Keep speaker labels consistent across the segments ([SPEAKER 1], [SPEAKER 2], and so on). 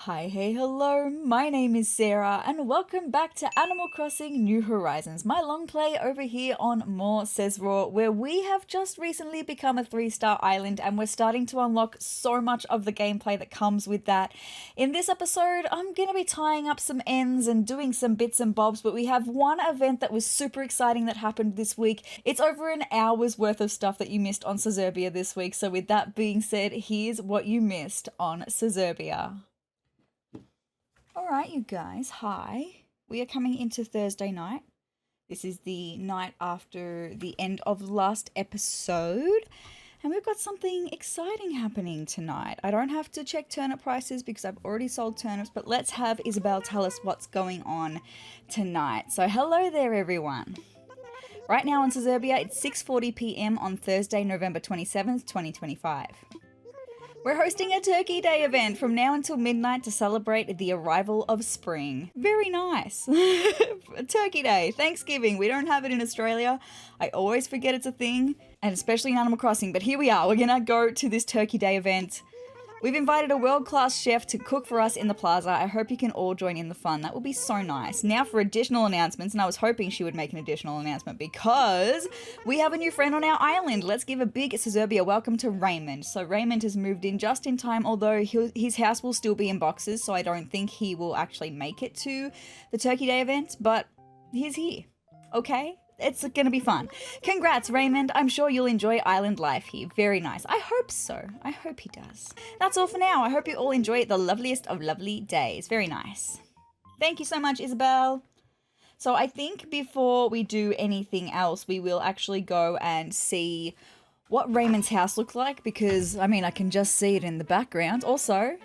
[SPEAKER 1] Hi, hey, hello, my name is Sarah and welcome back to Animal Crossing New Horizons, my long play over here on More sezrawrr, where we have just recently become a 3-star island and we're starting to unlock so much of the gameplay that comes with that. In this episode, I'm going to be tying up some ends and doing some bits and bobs, but we have one event that was super exciting that happened this week. It's over an hour's worth of stuff that you missed on Sezrawrr this week, so with that being said, here's what you missed on Sezrawrr. Alright, you guys, hi. We are coming into Thursday night. This is the night after the end of last episode. And we've got something exciting happening tonight. I don't have to check turnip prices because I've already sold turnips, but let's have Isabelle tell us what's going on tonight. So hello there, everyone. Right now on Sezrawrr, it's 6:40 p.m. on Thursday, November 27th, 2025. We're hosting a Turkey Day event from now until midnight to celebrate the arrival of spring. Very nice. Turkey Day, Thanksgiving. We don't have it in Australia. I always forget it's a thing, and especially in Animal Crossing, but here we are. We're gonna go to this Turkey Day event. We've invited a world-class chef to cook for us in the plaza. I hope you can all join in the fun. That will be so nice. Now for additional announcements, and I was hoping she would make an additional announcement because we have a new friend on our island. Let's give a big Sezrawrr welcome to Raymond. So Raymond has moved in just in time, although his house will still be in boxes, so I don't think he will actually make it to the Turkey Day event, but he's here, okay? It's gonna be fun. Congrats, Raymond. I'm sure you'll enjoy island life here. Very nice. I hope so. I hope he does. That's all for now. I hope you all enjoy the loveliest of lovely days. Very nice. Thank you so much, Isabelle. So I think before we do anything else, we will actually go and see what Raymond's house looks like because, I mean, I can just see it in the background. Also...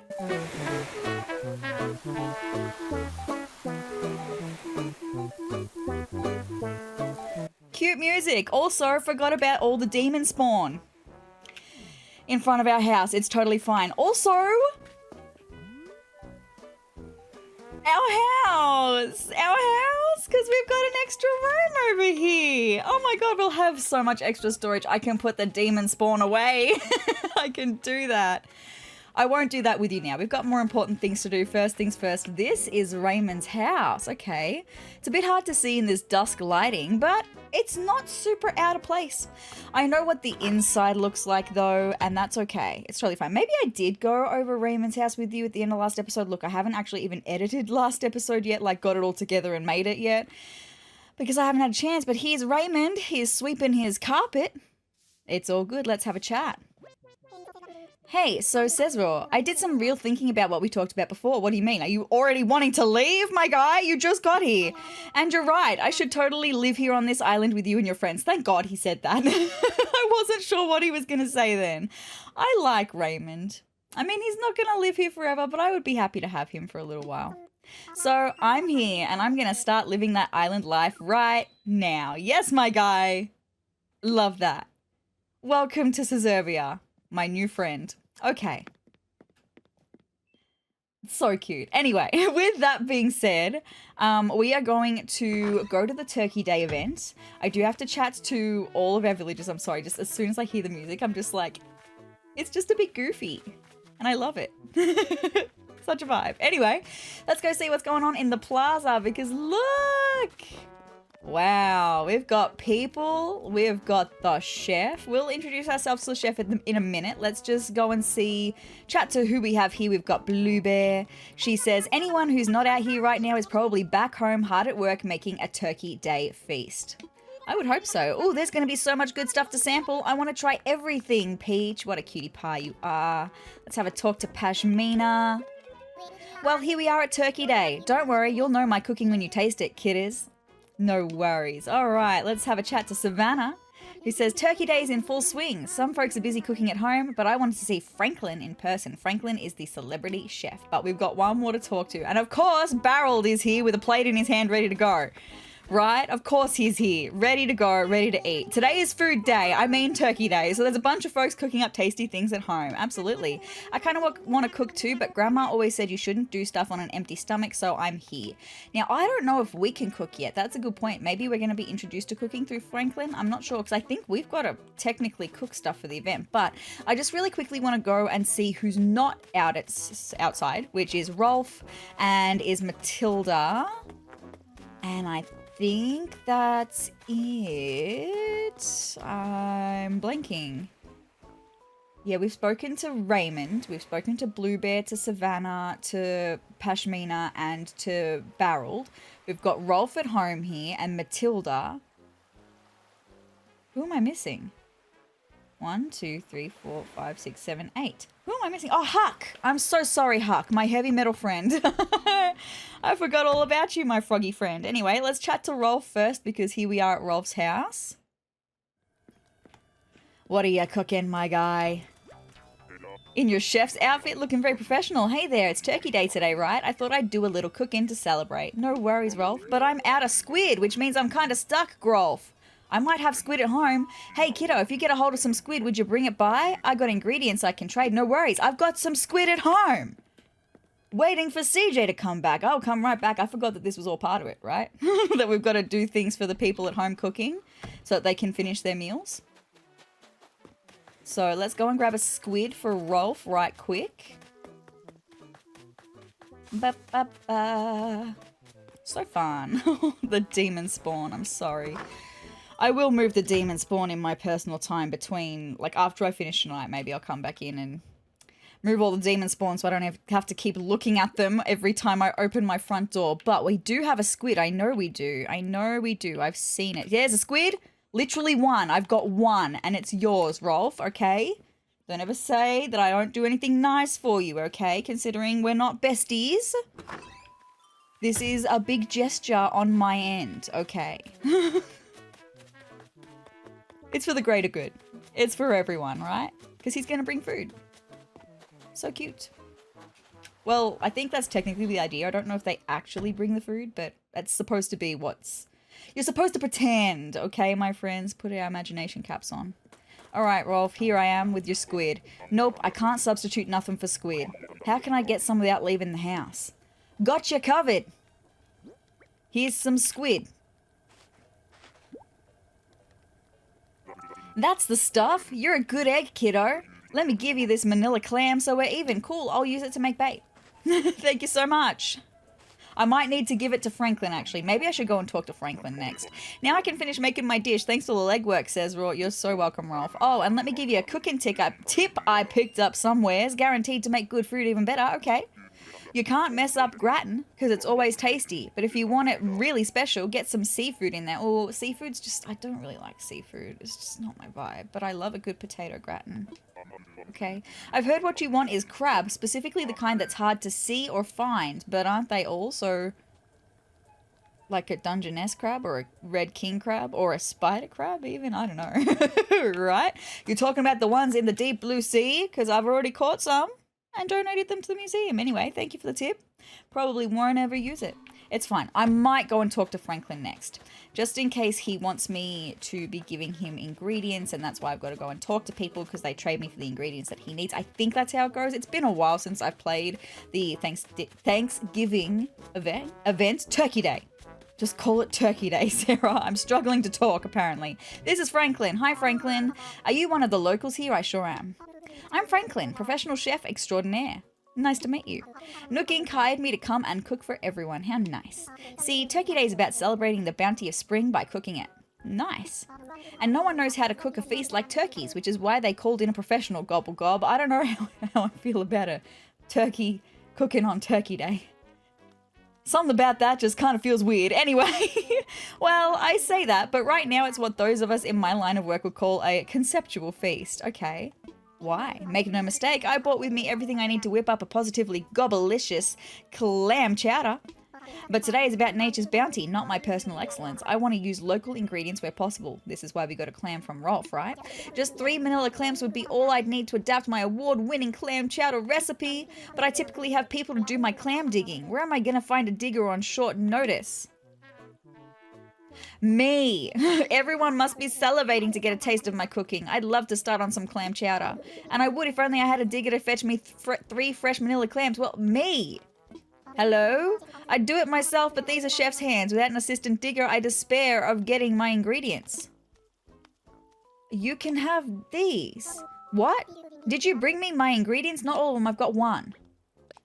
[SPEAKER 1] cute music. Also, forgot about all the demon spawn in front of our house. It's totally fine. Also, our house, because we've got an extra room over here. Oh my god, we'll have so much extra storage. I can put the demon spawn away. I can do that. I won't do that with you now. We've got more important things to do. First things first, this is Raymond's house. Okay. It's a bit hard to see in this dusk lighting, but it's not super out of place. I know what the inside looks like though, and that's okay. It's totally fine. Maybe I did go over Raymond's house with you at the end of last episode. Look, I haven't actually even edited last episode yet, like got it all together and made it yet, because I haven't had a chance. But here's Raymond. He's sweeping his carpet. It's all good. Let's have a chat. Hey, so sezrawrr, I did some real thinking about what we talked about before. What do you mean? Are you already wanting to leave, my guy? You just got here. And you're right, I should totally live here on this island with you and your friends. Thank God he said that. I wasn't sure what he was going to say then. I like Raymond. I mean, he's not going to live here forever, but I would be happy to have him for a little while. So I'm here and I'm going to start living that island life right now. Yes, my guy. Love that. Welcome to Sezrawrr, my new friend. Okay. So cute. Anyway, with that being said, we are going to go to the Turkey Day event. I do have to chat to all of our villagers. I'm sorry, just as soon as I hear the music, I'm just like, it's just a bit goofy. And I love it. Such a vibe. Anyway, let's go see what's going on in the plaza because look! Wow, we've got people, we've got the chef. We'll introduce ourselves to the chef in a minute. Let's just go and chat to who we have here. We've got Blue Bear. She says, anyone who's not out here right now is probably back home hard at work making a Turkey Day feast. I would hope so. Oh, there's going to be so much good stuff to sample. I want to try everything. Peach, what a cutie pie you are. Let's have a talk to Pashmina. Well, here we are at Turkey Day. Don't worry, you'll know my cooking when you taste it, kiddies. No worries. All right, let's have a chat to Savannah, who says, Turkey Day is in full swing. Some folks are busy cooking at home, but I wanted to see Franklin in person. Franklin is the celebrity chef, but we've got one more to talk to. And of course, Barold is here with a plate in his hand ready to go. right? Of course he's here, ready to go, ready to eat. Today is food day. I mean turkey day. So there's a bunch of folks cooking up tasty things at home. Absolutely. I kind of want to cook too, but Grandma always said you shouldn't do stuff on an empty stomach, so I'm here. Now, I don't know if we can cook yet. That's a good point. Maybe we're going to be introduced to cooking through Franklin. I'm not sure, because I think we've got to technically cook stuff for the event, but I just really quickly want to go and see who's not outside, which is Rolf and is Matilda. And I think that's it. I'm blanking. Yeah, we've spoken to Raymond, we've spoken to Blue Bear, to Savannah, to Pashmina, and to Barreled. We've got Rolf at home here, and Matilda. Who am I missing? 1, 2, 3, 4, 5, 6, 7, 8. Who am I missing? Oh, Huck! I'm so sorry, Huck, my heavy metal friend. I forgot all about you, my froggy friend. Anyway, let's chat to Rolf first, because here we are at Rolf's house. What are you cooking, my guy? In your chef's outfit, looking very professional. Hey there, it's Turkey Day today, right? I thought I'd do a little cooking to celebrate. No worries, Rolf, but I'm out of squid, which means I'm kind of stuck, Rolf. I might have squid at home. Hey, kiddo, if you get a hold of some squid, would you bring it by? I got ingredients I can trade. No worries, I've got some squid at home. Waiting for CJ to come back. I'll come right back. I forgot that this was all part of it, right? That we've got to do things for the people at home cooking so that they can finish their meals. So let's go and grab a squid for Rolf right quick. Ba-ba-ba. So fun. The demon spawn, I'm sorry. I will move the demon spawn in my personal time between, like after I finish tonight, maybe I'll come back in and move all the demon spawns so I don't have to keep looking at them every time I open my front door. But we do have a squid. I know we do. I know we do. I've seen it. There's a squid. Literally one. I've got one, and it's yours, Rolf, okay? Don't ever say that I don't do anything nice for you, okay? Considering we're not besties. This is a big gesture on my end, okay? It's for the greater good. It's for everyone, right? Because he's going to bring food. So cute. Well, I think that's technically the idea. I don't know if they actually bring the food, but that's supposed to be what's... You're supposed to pretend, okay, my friends? Put our imagination caps on. All right, Rolf, here I am with your squid. Nope, I can't substitute nothing for squid. How can I get some without leaving the house? Gotcha covered. Here's some squid. That's the stuff. You're a good egg, kiddo. Let me give you this manila clam so we're even. Cool, I'll use it to make bait. Thank you so much. I might need to give it to Franklin, actually. Maybe I should go and talk to Franklin next. Now I can finish making my dish. Thanks for the legwork, sezrawrr. You're so welcome, Rolf. Oh, and let me give you a cooking tip I picked up somewheres. Guaranteed to make good food even better. Okay. You can't mess up gratin because it's always tasty. But if you want it really special, get some seafood in there. Oh, seafood's just... I don't really like seafood. It's just not my vibe. But I love a good potato gratin. Okay. I've heard what you want is crab, specifically the kind that's hard to see or find. But aren't they all so... like a Dungeness crab or a red king crab or a spider crab even? I don't know. Right? You're talking about the ones in the deep blue sea? Because I've already caught some and donated them to the museum. Anyway, thank you for the tip. Probably won't ever use it. It's fine. I might go and talk to Franklin next, just in case he wants me to be giving him ingredients, and that's why I've got to go and talk to people because they trade me for the ingredients that he needs. I think that's how it goes. It's been a while since I've played the Thanksgiving event. Turkey Day. Just call it Turkey Day, Sarah. I'm struggling to talk, apparently. This is Franklin. Hi, Franklin. Are you one of the locals here? I sure am. I'm Franklin, professional chef extraordinaire. Nice to meet you. Nook Inc. hired me to come and cook for everyone. How nice. See, Turkey Day is about celebrating the bounty of spring by cooking it. Nice. And no one knows how to cook a feast like turkeys, which is why they called in a professional, gobble gob. I don't know how I feel about a turkey cooking on Turkey Day. Something about that just kind of feels weird. Anyway, well, I say that, but right now it's what those of us in my line of work would call a conceptual feast. Okay. Why? Make no mistake, I brought with me everything I need to whip up a positively gobblicious clam chowder. But today is about nature's bounty, not my personal excellence. I want to use local ingredients where possible. This is why we got a clam from Rolf, right? Just 3 manila clams would be all I'd need to adapt my award-winning clam chowder recipe, but I typically have people to do my clam digging. Where am I going to find a digger on short notice? Me. Everyone must be salivating to get a taste of my cooking. I'd love to start on some clam chowder. And I would if only I had a digger to fetch me 3 fresh manila clams. Well, me. Hello? I'd do it myself, but these are chef's hands. Without an assistant digger, I despair of getting my ingredients. You can have these. What? Did you bring me my ingredients? Not all of them. I've got 1.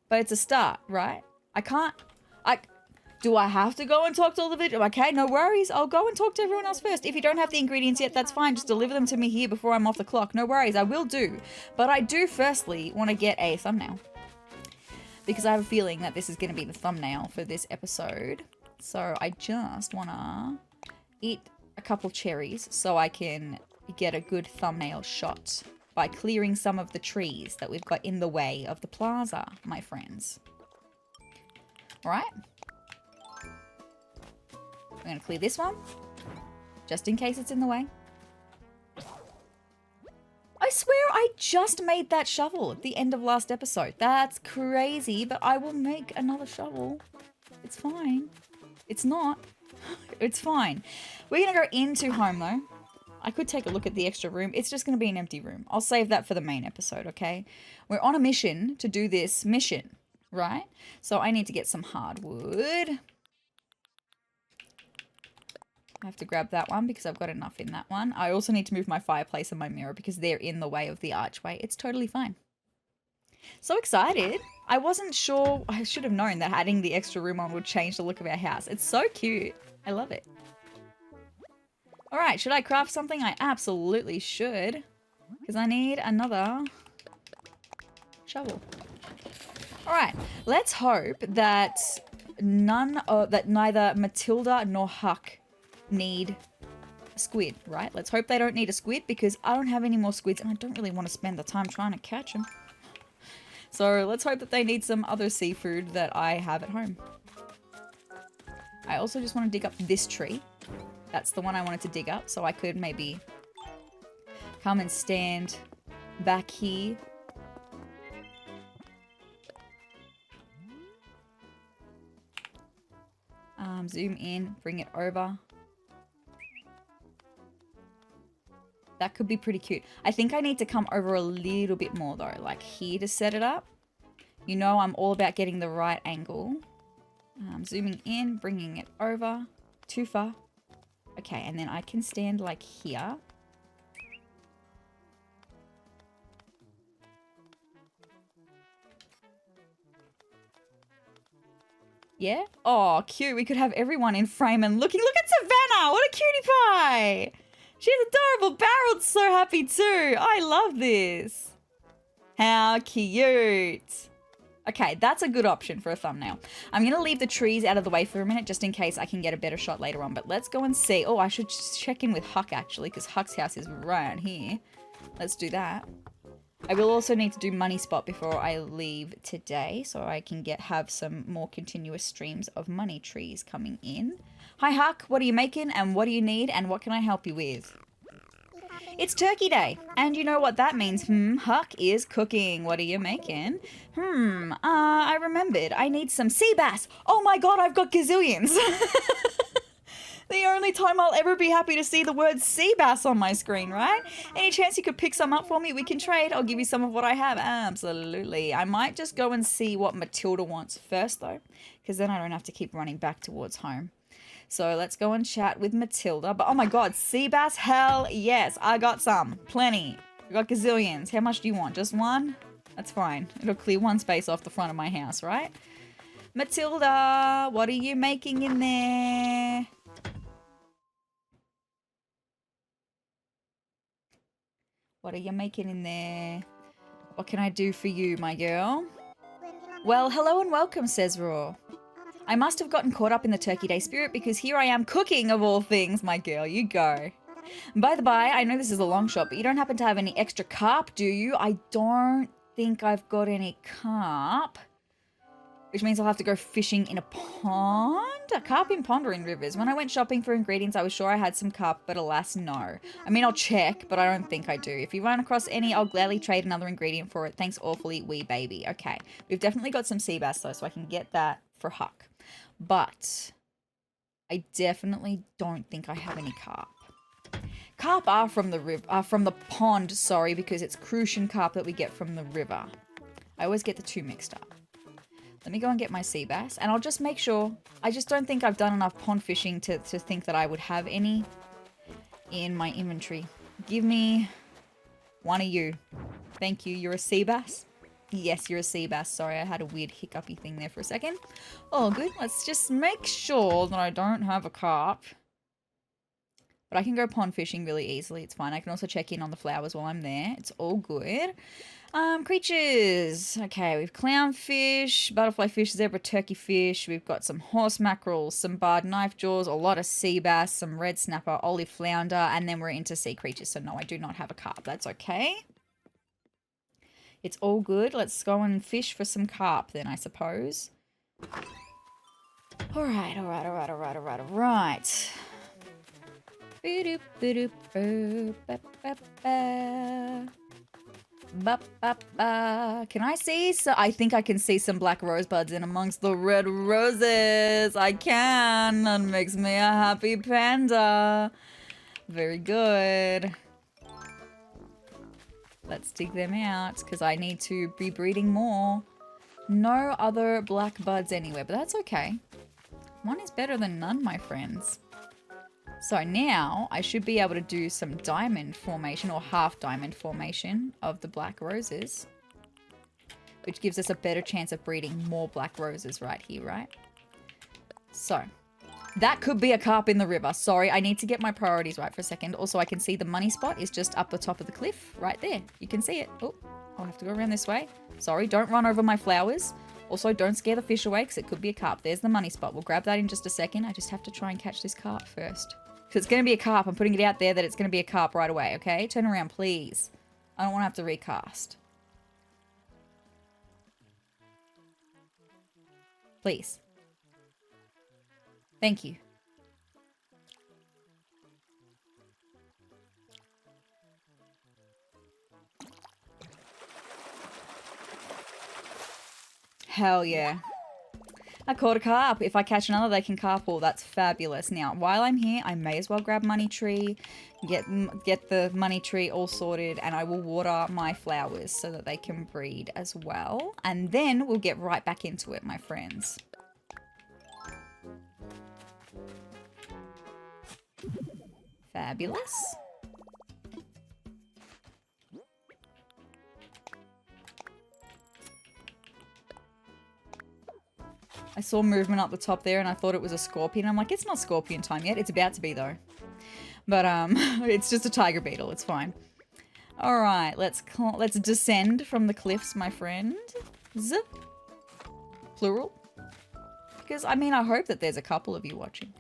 [SPEAKER 1] But it's a start, right? Do I have to go and talk to all the villagers? Okay, no worries. I'll go and talk to everyone else first. If you don't have the ingredients yet, that's fine. Just deliver them to me here before I'm off the clock. No worries. I will do. But I do firstly want to get a thumbnail. Because I have a feeling that this is going to be the thumbnail for this episode. So I just want to eat a couple cherries so I can get a good thumbnail shot by clearing some of the trees that we've got in the way of the plaza, my friends. All right. I'm going to clear this one, just in case it's in the way. I swear I just made that shovel at the end of last episode. That's crazy, but I will make another shovel. It's fine. It's not. It's fine. We're going to go into home, though. I could take a look at the extra room. It's just going to be an empty room. I'll save that for the main episode, okay? We're on a mission to do this mission, right? So I need to get some hardwood. I have to grab that one because I've got enough in that one. I also need to move my fireplace and my mirror because they're in the way of the archway. It's totally fine. So excited. I wasn't sure. I should have known that adding the extra room on would change the look of our house. It's so cute. I love it. All right, should I craft something? I absolutely should because I need another shovel. All right, let's hope that neither Matilda nor Huck need a squid, right? Let's hope they don't need a squid because I don't have any more squids and I don't really want to spend the time trying to catch them. So let's hope that they need some other seafood that I have at home. I also just want to dig up this tree. That's the one I wanted to dig up so I could maybe come and stand back here. Zoom in, bring it over. That could be pretty cute. I think I need to come over a little bit more though, like here to set it up. You know I'm all about getting the right angle. Zooming in, bringing it over. Too far. Okay, and then I can stand like here. Yeah? Oh, cute. We could have everyone in frame and looking. Look at Savannah! What a cutie pie! She's adorable. Barreld's so happy too. I love this. How cute. Okay, that's a good option for a thumbnail. I'm going to leave the trees out of the way for a minute just in case I can get a better shot later on. But let's go and see. Oh, I should just check in with Huck actually because Huck's house is right here. Let's do that. I will also need to do money spot before I leave today so I can have some more continuous streams of money trees coming in. Hi Huck, what are you making and what do you need and what can I help you with? It's Turkey Day, and you know what that means. Huck is cooking. What are you making? I remembered. I need some sea bass. Oh my god, I've got gazillions. The only time I'll ever be happy to see the word sea bass on my screen, right? Any chance you could pick some up for me? We can trade. I'll give you some of what I have. Absolutely. I might just go and see what Matilda wants first, though, because then I don't have to keep running back towards home. So let's go and chat with Matilda. But oh my god, sea bass? Hell yes. I got some. Plenty. I got gazillions. How much do you want? Just one? That's fine. It'll clear one space off the front of my house, right? Matilda, what are you making in there? What are you making in there? What can I do for you, my girl? Well, hello and welcome, sezrawrr. I must have gotten caught up in the Turkey Day spirit because here I am cooking of all things, my girl. You go. By the by, I know this is a long shot, but you don't happen to have any extra carp, do you? I don't think I've got any carp. Which means I'll have to go fishing in a pond? A carp in pond or in rivers? When I went shopping for ingredients, I was sure I had some carp, but alas, no. I mean, I'll check, but I don't think I do. If you run across any, I'll gladly trade another ingredient for it. Thanks awfully, wee baby. Okay. We've definitely got some sea bass, though, so I can get that for Huck. But I definitely don't think I have any carp. Carp are from the pond, sorry, because it's crucian carp that we get from the river. I always get the two mixed up. Let me go and get my sea bass, and I'll just make sure. I just don't think I've done enough pond fishing to think that I would have any in my inventory. Give me one of you. Thank you. You're a sea bass? Yes, you're a sea bass. Sorry, I had a weird hiccupy thing there for a second. Oh, good. Let's just make sure that I don't have a carp. But I can go pond fishing really easily. It's fine. I can also check in on the flowers while I'm there. It's all good. Creatures. Okay, we've clownfish, butterfly fish, zebra turkey fish. We've got some horse mackerel, some barred knife jaws, a lot of sea bass, some red snapper, olive flounder, and then we're into sea creatures. So no, I do not have a carp. That's okay. It's all good. Let's go and fish for some carp then, I suppose. All right. Can I see? So I think I can see some black rosebuds in amongst the red roses. I can. That makes me a happy panda. Very good. Let's dig them out because I need to be breeding more. No other black buds anywhere, but that's okay. One is better than none, my friends. So now I should be able to do some diamond formation or half diamond formation of the black roses, which gives us a better chance of breeding more black roses right here, right? So that could be a carp in the river. Sorry, I need to get my priorities right for a second. Also, I can see the money spot is just up the top of the cliff right there. You can see it. Oh, I'll have to go around this way. Sorry, don't run over my flowers. Also, don't scare the fish away because it could be a carp. There's the money spot. We'll grab that in just a second. I just have to try and catch this carp first. Because it's going to be a carp. I'm putting it out there that it's going to be a carp right away, okay? Turn around, please. I don't want to have to recast. Please. Thank you. Hell yeah. I caught a carp. If I catch another, they can carpool. That's fabulous. Now, while I'm here, I may as well grab money tree, get the money tree all sorted, and I will water my flowers so that they can breed as well. And then we'll get right back into it, my friends. Fabulous. I saw movement up the top there and I thought it was a scorpion. I'm like, it's not scorpion time yet. It's about to be though. But it's just a tiger beetle. It's fine. All right, let's descend from the cliffs, my friend. Zip. Plural. Because, I mean, I hope that there's a couple of you watching.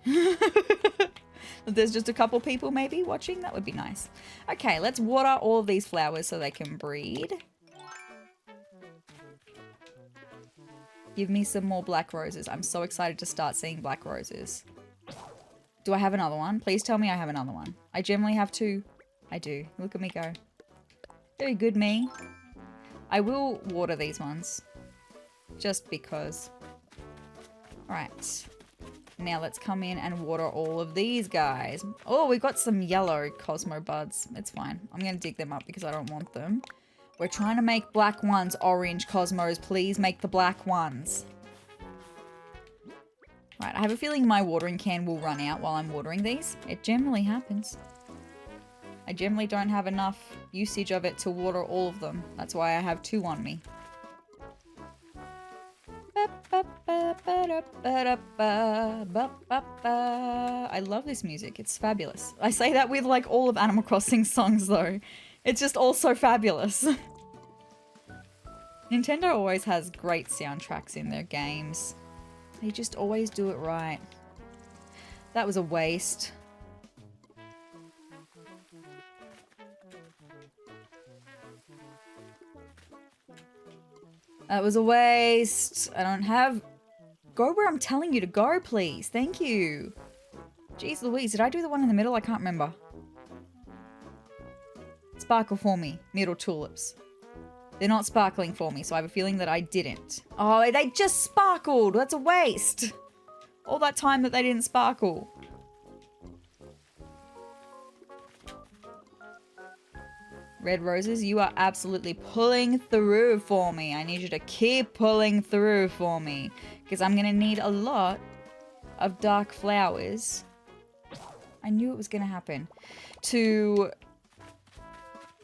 [SPEAKER 1] There's just a couple people maybe watching. That would be nice. Okay, let's water all of these flowers so they can breed. Give me some more black roses. I'm so excited to start seeing black roses. Do I have another one? Please tell me I have another one. I generally have two. I do. Look at me go. Very good, me. I will water these ones. Just because. Alright. Now let's come in and water all of these guys. Oh, we've got some yellow Cosmo buds. It's fine. I'm going to dig them up because I don't want them. We're trying to make black ones orange Cosmos. Please make the black ones. Right, I have a feeling my watering can will run out while I'm watering these. It generally happens. I generally don't have enough usage of it to water all of them. That's why I have two on me. I love this music. It's fabulous. I say that with like all of Animal Crossing songs though. It's just all so fabulous. Nintendo always has great soundtracks in their games. They just always do it right. That was a waste. That was a waste. I don't have... Go where I'm telling you to go, please. Thank you. Jeez Louise, did I do the one in the middle? I can't remember. Sparkle for me. Middle tulips. They're not sparkling for me, so I have a feeling that I didn't. Oh, they just sparkled. That's a waste. All that time that they didn't sparkle. Red roses, you are absolutely pulling through for me. I need you to keep pulling through for me. Because I'm going to need a lot of dark flowers. I knew it was going to happen. To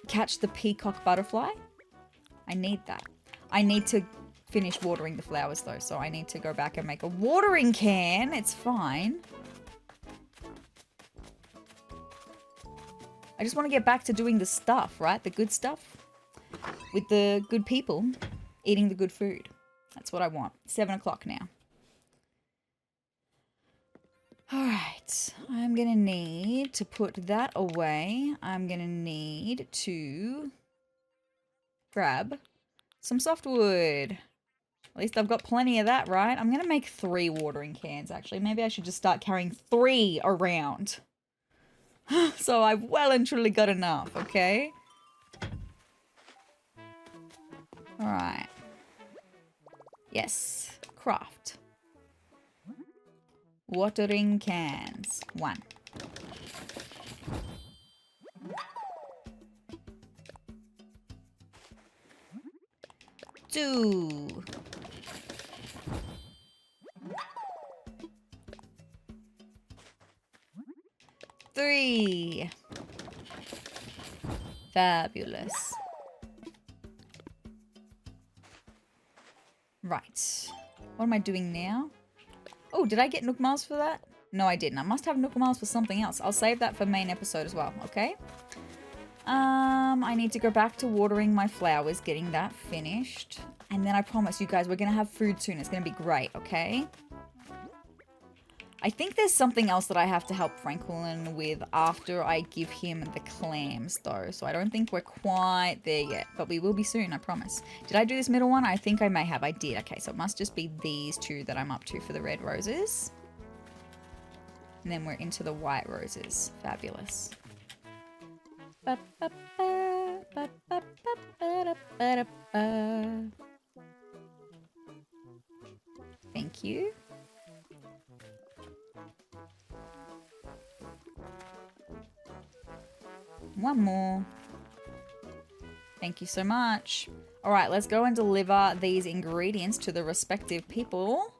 [SPEAKER 1] catch the peacock butterfly. I need that. I need to finish watering the flowers though. So I need to go back and make a watering can. It's fine. I just want to get back to doing the stuff, right? The good stuff. With the good people. Eating the good food. That's what I want. 7 o'clock now. Alright. I'm going to need to put that away. I'm going to need to grab some softwood. At least I've got plenty of that, right? I'm going to make 3 watering cans, actually. Maybe I should just start carrying 3 around. So I've well and truly got enough, okay? Alright. Yes. Craft. Watering cans. 1. 2. 3. Fabulous. Right. What am I doing now? Oh, did I get Nook Miles for that? No, I didn't. I must have Nook Miles for something else. I'll save that for main episode as well, okay? I need to go back to watering my flowers, getting that finished. And then I promise you guys, we're going to have food soon. It's going to be great, okay? I think there's something else that I have to help Franklin with after I give him the clams, though. So I don't think we're quite there yet. But we will be soon, I promise. Did I do this middle one? I think I may have. I did. Okay, so it must just be these 2 that I'm up to for the red roses. And then we're into the white roses. Fabulous. Thank you. One more. Thank you so much. All right, let's go and deliver these ingredients to the respective people.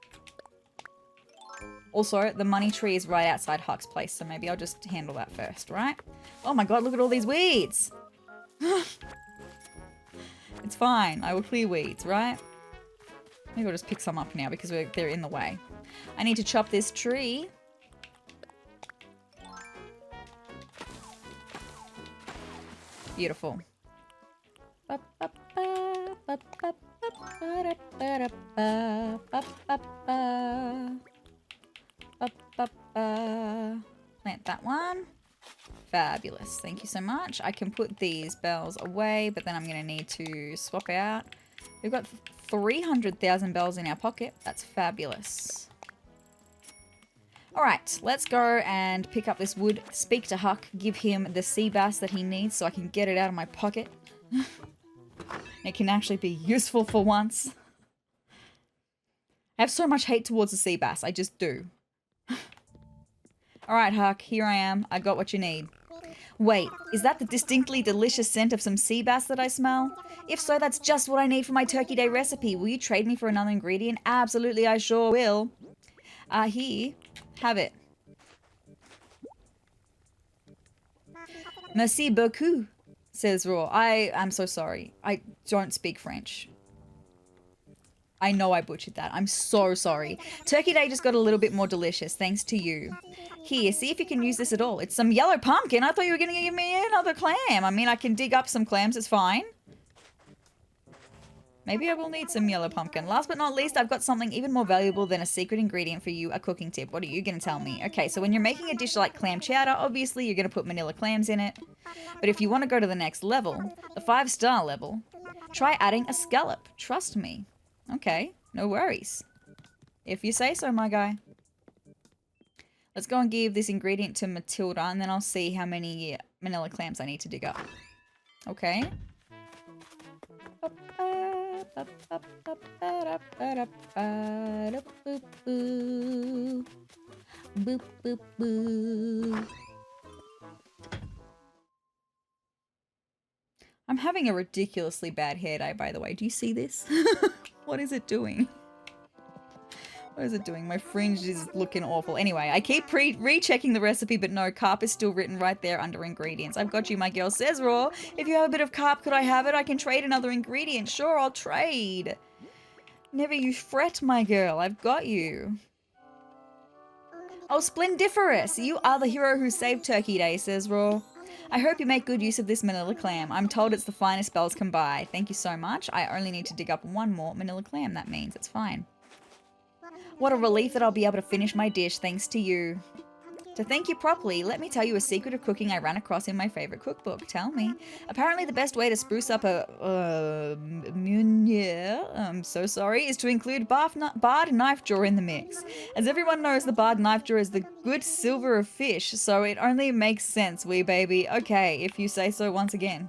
[SPEAKER 1] Also, the money tree is right outside Huck's place, so maybe I'll just handle that first, right? Oh my god, look at all these weeds! It's fine, I will clear weeds, right? Maybe I'll just pick some up now because they're in the way. I need to chop this tree. Beautiful. Plant that one. Fabulous. Thank you so much. I can put these bells away, but then I'm going to need to swap out. We've got 300,000 bells in our pocket. That's fabulous. All right, let's go and pick up this wood, speak to Huck, give him the sea bass that he needs so I can get it out of my pocket. It can actually be useful for once. I have so much hate towards the sea bass. I just do. All right, Huck, here I am. I got what you need. Wait, is that the distinctly delicious scent of some sea bass that I smell? If so, that's just what I need for my Turkey Day recipe. Will you trade me for another ingredient? Absolutely, I sure will. Here, have it. Merci beaucoup, sezrawrr. I'm so sorry. I don't speak French. I know I butchered that. I'm so sorry. Turkey Day just got a little bit more delicious thanks to you. Here, see if you can use this at all. It's some yellow pumpkin. I thought you were going to give me another clam. I mean, I can dig up some clams. It's fine. Maybe I will need some yellow pumpkin. Last but not least, I've got something even more valuable than a secret ingredient for you, a cooking tip. What are you going to tell me? Okay, so when you're making a dish like clam chowder, obviously you're going to put manila clams in it. But if you want to go to the next level, the 5-star level, try adding a scallop. Trust me. Okay, no worries. If you say so, my guy. Let's go and give this ingredient to Matilda, and then I'll see how many manila clams I need to dig up. Okay. Boop, boop, boop. I'm having a ridiculously bad hair day, by the way. Do you see this? What is it doing? What is it doing? My fringe is looking awful. Anyway, I keep rechecking the recipe, but no, carp is still written right there under ingredients. I've got you, my girl sezrawrr. If you have a bit of carp, could I have it? I can trade another ingredient. Sure, I'll trade. Never you fret, my girl. I've got you. Oh, splendiferous. You are the hero who saved Turkey Day, sezrawrr. I hope you make good use of this manila clam. I'm told it's the finest bells can buy. Thank you so much. I only need to dig up one more manila clam. That means it's fine. What a relief that I'll be able to finish my dish thanks to you. To thank you properly, let me tell you a secret of cooking I ran across in my favorite cookbook. Tell me. Apparently the best way to spruce up a meunier, I'm so sorry, is to include barred knife jaw in the mix. As everyone knows, the barred knife jaw is the good silver of fish, so it only makes sense, wee baby. Okay, if you say so once again.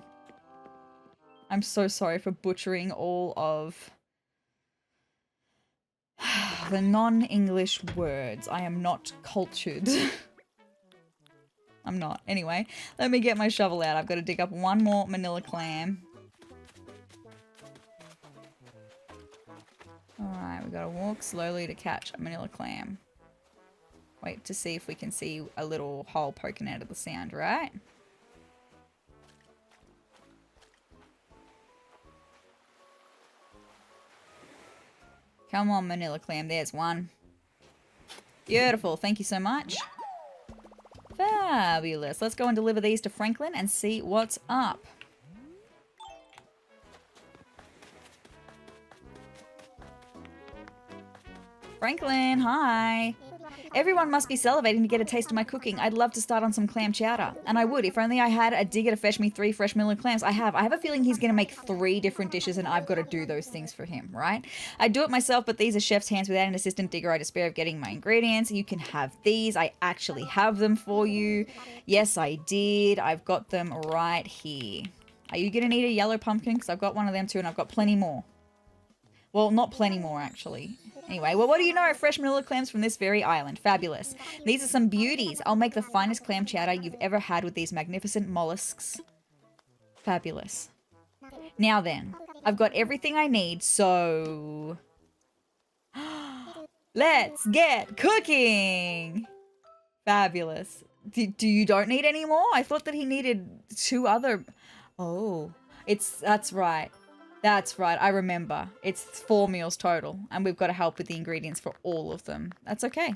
[SPEAKER 1] I'm so sorry for butchering all of the non-English words. I am not cultured. I'm not. Anyway, let me get my shovel out. I've got to dig up one more manila clam. Alright, we've got to walk slowly to catch a manila clam. Wait to see if we can see a little hole poking out of the sand, right? Come on, manila clam. There's one. Beautiful. Thank you so much. Fabulous. Let's go and deliver these to Franklin and see what's up. Franklin, hi. Everyone must be salivating to get a taste of my cooking. I'd love to start on some clam chowder. And I would, if only I had a digger to fetch me 3 fresh manila clams. I have a feeling he's going to make 3 different dishes and I've got to do those things for him, right? I'd do it myself, but these are chef's hands. Without an assistant digger, I despair of getting my ingredients. You can have these. I actually have them for you. Yes, I did. I've got them right here. Are you going to need a yellow pumpkin? Because I've got one of them too and I've got plenty more. Well, not plenty more, actually. Anyway, well, what do you know? Fresh manila clams from this very island. Fabulous. These are some beauties. I'll make the finest clam chowder you've ever had with these magnificent mollusks. Fabulous. Now then, I've got everything I need, so... let's get cooking! Fabulous. Do you don't need any more? I thought that he needed 2 other... Oh, that's right. That's right, I remember. It's 4 meals total, and we've got to help with the ingredients for all of them. That's okay.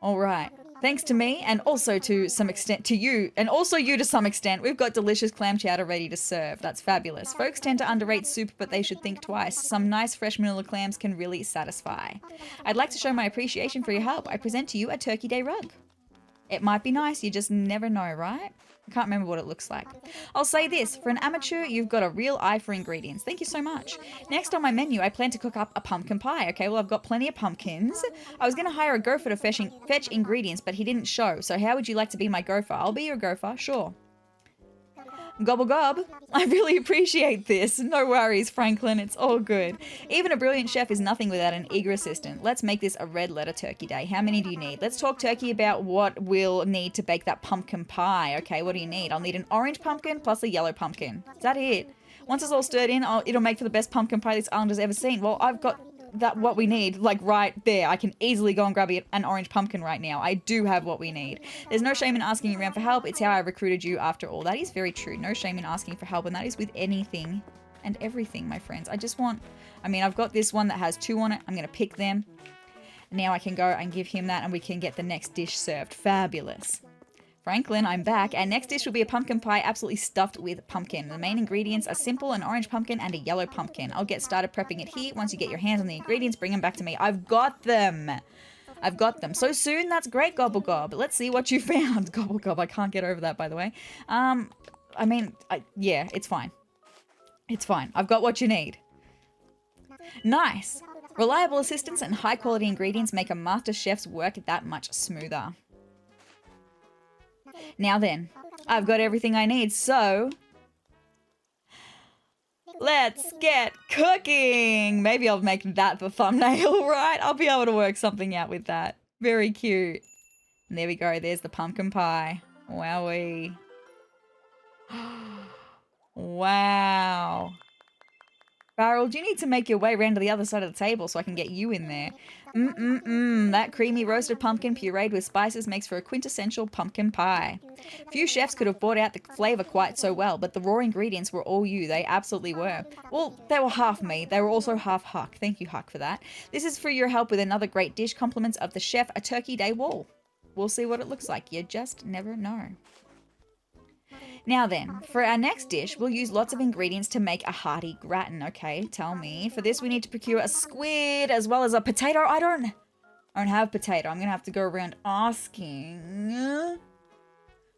[SPEAKER 1] All right. Thanks to me, and also to some extent to you, and also you to some extent, we've got delicious clam chowder ready to serve. That's fabulous. Folks tend to underrate soup, but they should think twice. Some nice fresh manila clams can really satisfy. I'd like to show my appreciation for your help. I present to you a Turkey Day rug. It might be nice, you just never know, right? I can't remember what it looks like. I'll say this, for an amateur, you've got a real eye for ingredients. Thank you so much. Next on my menu, I plan to cook up a pumpkin pie. Okay, well, I've got plenty of pumpkins. I was going to hire a gopher to fetch ingredients, but he didn't show. So how would you like to be my gopher? I'll be your gopher, sure. Gobble gob. I really appreciate this. No worries, Franklin. It's all good. Even a brilliant chef is nothing without an eager assistant. Let's make this a red letter turkey day. How many do you need? Let's talk turkey about what we'll need to bake that pumpkin pie. Okay, what do you need? I'll need an orange pumpkin plus a yellow pumpkin. Is that it? Once it's all stirred in, it'll make for the best pumpkin pie this island has ever seen. Well, I've got what we need, like right there. I can easily go and grab an orange pumpkin right now. I do have what we need. There's no shame in asking around for help. It's how I recruited you after all. That is very true. No shame in asking for help, and that is with anything and everything, my friends. I've got this one that has 2 on it. I'm going to pick them. Now I can go and give him that, and we can get the next dish served. Fabulous. Franklin, I'm back. Our next dish will be a pumpkin pie absolutely stuffed with pumpkin. The main ingredients are simple, an orange pumpkin and a yellow pumpkin. I'll get started prepping it here. Once you get your hands on the ingredients, bring them back to me. I've got them. So soon? That's great, Gobble Gob. Let's see what you found. Gobble Gob, I can't get over that, by the way. Yeah, it's fine. It's fine. I've got what you need. Nice. Reliable assistance and high-quality ingredients make a master chef's work that much smoother. Now then, I've got everything I need, so let's get cooking. Maybe I'll make that the thumbnail, right? I'll be able to work something out with that. Very cute. And there we go. There's the pumpkin pie. Wowee. Wow. Barrel, do you need to make your way around to the other side of the table so I can get you in there? That creamy roasted pumpkin pureed with spices makes for a quintessential pumpkin pie. Few chefs could have brought out the flavour quite so well, but the raw ingredients were all you. They absolutely were. Well, they were half me. They were also half Huck. Thank you, Huck, for that. This is for your help with another great dish. Compliments of the chef, a turkey day wall. We'll see what it looks like. You just never know. Now then, for our next dish, we'll use lots of ingredients to make a hearty gratin. Okay, tell me. For this, we need to procure a squid as well as a potato. I don't have potato. I'm going to have to go around asking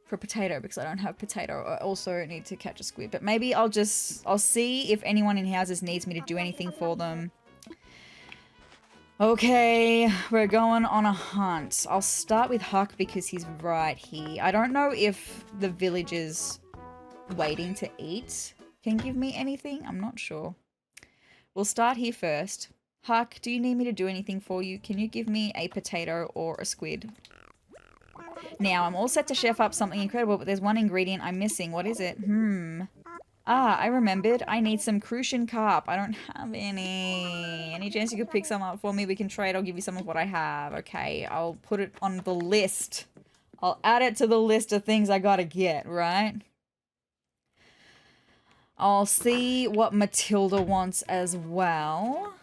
[SPEAKER 1] for potato because I don't have potato. I also need to catch a squid. But maybe I'll see if anyone in houses needs me to do anything for them. Okay, we're going on a hunt. I'll start with Huck because he's right here. I don't know if the villagers waiting to eat can give me anything. I'm not sure. We'll start here first. Huck, do you need me to do anything for you? Can you give me a potato or a squid? Now, I'm all set to chef up something incredible, but there's one ingredient I'm missing. What is it? I remembered. I need some crucian carp. I don't have any. Any chance you could pick some up for me? We can trade. I'll give you some of what I have. Okay, I'll put it on the list. I'll add it to the list of things I gotta get, right? I'll see what Matilda wants as well.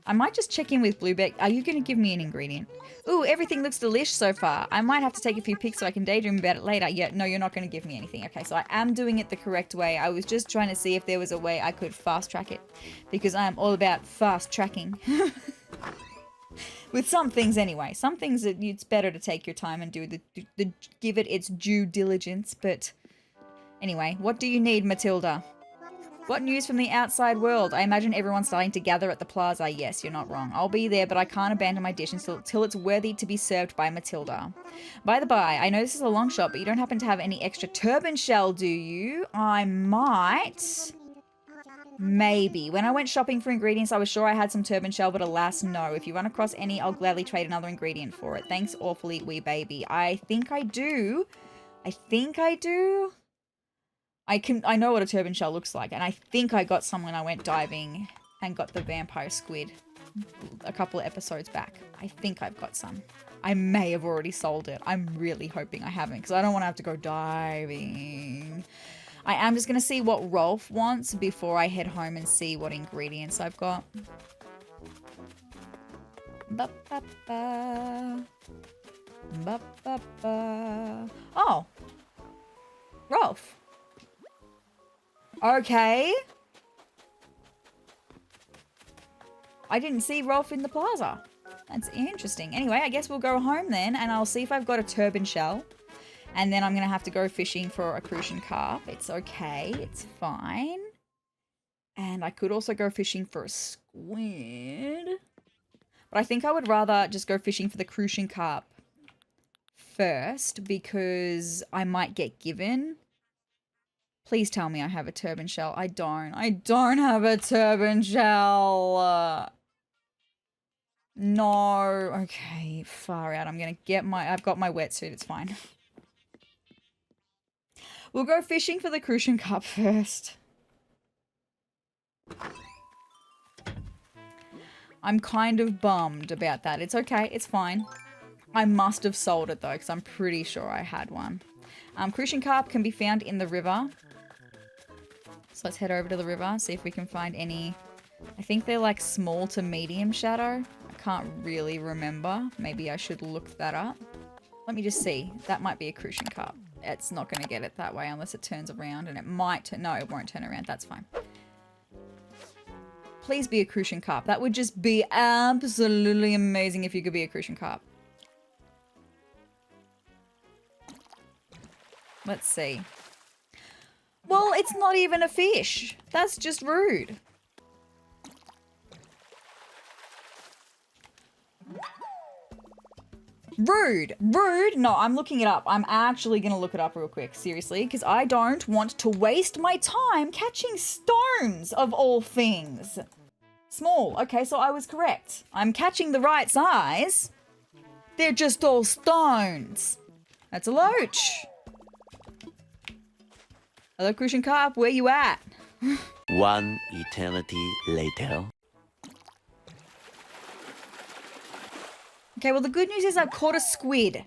[SPEAKER 1] I might just check in with Bluebeck. Are you going to give me an ingredient? Ooh, everything looks delish so far. I might have to take a few pics so I can daydream about it later. Yeah, no, you're not going to give me anything. Okay, so I am doing it the correct way. I was just trying to see if there was a way I could fast track it. Because I am all about fast tracking. With some things anyway. Some things it's better to take your time and do give it its due diligence. But anyway, what do you need, Matilda? What news from the outside world? I imagine everyone's starting to gather at the plaza. Yes, you're not wrong. I'll be there, but I can't abandon my dish until it's worthy to be served by Matilda. By the by, I know this is a long shot, but you don't happen to have any extra turban shell, do you? I might. Maybe. When I went shopping for ingredients, I was sure I had some turban shell, but alas, no. If you run across any, I'll gladly trade another ingredient for it. Thanks awfully, wee baby. I think I do. I know what a turban shell looks like, and I think I got some when I went diving and got the vampire squid a couple of episodes back. I think I've got some. I may have already sold it. I'm really hoping I haven't, because I don't want to have to go diving. I am just going to see what Rolf wants before I head home and see what ingredients I've got. Ba-ba-ba. Ba-ba-ba. Oh! Rolf! Okay. I didn't see Rolf in the plaza. That's interesting. Anyway, I guess we'll go home then, and I'll see if I've got a turban shell. And then I'm going to have to go fishing for a crucian carp. It's okay. It's fine. And I could also go fishing for a squid. But I think I would rather just go fishing for the crucian carp first, because I might get given... Please tell me I have a turban shell. I don't. I don't have a turban shell. No. Okay, far out. I'm going to get I've got my wetsuit. It's fine. We'll go fishing for the crucian carp first. I'm kind of bummed about that. It's okay. It's fine. I must have sold it though, because I'm pretty sure I had one. Crucian carp can be found in the river. So let's head over to the river, see if we can find any. I think they're like small to medium shadow. I can't really remember. Maybe I should look that up. Let me just see. That might be a crucian carp. It's not going to get it that way unless it turns around, and it might. No, it won't turn around. That's fine. Please be a crucian carp. That would just be absolutely amazing if you could be a crucian carp. Let's see. Well, it's not even a fish. That's just rude. Rude. Rude. No, I'm looking it up. I'm actually going to look it up real quick. Seriously, because I don't want to waste my time catching stones, of all things. Small. Okay, so I was correct. I'm catching the right size. They're just all stones. That's a loach. Hello, Crucian Carp. Where you at?
[SPEAKER 2] One eternity later.
[SPEAKER 1] Okay, well, the good news is I've caught a squid.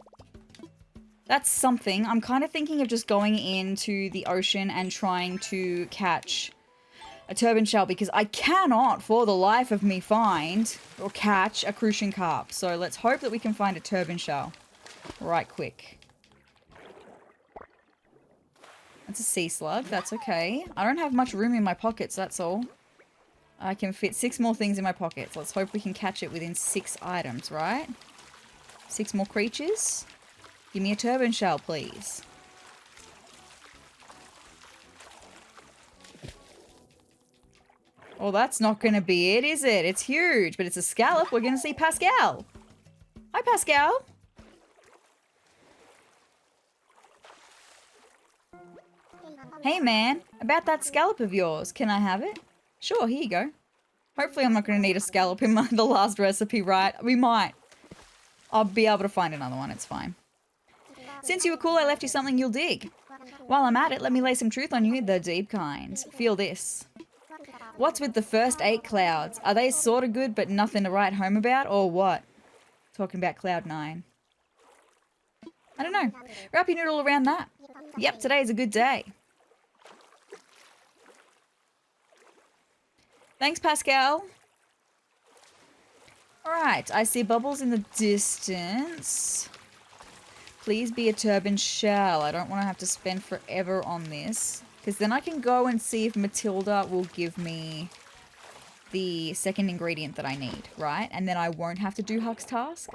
[SPEAKER 1] That's something. I'm kind of thinking of just going into the ocean and trying to catch a turban shell because I cannot, for the life of me, find or catch a Crucian Carp. So let's hope that we can find a turban shell right quick. That's a sea slug. That's okay. I don't have much room in my pockets, that's all. I can fit 6 more things in my pockets. Let's hope we can catch it within 6 items, right? 6 more creatures. Give me a turban shell, please. Oh, that's not going to be it, is it? It's huge, but it's a scallop. We're going to see Pascal. Hi, Pascal. Hey, man. About that scallop of yours. Can I have it? Sure, here you go. Hopefully I'm not going to need a scallop in the last recipe, right? We might. I'll be able to find another one. It's fine. Since you were cool, I left you something you'll dig. While I'm at it, let me lay some truth on you, the deep kind. Feel this. What's with the first 8 clouds? Are they sort of good but nothing to write home about, or what? Talking about cloud 9. I don't know. Wrap your noodle around that. Yep, today's a good day. Thanks, Pascal. Alright, I see bubbles in the distance. Please be a turban shell. I don't want to have to spend forever on this. Because then I can go and see if Matilda will give me the second ingredient that I need, right? And then I won't have to do Huck's task.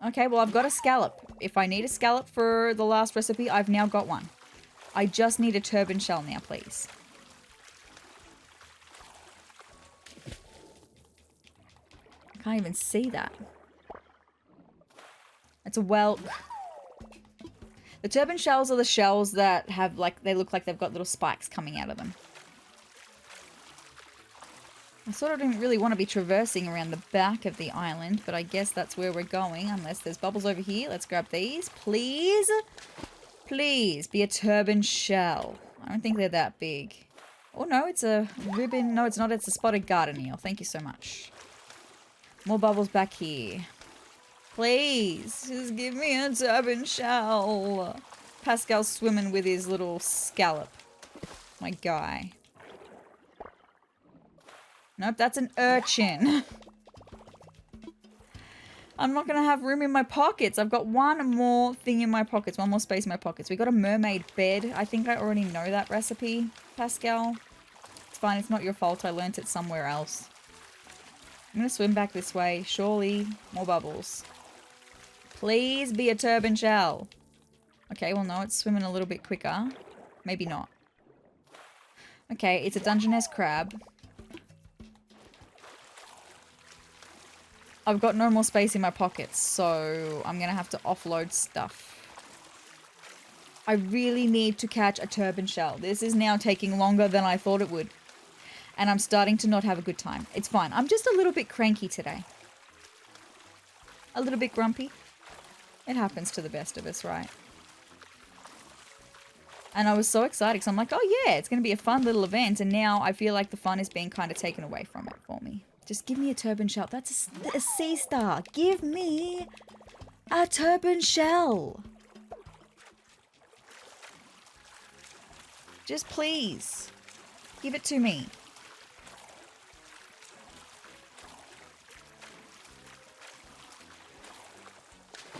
[SPEAKER 1] Okay, well, I've got a scallop. If I need a scallop for the last recipe, I've now got one. I just need a turban shell now, please. I can't even see that. It's a whelk. The turban shells are the shells that have, like, they look like they've got little spikes coming out of them. I sort of didn't really want to be traversing around the back of the island, but I guess that's where we're going, unless there's bubbles over here. Let's grab these. Please, please be a turban shell. I don't think they're that big. Oh, no, it's a ribbon. No, it's not. It's a spotted garden eel. Thank you so much. More bubbles back here. Please, just give me a turban shell. Pascal's swimming with his little scallop. My guy. Nope, that's an urchin. I'm not going to have room in my pockets. I've got one more thing in my pockets. One more space in my pockets. We got a mermaid bed. I think I already know that recipe, Pascal. It's fine. It's not your fault. I learnt it somewhere else. I'm going to swim back this way. Surely, more bubbles. Please be a turban shell. Okay, well, no, it's swimming a little bit quicker. Maybe not. Okay, it's a Dungeness crab. I've got no more space in my pockets, so I'm going to have to offload stuff. I really need to catch a turban shell. This is now taking longer than I thought it would. And I'm starting to not have a good time. It's fine. I'm just a little bit cranky today. A little bit grumpy. It happens to the best of us, right? And I was so excited because I'm like, oh yeah, it's going to be a fun little event. And now I feel like the fun is being kind of taken away from it for me. Just give me a turban shell. That's a sea star. Give me a turban shell. Just please. Give it to me.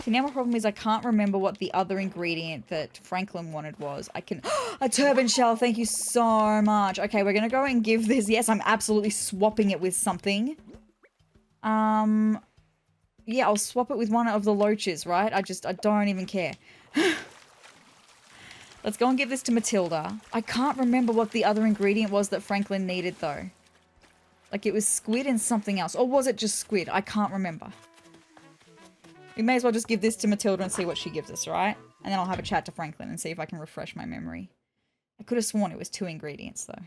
[SPEAKER 1] See, now my problem is I can't remember what the other ingredient that Franklin wanted was. I can... a turban shell, thank you so much. Okay, we're going to go and give this... Yes, I'm absolutely swapping it with something. Yeah, I'll swap it with one of the loaches, right? I don't even care. Let's go and give this to Matilda. I can't remember what the other ingredient was that Franklin needed, though. Like, it was squid and something else. Or was it just squid? I can't remember. We may as well just give this to Matilda and see what she gives us, right? And then I'll have a chat to Franklin and see if I can refresh my memory. I could have sworn it was 2 ingredients, though.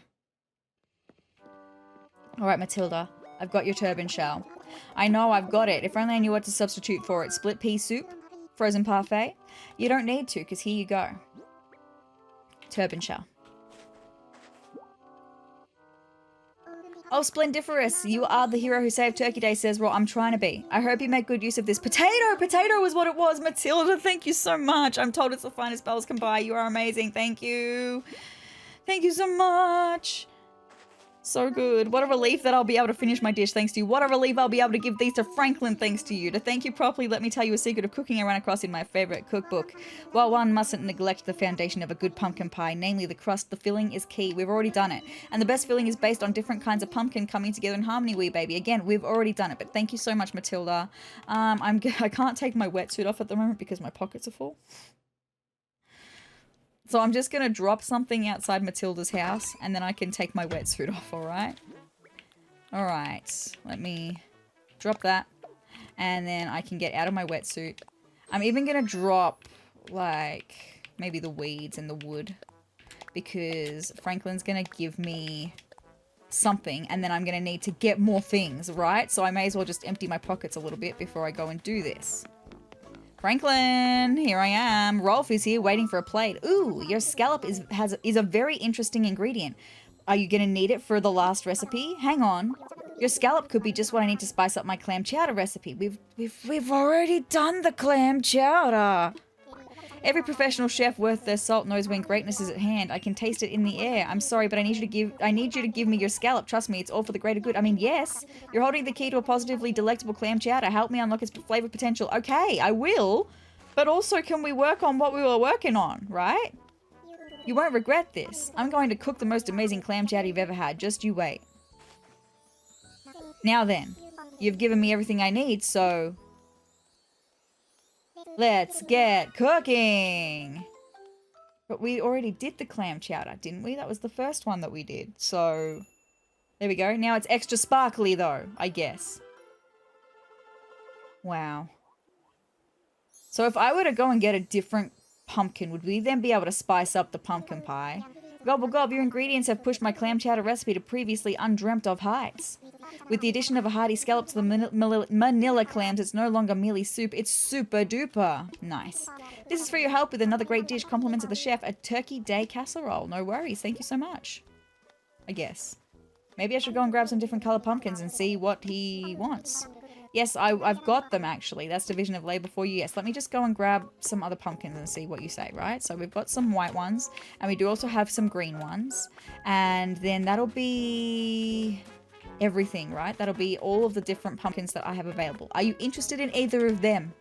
[SPEAKER 1] Alright, Matilda. I've got your turban shell. I know I've got it. If only I knew what to substitute for it. Split pea soup, frozen parfait. You don't need to, because here you go. Turban shell. Oh, Splendiferous, you are the hero who saved Turkey Day, sezrawrr. I'm trying to be. I hope you make good use of this. Potato! Potato is what it was. Matilda, thank you so much. I'm told it's the finest spells can buy. You are amazing. Thank you. Thank you so much. So good. What a relief that I'll be able to finish my dish thanks to you. What a relief I'll be able to give these to Franklin thanks to you. To thank you properly, let me tell you a secret of cooking I ran across in my favorite cookbook. While one mustn't neglect the foundation of a good pumpkin pie, namely the crust, the filling is key. We've already done it. And the best filling is based on different kinds of pumpkin coming together in harmony, wee baby. Again, we've already done it, but thank you so much, Matilda. I can't take my wetsuit off at the moment because my pockets are full. So I'm just going to drop something outside Matilda's house and then I can take my wetsuit off, alright? Alright, let me drop that and then I can get out of my wetsuit. I'm even going to drop, like, maybe the weeds and the wood because Franklin's going to give me something and then I'm going to need to get more things, right? So I may as well just empty my pockets a little bit before I go and do this. Franklin, here I am. Rolf is here waiting for a plate. Ooh, your scallop is a very interesting ingredient. Are you going to need it for the last recipe? Hang on. Your scallop could be just what I need to spice up my clam chowder recipe. We've already done the clam chowder. Every professional chef worth their salt knows when greatness is at hand. I can taste it in the air. I'm sorry, but I need you to give me your scallop. Trust me, it's all for the greater good. I mean, yes, you're holding the key to a positively delectable clam chowder. Help me unlock its flavor potential. Okay, I will. But also, can we work on what we were working on, right? You won't regret this. I'm going to cook the most amazing clam chowder you've ever had. Just you wait. Now then, you've given me everything I need, so let's get cooking. But we already did the clam chowder, didn't we? That was the first one that we did. So there we go. Now it's extra sparkly though, I guess. Wow. So if I were to go and get a different pumpkin, would we then be able to spice up the pumpkin pie? Gobble gob, your ingredients have pushed my clam chowder recipe to previously undreamt of heights. With the addition of a hearty scallop to the manila clams, it's no longer merely soup, it's super duper. Nice. This is for your help with another great dish, compliments of the chef, a turkey day casserole. No worries, thank you so much. I guess. Maybe I should go and grab some different colour pumpkins and see what he wants. Yes, I've got them actually. That's division of labour for you. Yes, let me just go and grab some other pumpkins and see what you say, right? So we've got some white ones and we do also have some green ones. And then that'll be everything, right? That'll be all of the different pumpkins that I have available. Are you interested in either of them?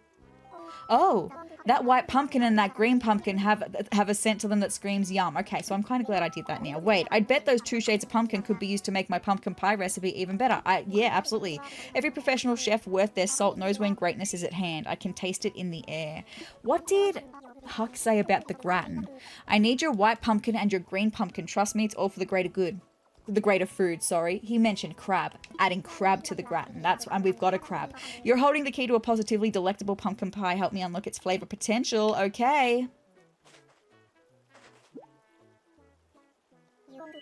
[SPEAKER 1] Oh, that white pumpkin and that green pumpkin have a scent to them that screams yum. Okay, so I'm kind of glad I did that now. Wait, I bet those two shades of pumpkin could be used to make my pumpkin pie recipe even better. Yeah, absolutely. Every professional chef worth their salt knows when greatness is at hand. I can taste it in the air. What did Huck say about the gratin? I need your white pumpkin and your green pumpkin. Trust me, it's all for the greater good. The greater food, sorry. He mentioned crab. Adding crab to the gratin. And we've got a crab. You're holding the key to a positively delectable pumpkin pie. Help me unlock its flavor potential. Okay.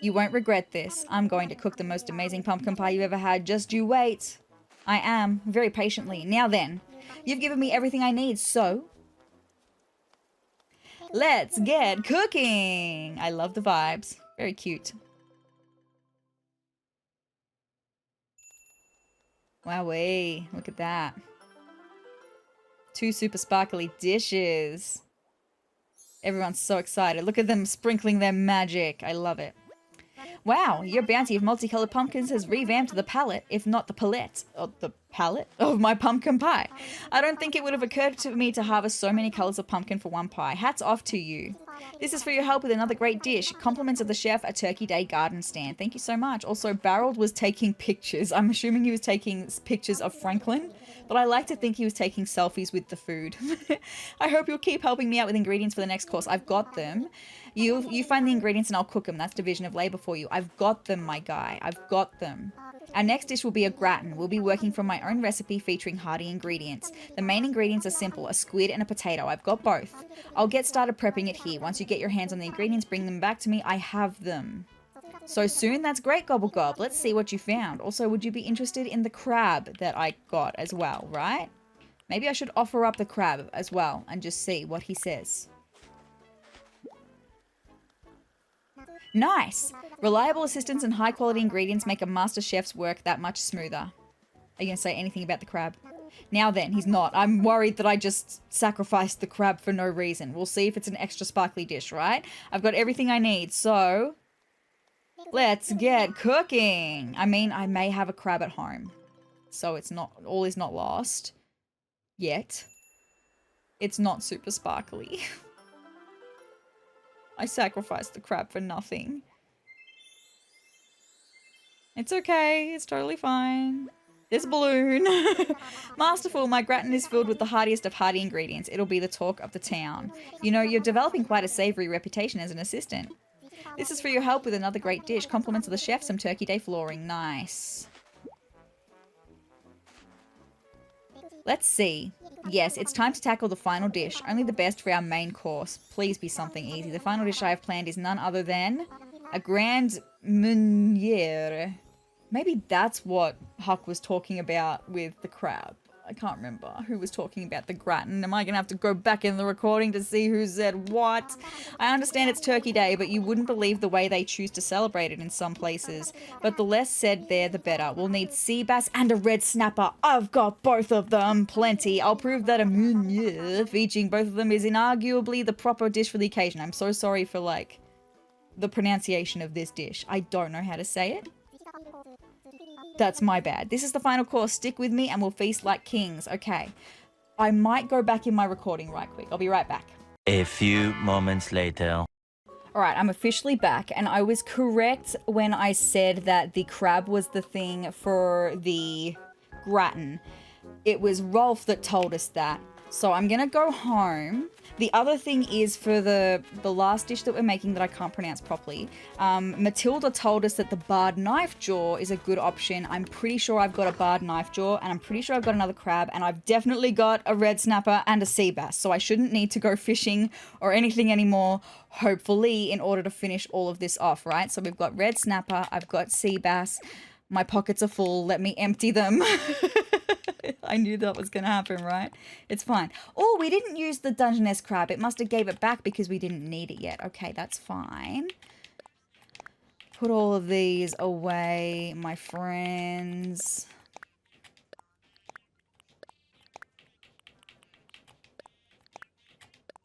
[SPEAKER 1] You won't regret this. I'm going to cook the most amazing pumpkin pie you've ever had. Just you wait. I am. Very patiently. Now then. You've given me everything I need, so let's get cooking. I love the vibes. Very cute. Wowee, look at that. 2 super sparkly dishes. Everyone's so excited. Look at them sprinkling their magic. I love it. Wow, your bounty of multicolored pumpkins has revamped the palette, if not the palette, of my pumpkin pie. I don't think it would have occurred to me to harvest so many colors of pumpkin for one pie. Hats off to you. This is for your help with another great dish. Compliments of the chef, a Turkey Day garden stand. Thank you so much. Also, Barrel was taking pictures. I'm assuming he was taking pictures of Franklin, but I like to think he was taking selfies with the food. I hope you'll keep helping me out with ingredients for the next course. I've got them. You find the ingredients and I'll cook them. That's division of labor for you. I've got them, my guy. I've got them. Our next dish will be a gratin. We'll be working from my own recipe featuring hearty ingredients. The main ingredients are simple, a squid and a potato. I've got both. I'll get started prepping it here. Once you get your hands on the ingredients, bring them back to me. I have them. So soon? That's great, Gobble Gob. Let's see what you found. Also, would you be interested in the crab that I got as well, right? Maybe I should offer up the crab as well and just see what he says. Nice! Reliable assistance and high quality ingredients make a master chef's work that much smoother. Are you going to say anything about the crab? Now then, he's not. I'm worried that I just sacrificed the crab for no reason. We'll see if it's an extra sparkly dish, right? I've got everything I need, so... let's get cooking! I mean, I may have a crab at home. So it's not... all is not lost. Yet. It's not super sparkly. I sacrificed the crab for nothing. It's okay. It's totally fine. There's a balloon. Masterful. My gratin is filled with the heartiest of hearty ingredients. It'll be the talk of the town. You know, you're developing quite a savoury reputation as an assistant. This is for your help with another great dish. Compliments of the chef, some Turkey Day flooring. Nice. Let's see. Yes, it's time to tackle the final dish. Only the best for our main course. Please be something easy. The final dish I have planned is none other than a grand meuniere. Maybe that's what Huck was talking about with the crab. I can't remember who was talking about the gratin. Am I going to have to go back in the recording to see who said what? I understand it's Turkey Day, but you wouldn't believe the way they choose to celebrate it in some places. But the less said there, the better. We'll need sea bass and a red snapper. I've got both of them. Plenty. I'll prove that a meuniere featuring both of them is inarguably the proper dish for the occasion. I'm so sorry for, like, the pronunciation of this dish. I don't know how to say it. That's my bad. This is the final course. Stick with me and we'll feast like kings. Okay. I might go back in my recording right quick. I'll be right back.
[SPEAKER 2] A few moments later.
[SPEAKER 1] Alright, I'm officially back and I was correct when I said that the crab was the thing for the gratin. It was Rolf that told us that. So I'm gonna go home. The other thing is for the last dish that we're making that I can't pronounce properly, Matilda told us that the barred knife jaw is a good option. I'm pretty sure I've got a barred knife jaw and I'm pretty sure I've got another crab and I've definitely got a red snapper and a sea bass. So I shouldn't need to go fishing or anything anymore, hopefully, in order to finish all of this off, right? So we've got red snapper, I've got sea bass, my pockets are full, let me empty them. I knew that was going to happen, right? It's fine. Oh, we didn't use the Dungeness crab. It must have gave it back because we didn't need it yet. Okay, that's fine. Put all of these away, my friends.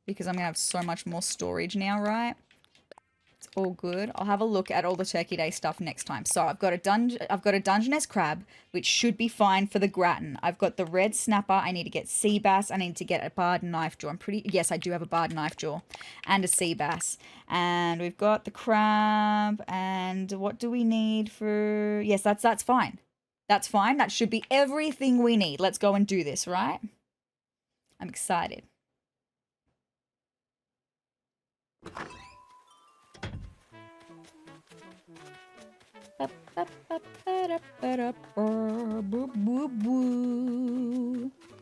[SPEAKER 1] Because I'm going to have so much more storage now, right? All good. I'll have a look at all the Turkey Day stuff next time. So I've got a Dungeness crab, which should be fine for the gratin. I've got the red snapper. I need to get sea bass. I need to get a barred knife jaw. Yes, I do have a barred knife jaw and a sea bass. And we've got the crab. And what do we need for? Yes, that's fine. That's fine. That should be everything we need. Let's go and do this, right? I'm excited.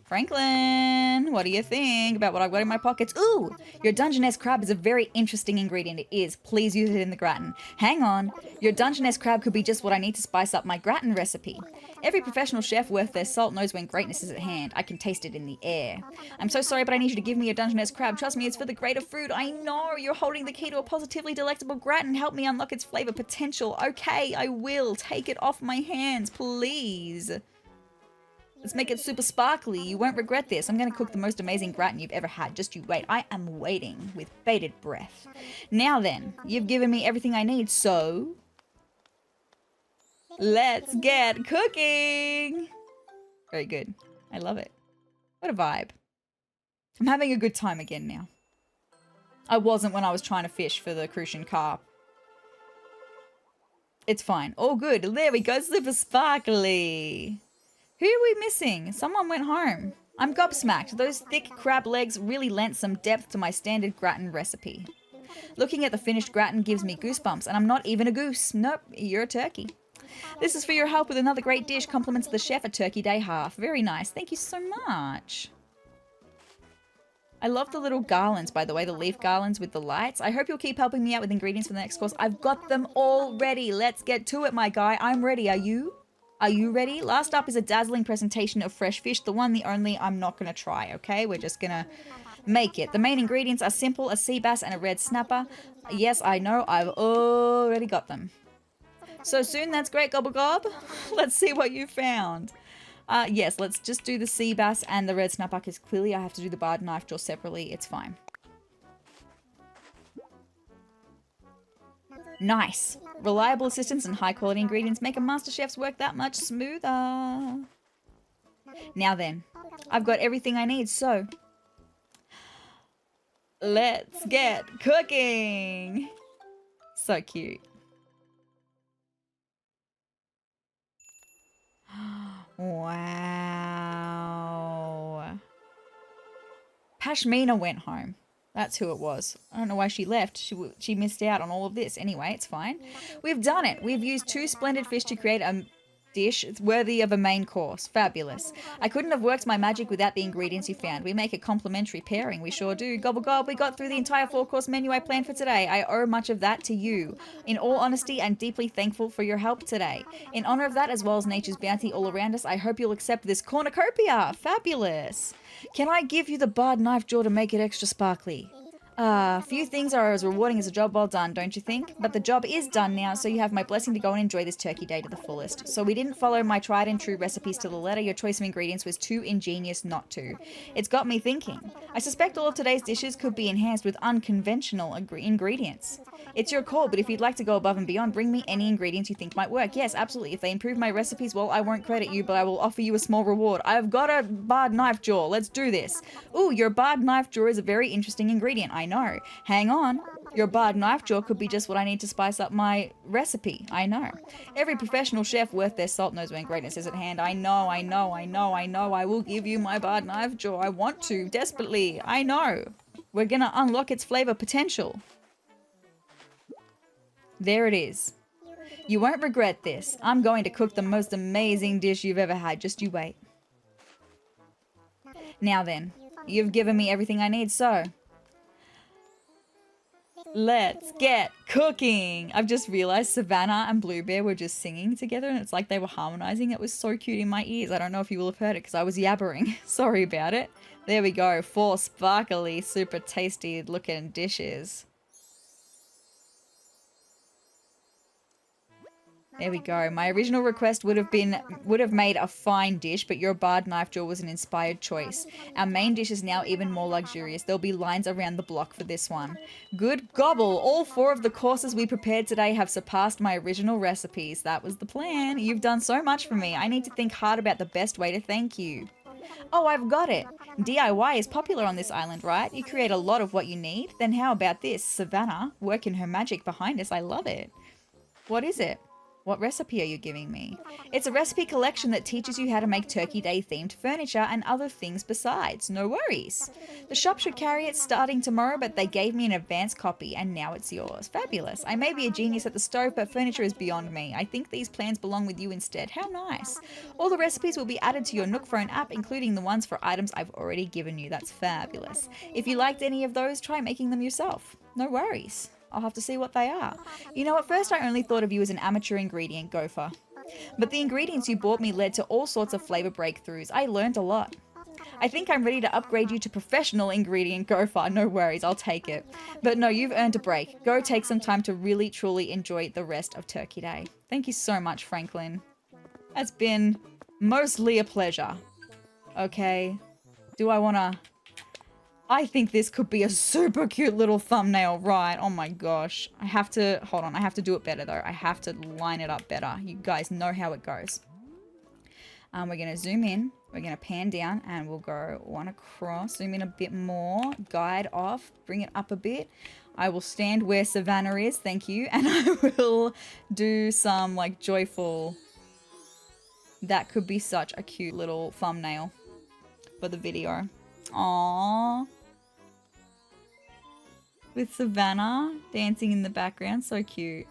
[SPEAKER 1] Franklin, what do you think about what I've got in my pockets? Ooh, your Dungeness crab is a very interesting ingredient. It is. Please use it in the gratin. Hang on. Your Dungeness crab could be just what I need to spice up my gratin recipe. Every professional chef worth their salt knows when greatness is at hand. I can taste it in the air. I'm so sorry, but I need you to give me your Dungeness crab. Trust me, it's for the greater food. I know you're holding the key to a positively delectable gratin. Help me unlock its flavor potential. Okay, I will. Take it off my hands, please. Let's make it super sparkly. You won't regret this. I'm going to cook the most amazing gratin you've ever had. Just you wait. I am waiting with bated breath. Now then, you've given me everything I need, so let's get cooking. Very good. I love it. What a vibe. I'm having a good time again now. I wasn't when I was trying to fish for the crucian carp. It's fine. All good. There we go. Super sparkly. Who are we missing? Someone went home. I'm gobsmacked. Those thick crab legs really lent some depth to my standard gratin recipe. Looking at the finished gratin gives me goosebumps, and I'm not even a goose. Nope, you're a turkey. This is for your help with another great dish. Compliments of the chef at Turkey Day Harv. Very nice. Thank you so much. I love the little garlands, by the way, the leaf garlands with the lights. I hope you'll keep helping me out with ingredients for the next course. I've got them all ready. Let's get to it, my guy. I'm ready. Are you? Are you ready? Last up is a dazzling presentation of fresh fish. The one, the only, I'm not going to try, okay? We're just going to make it. The main ingredients are simple, a sea bass and a red snapper. Yes, I know. I've already got them. So soon, that's great, gobble gob. Let's see what you found. Yes, let's just do the sea bass and the red snapper because clearly I have to do the barred knife jaw separately. It's fine. Nice. Reliable assistance and high quality ingredients make a master chef's work that much smoother. Now then, I've got everything I need, so let's get cooking. So cute. Wow. Pashmina went home. That's who it was. I don't know why she left. She missed out on all of this. Anyway, it's fine. We've done it. We've used 2 splendid fish to create a dish worthy of a main course. Fabulous. I couldn't have worked my magic without the ingredients you found. We make a complementary pairing. We sure do. Gobble gob, we got through the entire 4-course menu I planned for today. I owe much of that to you. In all honesty, I'm deeply thankful for your help today. In honor of that, as well as nature's bounty all around us, I hope you'll accept this cornucopia. Fabulous. Can I give you the barred knife jaw to make it extra sparkly? Few things are as rewarding as a job well done, don't you think? But the job is done now, so you have my blessing to go and enjoy this turkey day to the fullest. So we didn't follow my tried and true recipes to the letter. Your choice of ingredients was too ingenious not to. It's got me thinking. I suspect all of today's dishes could be enhanced with unconventional ingredients. It's your call, but if you'd like to go above and beyond, bring me any ingredients you think might work. Yes, absolutely. If they improve my recipes, well, I won't credit you, but I will offer you a small reward. I've got a barred knife jaw. Let's do this. Ooh, your barred knife jaw is a very interesting ingredient. I know. Hang on. Your barred knife jaw could be just what I need to spice up my recipe. I know. Every professional chef worth their salt knows when greatness is at hand. I know. I will give you my barred knife jaw. I want to, desperately. I know. We're gonna unlock its flavor potential. There it is. You won't regret this. I'm going to cook the most amazing dish you've ever had. Just you wait. Now then, you've given me everything I need, so let's get cooking. I've just realized Savannah and Blue Bear were just singing together and it's like they were harmonizing. It was so cute in my ears. I don't know if you will have heard it because I was yabbering. Sorry about it. There we go. 4 sparkly, super tasty looking dishes. There we go. My original request would have made a fine dish, but your barred knife jaw was an inspired choice. Our main dish is now even more luxurious. There'll be lines around the block for this one. Good gobble! All 4 of the courses we prepared today have surpassed my original recipes. That was the plan. You've done so much for me. I need to think hard about the best way to thank you. Oh, I've got it. DIY is popular on this island, right? You create a lot of what you need. Then how about this? Savannah, working her magic behind us. I love it. What is it? What recipe are you giving me? It's a recipe collection that teaches you how to make Turkey Day themed furniture and other things besides. No worries. The shop should carry it starting tomorrow, but they gave me an advance copy and now it's yours. Fabulous. I may be a genius at the stove, but furniture is beyond me. I think these plans belong with you instead. How nice. All the recipes will be added to your Nook phone app, including the ones for items I've already given you. That's fabulous. If you liked any of those, try making them yourself. No worries. I'll have to see what they are. You know, at first I only thought of you as an amateur ingredient gopher. But the ingredients you bought me led to all sorts of flavor breakthroughs. I learned a lot. I think I'm ready to upgrade you to professional ingredient gopher. No worries, I'll take it. But no, you've earned a break. Go take some time to really, truly enjoy the rest of Turkey Day. Thank you so much, Franklin. It's been mostly a pleasure. Okay. Do I want to... I think this could be a super cute little thumbnail, right? Oh my gosh. I have to, hold on, I have to do it better though. I have to line it up better. You guys know how it goes. We're going to zoom in, we're going to pan down, and we'll go one across, zoom in a bit more, guide off, bring it up a bit. I will stand where Savannah is, thank you, and I will do some like joyful, that could be such a cute little thumbnail for the video. Aww. With Savannah dancing in the background. So cute.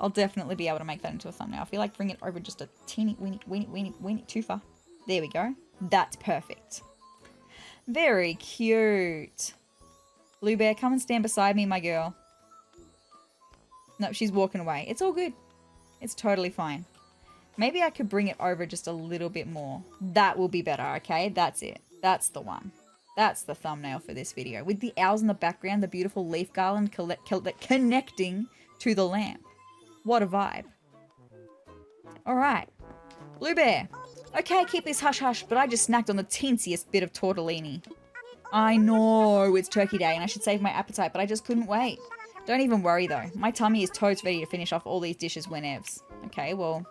[SPEAKER 1] I'll definitely be able to make that into a thumbnail. I feel like bring it over just a teeny weeny too far. There we go. That's perfect. Very cute. Blue Bear, come and stand beside me, my girl. No, she's walking away. It's all good. It's totally fine. Maybe I could bring it over just a little bit more. That will be better, okay? That's it. That's the one. That's the thumbnail for this video. With the owls in the background, the beautiful leaf garland connecting to the lamp. What a vibe. All right. Blue Bear. Okay, keep this hush-hush, but I just snacked on the teensiest bit of tortellini. I know it's turkey day and I should save my appetite, but I just couldn't wait. Don't even worry though. My tummy is totes ready to finish off all these dishes whenevs. Okay, well,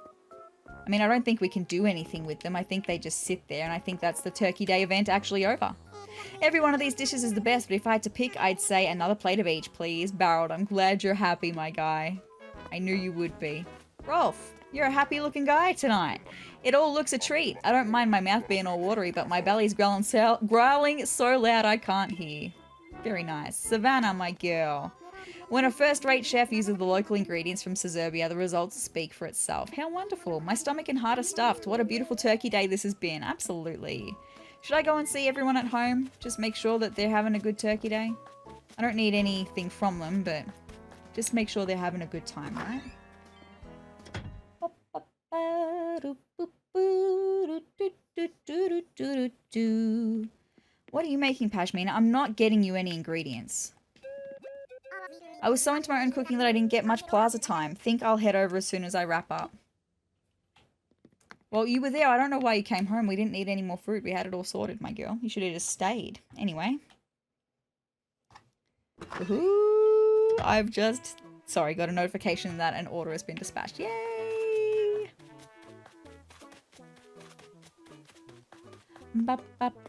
[SPEAKER 1] I mean, I don't think we can do anything with them. I think they just sit there, and I think that's the turkey day event actually over. Every one of these dishes is the best, but if I had to pick, I'd say another plate of each, please. Barreled, I'm glad you're happy, my guy. I knew you would be. Rolf, you're a happy looking guy tonight. It all looks a treat. I don't mind my mouth being all watery, but my belly's growling so loud I can't hear. Very nice. Savannah, my girl. When a first-rate chef uses the local ingredients from Serbia, the results speak for itself. How wonderful. My stomach and heart are stuffed. What a beautiful turkey day this has been. Absolutely. Should I go and see everyone at home? Just make sure that they're having a good turkey day? I don't need anything from them, but just make sure they're having a good time, right? What are you making, Pashmina? I'm not getting you any ingredients. I was so into my own cooking that I didn't get much plaza time. Think I'll head over as soon as I wrap up. Well, you were there. I don't know why you came home. We didn't need any more food. We had it all sorted, my girl. You should have just stayed. Anyway. Woohoo! I've just... Sorry, got a notification that an order has been dispatched. Yay!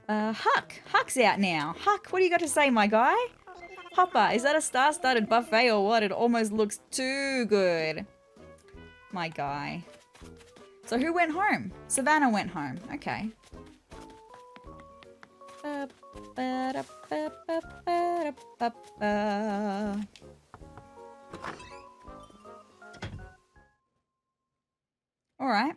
[SPEAKER 1] Huck! Huck's out now. Huck, what do you got to say, my guy? Hopper, is that a star-studded buffet or what? It almost looks too good. My guy. So who went home? Savannah went home. Okay. Alright.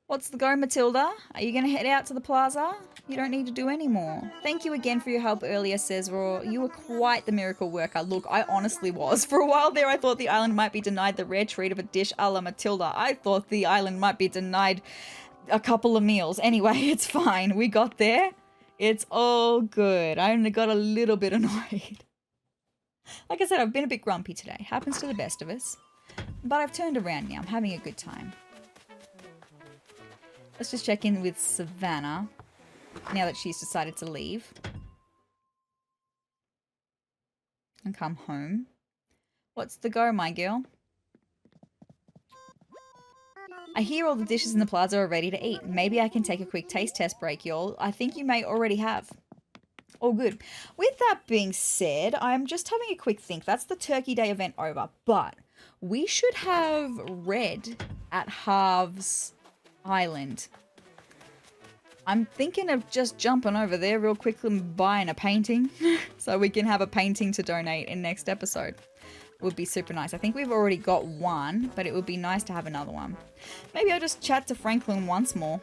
[SPEAKER 1] What's the go, Matilda? Are you going to head out to the plaza? You don't need to do any more. Thank you again for your help earlier, sezrawrr. You were quite the miracle worker. Look, I honestly was. For a while there, I thought the island might be denied the rare treat of a dish a la Matilda. I thought the island might be denied a couple of meals. Anyway, it's fine. We got there. It's all good. I only got a little bit annoyed. Like I said, I've been a bit grumpy today. Happens to the best of us. But I've turned around now. I'm having a good time. Let's just check in with Savannah now that she's decided to leave and come home. What's the go, my girl? I hear all the dishes in the plaza are ready to eat. Maybe I can take a quick taste test break, y'all. I think you may already have. All good. With that being said, I'm just having a quick think. That's the Turkey Day event over, but we should have Red at Harv's Island. I'm thinking of just jumping over there real quickly and buying a painting so we can have a painting to donate in next episode. Would be super nice. I think we've already got one, but it would be nice to have another one. Maybe I'll just chat to Franklin once more.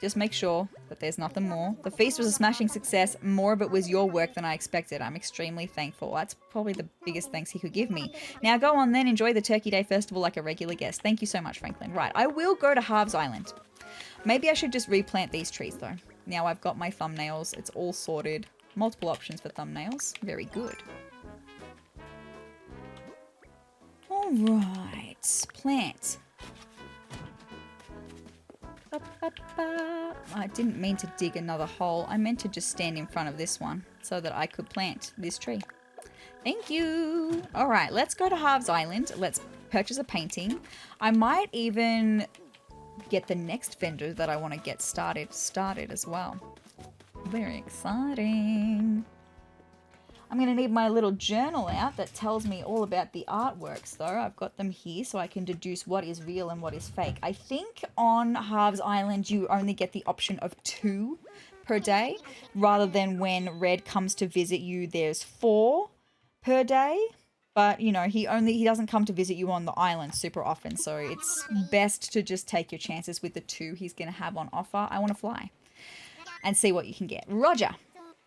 [SPEAKER 1] Just make sure that there's nothing more. The feast was a smashing success. More of it was your work than I expected. I'm extremely thankful. That's probably the biggest thanks he could give me. Now go on then, enjoy the Turkey Day Festival like a regular guest. Thank you so much, Franklin. Right, I will go to Harv's Island. Maybe I should just replant these trees though. Now I've got my thumbnails. It's all sorted. Multiple options for thumbnails. Very good. Alright, plant. I didn't mean to dig another hole. I meant to just stand in front of this one so that I could plant this tree. Thank you. All right, let's go to Harv's Island. Let's purchase a painting. I might even get the next vendor that I want to get started as well. Very exciting. I'm going to need my little journal out that tells me all about the artworks though. I've got them here so I can deduce what is real and what is fake. I think on Harv's Island you only get the option of 2 per day rather than when Red comes to visit you there's 4 per day. But you know, he doesn't come to visit you on the island super often, so it's best to just take your chances with the 2 he's going to have on offer. I want to fly. and see what you can get. Roger.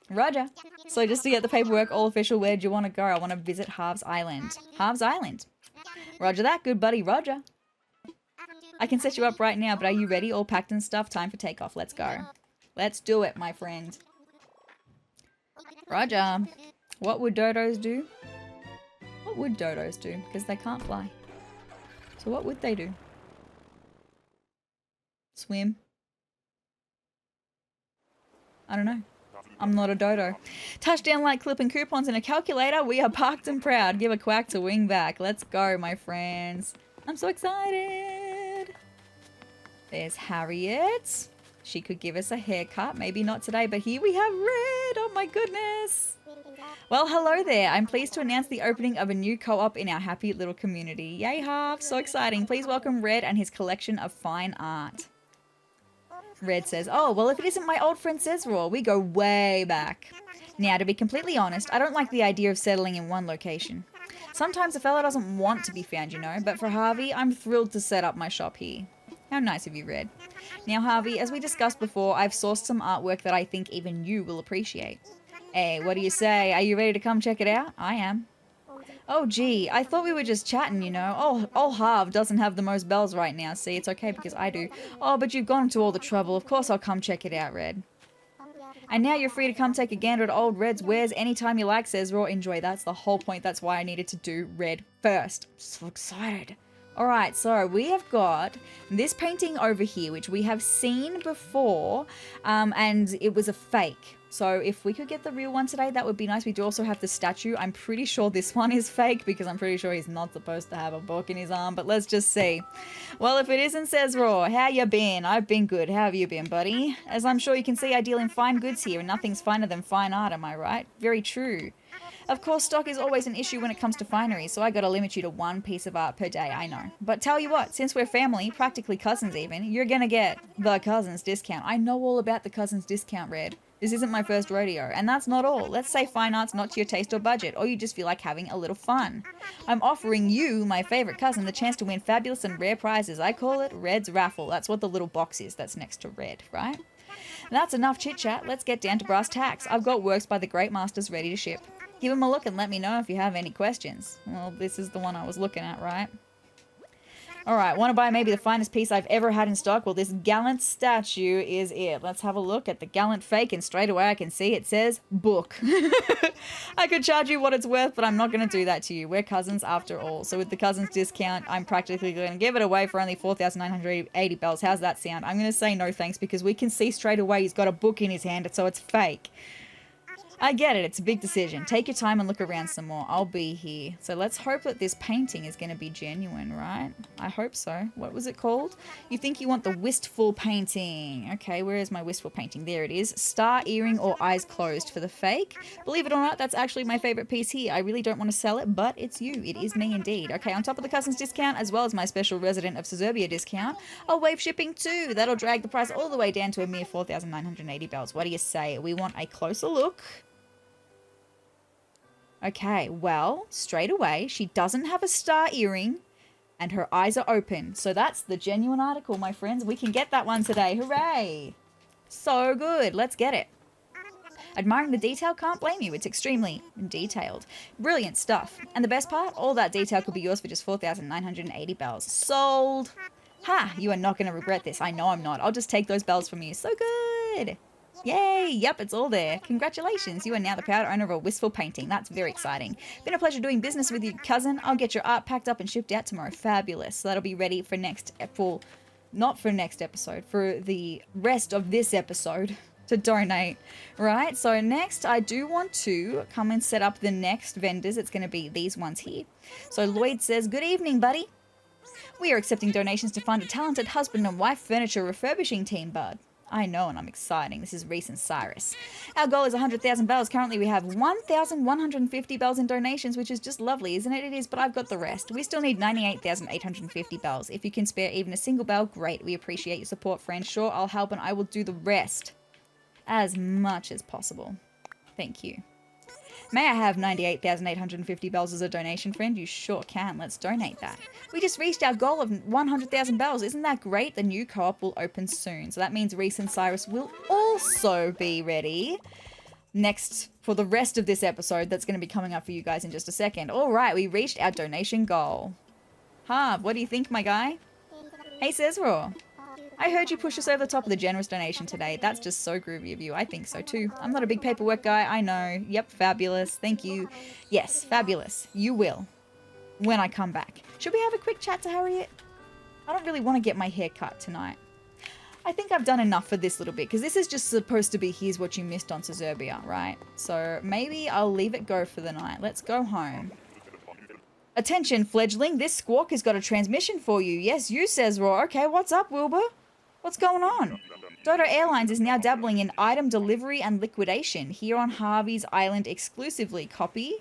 [SPEAKER 1] Roger. So just to get the paperwork all official, where do you want to go? I want to visit Harv's Island. Harv's Island. Roger that, good buddy. Roger. I can set you up right now, but are you ready? All packed and stuff? Time for takeoff. Let's go. Let's do it, my friend. Roger. What would dodos do? What would dodos do? Because they can't fly. So what would they do? Swim? I don't know. I'm not a dodo. Touchdown like clipping coupons in a calculator. We are parked and proud. Give a quack to wing back. Let's go, my friends. I'm so excited. There's Harriet. She could give us a haircut. Maybe not today, but here we have Red. Oh my goodness. Well, hello there. I'm pleased to announce the opening of a new co-op in our happy little community. Yay, Harv. So exciting. Please welcome Red and his collection of fine art. Red says, oh, well, if it isn't my old friend sezrawrr, we go way back. Now, to be completely honest, I don't like the idea of settling in one location. Sometimes a fella doesn't want to be found, you know, but for Harvey, I'm thrilled to set up my shop here. How nice of you, Red. Now, Harvey, as we discussed before, I've sourced some artwork that I think even you will appreciate. Hey, what do you say? Are you ready to come check it out? I am. Oh, gee, I thought we were just chatting, you know. Oh, old Harv doesn't have the most bells right now. See, it's okay because I do. Oh, but you've gone to all the trouble. Of course I'll come check it out, Red. And now you're free to come take a gander at old Red's wares anytime you like, sezrawrr. Enjoy. That's the whole point. That's why I needed to do Red first. I'm so excited. Alright, so we have got this painting over here, which we have seen before, and it was a fake. So if we could get the real one today, that would be nice. We do also have the statue. I'm pretty sure this one is fake because I'm pretty sure he's not supposed to have a book in his arm, but let's just see. Well, if it isn't sezrawrr, how you been? I've been good. How have you been, buddy? As I'm sure you can see, I deal in fine goods here, and nothing's finer than fine art, am I right? Very true. Of course, stock is always an issue when it comes to finery, so I gotta limit you to one piece of art per day, I know. But tell you what, since we're family, practically cousins even, you're gonna get the cousins discount. I know all about the cousins discount, Red. This isn't my first rodeo, and that's not all. Let's say fine art's not to your taste or budget, or you just feel like having a little fun. I'm offering you, my favorite cousin, the chance to win fabulous and rare prizes. I call it Red's Raffle. That's what the little box is that's next to Red, right? That's enough chit-chat. Let's get down to brass tacks. I've got works by the great masters ready to ship. Give them a look and let me know if you have any questions. Well, this is the one I was looking at, right? Alright, want to buy maybe the finest piece I've ever had in stock? Well, this gallant statue is it. Let's have a look at the gallant fake, and straight away I can see it says book. I could charge you what it's worth, but I'm not going to do that to you. We're cousins after all. So with the cousins discount, I'm practically going to give it away for only 4,980 bells. How's that sound? I'm going to say no thanks because we can see straight away he's got a book in his hand, so it's fake. I get it, it's a big decision. Take your time and look around some more. I'll be here. So let's hope that this painting is going to be genuine, right? I hope so. What was it called? You think you want the wistful painting. Okay, where is my wistful painting? There it is. Star earring or eyes closed for the fake. Believe it or not, that's actually my favorite piece here. I really don't want to sell it, but it's you. It is me indeed. Okay, on top of the cousins discount, as well as my special resident of Sezrawrr discount, I'll waive shipping too. That'll drag the price all the way down to a mere 4,980 bells. What do you say? We want a closer look. Okay, well, straight away, she doesn't have a star earring and her eyes are open. So that's the genuine article, my friends. We can get that one today. Hooray! So good. Let's get it. Admiring the detail? Can't blame you. It's extremely detailed. Brilliant stuff. And the best part? All that detail could be yours for just 4,980 bells. Sold! Ha! You are not going to regret this. I know I'm not. I'll just take those bells from you. So good! Yay! Yep, it's all there. Congratulations, you are now the proud owner of a wistful painting. That's very exciting. Been a pleasure doing business with you, cousin. I'll get your art packed up and shipped out tomorrow. Fabulous. So that'll be ready for not for next episode, for the rest of this episode to donate, right? So next, I do want to come and set up the next vendors. It's going to be these ones here. So Lloyd says, good evening, buddy. We are accepting donations to fund a talented husband and wife furniture refurbishing team, bud. I know, and I'm exciting. This is Reece Cyrus. Our goal is 100,000 bells. Currently, we have 1,150 bells in donations, which is just lovely, isn't it? It is, but I've got the rest. We still need 98,850 bells. If you can spare even a single bell, great. We appreciate your support, friend. Sure, I'll help, and I will do the rest as much as possible. Thank you. May I have 98,850 bells as a donation, friend? You sure can. Let's donate that. We just reached our goal of 100,000 bells. Isn't that great? The new co-op will open soon. So that means Reece and Cyrus will also be ready next for the rest of this episode that's going to be coming up for you guys in just a second. All right, we reached our donation goal. Harv, what do you think, my guy? Hey, sezrawrr. I heard you push us over the top with a generous donation today. That's just so groovy of you. I think so too. I'm not a big paperwork guy, I know. Yep, fabulous. Thank you. Yes, fabulous. You will. When I come back. Should we have a quick chat to Harriet? I don't really want to get my hair cut tonight. I think I've done enough for this little bit, because this is just supposed to be here's what you missed on sezrawrr, right? So maybe I'll leave it go for the night. Let's go home. Attention, fledgling. This squawk has got a transmission for you. Yes, you, sezrawrr. Okay, what's up, Wilbur? What's going on? Dodo Airlines is now dabbling in item delivery and liquidation here on Harvey's Island exclusively. Copy?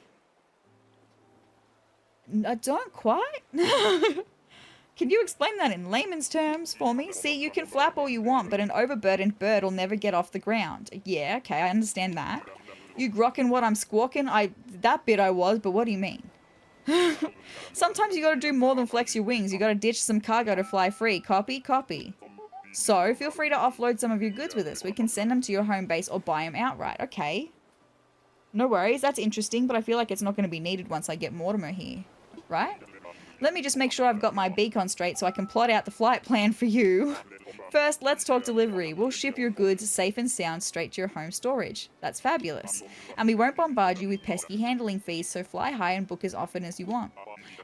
[SPEAKER 1] I don't quite. Can you explain that in layman's terms for me? See, you can flap all you want, but an overburdened bird will never get off the ground. Yeah, okay, I understand that. You grokking what I'm squawking? That bit I was, but what do you mean? Sometimes you gotta do more than flex your wings. You gotta ditch some cargo to fly free. Copy? Copy. So, feel free to offload some of your goods with us. We can send them to your home base or buy them outright. Okay. No worries, that's interesting, but I feel like it's not going to be needed once I get Mortimer here. Right? Let me just make sure I've got my beacon straight so I can plot out the flight plan for you. First, let's talk delivery. We'll ship your goods safe and sound straight to your home storage. That's fabulous. And we won't bombard you with pesky handling fees, so fly high and book as often as you want.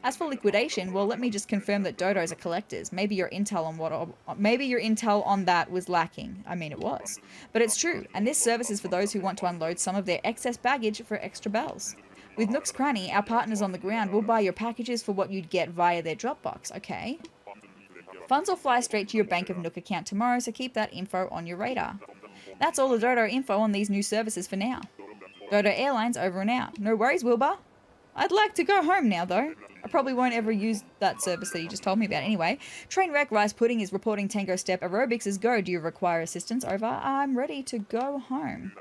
[SPEAKER 1] As for liquidation, well, let me just confirm that dodos are collectors. Maybe your intel on that was lacking. I mean, it was. But it's true, and this service is for those who want to unload some of their excess baggage for extra bells. With Nook's Cranny, our partners on the ground will buy your packages for what you'd get via their Dropbox, okay? Funds will fly straight to your Bank of Nook account tomorrow, so keep that info on your radar. That's all the Dodo info on these new services for now. Dodo Airlines over and out. No worries, Wilbur. I'd like to go home now, though. I probably won't ever use that service that you just told me about anyway. Trainwreck Rice Pudding is reporting Tango Step Aerobics is go. Do you require assistance? Over. I'm ready to go home.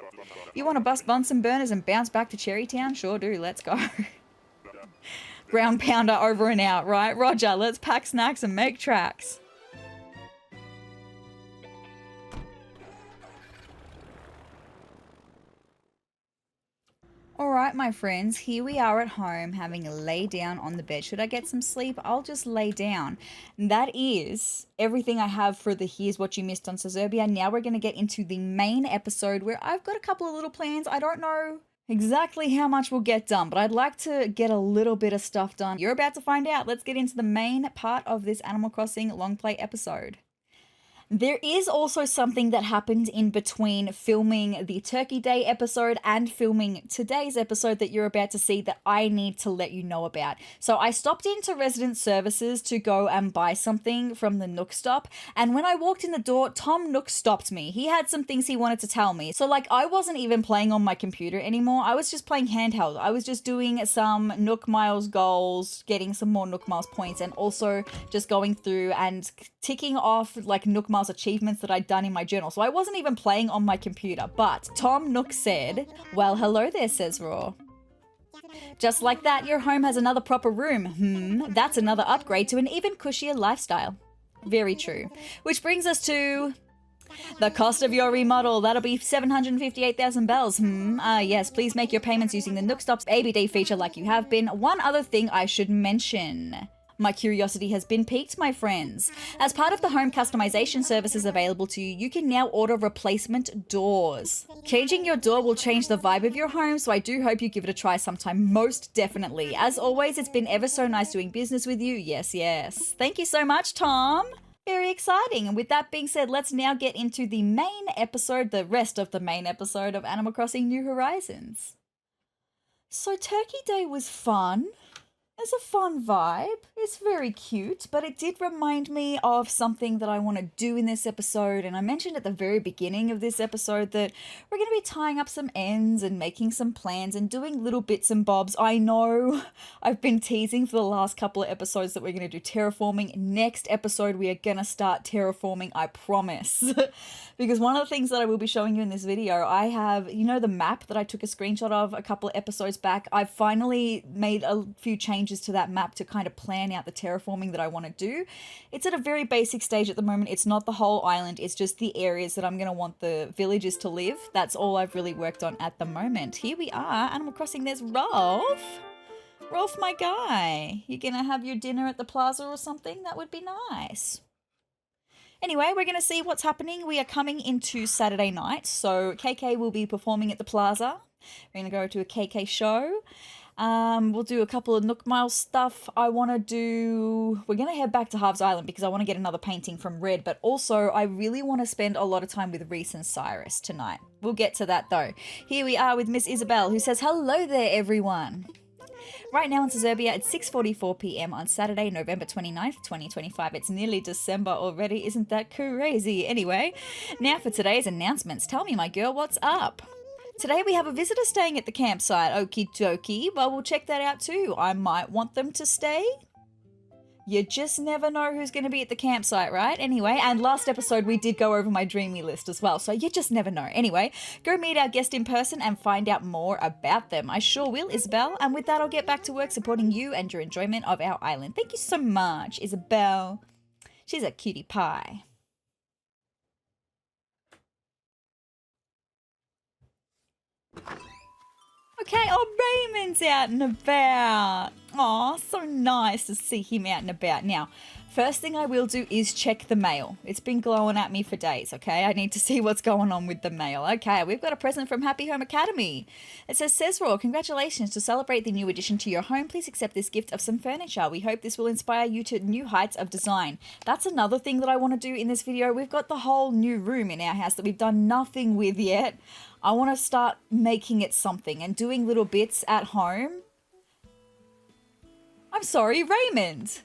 [SPEAKER 1] You want to bust Bunsen burners and bounce back to Cherrytown? Sure do. Let's go. Ground pounder over and out, right? Roger, let's pack snacks and make tracks. Alright, my friends, here we are at home having a lay down on the bed. Should I get some sleep? I'll just lay down. And that is everything I have for the Here's What You Missed on sezrawrr. Now we're going to get into the main episode where I've got a couple of little plans. I don't know exactly how much we'll get done, but I'd like to get a little bit of stuff done. You're about to find out. Let's get into the main part of this Animal Crossing long play episode. There is also something that happened in between filming the Turkey Day episode and filming today's episode that you're about to see that I need to let you know about. So I stopped into Resident Services to go and buy something from the Nook stop, and when I walked in the door, Tom Nook stopped me. He had some things he wanted to tell me. So like, I wasn't even playing on my computer anymore. I was just playing handheld. I was just doing some Nook Miles goals, getting some more Nook Miles points, and also just going through and ticking off like Nook Miles achievements that I'd done in my journal. So I wasn't even playing on my computer, but Tom Nook said, well, hello there, sezrawrr. Just like that, your home has another proper room. That's another upgrade to an even cushier lifestyle. Very true. Which brings us to the cost of your remodel. That'll be 758,000 bells. Yes, please make your payments using the Nook Stop's ABD feature like you have been. One other thing I should mention. My curiosity has been piqued, my friends. As part of the home customization services available to you, you can now order replacement doors. Changing your door will change the vibe of your home, so I do hope you give it a try sometime, most definitely. As always, it's been ever so nice doing business with you. Yes, yes. Thank you so much, Tom. Very exciting. And with that being said, let's now get into the main episode, the rest of the main episode of Animal Crossing New Horizons. So Turkey Day was fun. It's a fun vibe. It's very cute, but it did remind me of something that I want to do in this episode. And I mentioned at the very beginning of this episode that we're going to be tying up some ends and making some plans and doing little bits and bobs. I know I've been teasing for the last couple of episodes that we're going to do terraforming. Next episode, we are going to start terraforming, I promise. Because one of the things that I will be showing you in this video, I have, you know, the map that I took a screenshot of a couple of episodes back. I've finally made a few changes to that map to kind of plan out the terraforming that I want to do. It's at a very basic stage at the moment. It's not the whole island. It's just the areas that I'm going to want the villagers to live. That's all I've really worked on at the moment. Here we are, Animal Crossing. There's Rolf. Rolf, my guy. You going to have your dinner at the plaza or something? That would be nice. Anyway, we're going to see what's happening. We are coming into Saturday night, so KK will be performing at the plaza. We're going to go to a KK show. We'll do a couple of Nook Miles stuff. We're going to head back to Harv's Island because I want to get another painting from Red, but also I really want to spend a lot of time with Reece and Cyrus tonight. We'll get to that though. Here we are with Miss Isabelle, who says, hello there, everyone. Right now in Serbia at 6:44 p.m. on Saturday, November 29th, 2025. It's nearly December already. Isn't that crazy? Anyway, now for today's announcements. Tell me, my girl, what's up? Today we have a visitor staying at the campsite. Okie dokie. Well, we'll check that out too. I might want them to stay. You just never know who's going to be at the campsite, right? Anyway, and last episode we did go over my dreamy list as well, so you just never know. Anyway, go meet our guest in person and find out more about them. I sure will, Isabelle. And with that, I'll get back to work supporting you and your enjoyment of our island. Thank you so much, Isabelle. She's a cutie pie. Okay, oh, Raymond's out and about. Aw, so nice to see him out and about. Now, first thing I will do is check the mail. It's been glowing at me for days, okay? I need to see what's going on with the mail. Okay, we've got a present from Happy Home Academy. It says, sezrawrr, congratulations. To celebrate the new addition to your home, please accept this gift of some furniture. We hope this will inspire you to new heights of design. That's another thing that I want to do in this video. We've got the whole new room in our house that we've done nothing with yet. I want to start making it something and doing little bits at home. I'm sorry, Raymond.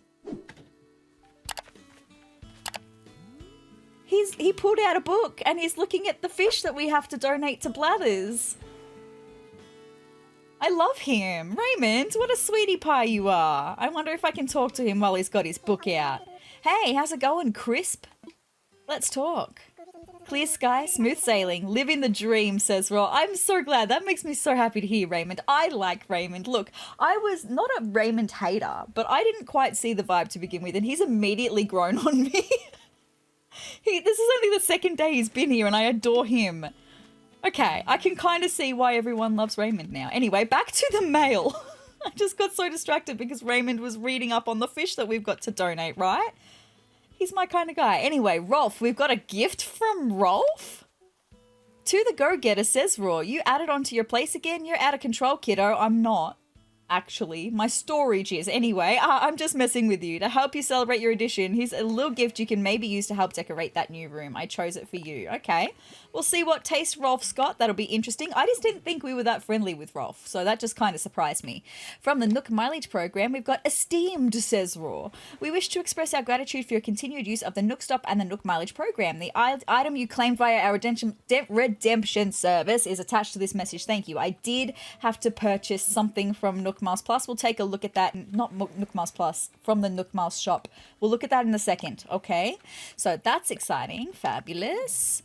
[SPEAKER 1] He pulled out a book and he's looking at the fish that we have to donate to Blathers. I love him. Raymond, what a sweetie pie you are. I wonder if I can talk to him while he's got his book out. Hey, how's it going, Crisp? Let's talk. Clear sky, smooth sailing, living the dream, says Raw. I'm so glad. That makes me so happy to hear, Raymond. I like Raymond. Look, I was not a Raymond hater, but I didn't quite see the vibe to begin with, and he's immediately grown on me. This is only the second day he's been here, and I adore him. Okay, I can kind of see why everyone loves Raymond now. Anyway, back to the mail. I just got so distracted because Raymond was reading up on the fish that we've got to donate, right? He's my kind of guy. Anyway, Rolf, we've got a gift from Rolf? To the go-getter, sezrawrr. You added onto your place again? You're out of control, kiddo. I'm not. Actually, my storage is. Anyway, I'm just messing with you. To help you celebrate your addition, here's a little gift you can maybe use to help decorate that new room. I chose it for you. Okay. We'll see what taste Rolf's got. That'll be interesting. I just didn't think we were that friendly with Rolf, so that just kind of surprised me. From the Nook Mileage program, we've got Esteemed sezrawrr. We wish to express our gratitude for your continued use of the Nook Stop and the Nook Mileage program. The item you claimed via our redemption service is attached to this message. Thank you. I did have to purchase something from Nook Miles Plus. We'll take a look at that. Not Nook Miles Plus, from the Nook Miles shop. We'll look at that in a second, okay? So that's exciting. Fabulous.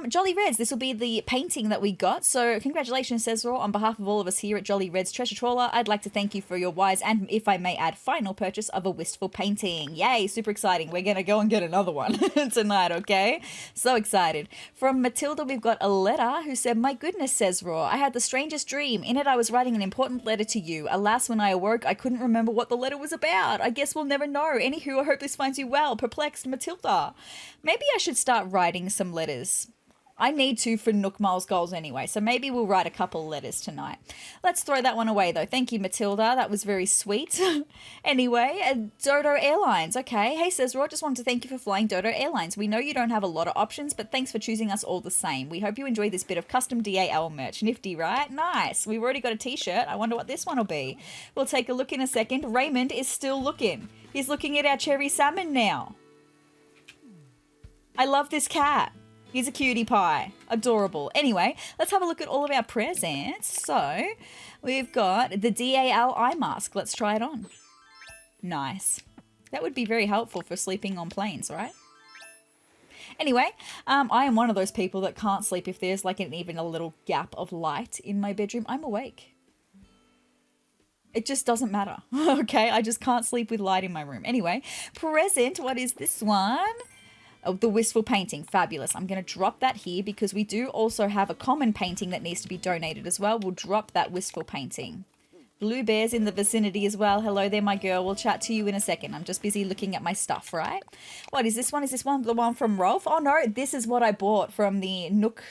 [SPEAKER 1] Jolly Reds, this will be the painting that we got. So congratulations, sezrawrr. On behalf of all of us here at Jolly Red's Treasure Trawler, I'd like to thank you for your wise and, if I may add, final purchase of a wistful painting. Yay, super exciting. We're going to go and get another one tonight, okay? So excited. From Matilda, we've got a letter who said, my goodness, sezrawrr, I had the strangest dream. In it, I was writing an important letter to you. Alas, when I awoke, I couldn't remember what the letter was about. I guess we'll never know. Anywho, I hope this finds you well. Perplexed, Matilda. Maybe I should start writing some letters. I need to for Nook Miles goals anyway, so maybe we'll write a couple letters tonight. Let's throw that one away though. Thank you, Matilda. That was very sweet. Anyway, Dodo Airlines. Okay. Hey, sezrawrr, just wanted to thank you for flying Dodo Airlines. We know you don't have a lot of options, but thanks for choosing us all the same. We hope you enjoy this bit of custom DAL merch. Nifty, right? Nice. We've already got a t-shirt. I wonder what this one will be. We'll take a look in a second. Raymond is still looking. He's looking at our cherry salmon now. I love this cat. He's a cutie pie. Adorable. Anyway, let's have a look at all of our presents. So, we've got the DAL eye mask. Let's try it on. Nice. That would be very helpful for sleeping on planes, right? Anyway, I am one of those people that can't sleep if there's like even a little gap of light in my bedroom. I'm awake. It just doesn't matter. Okay, I just can't sleep with light in my room. Anyway, present. What is this one? Oh, the wistful painting. Fabulous. I'm going to drop that here because we do also have a common painting that needs to be donated as well. We'll drop that wistful painting. Blue Bear's in the vicinity as well. Hello there, my girl. We'll chat to you in a second. I'm just busy looking at my stuff, right? What is this one? Is this one the one from Rolf? Oh, no. This is what I bought from the Nook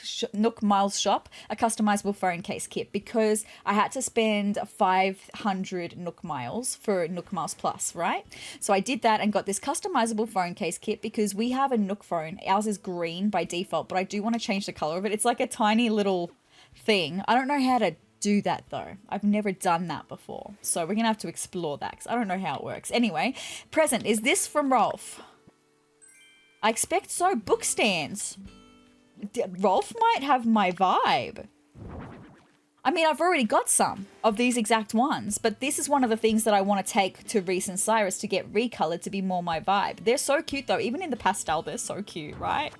[SPEAKER 1] Miles shop, a customizable phone case kit, because I had to spend 500 Nook Miles for Nook Miles Plus, right? So I did that and got this customizable phone case kit because we have a Nook phone. Ours is green by default, but I do want to change the color of it. It's like a tiny little thing. I don't know how to do that though. I've never done that before. So we're gonna have to explore that because I don't know how it works. Anyway, present. Is this from Rolf? I expect so. Book stands. Rolf might have my vibe. I mean, I've already got some of these exact ones, but this is one of the things that I want to take to Reece Cyrus to get recolored to be more my vibe. They're so cute though. Even in the pastel, they're so cute, right?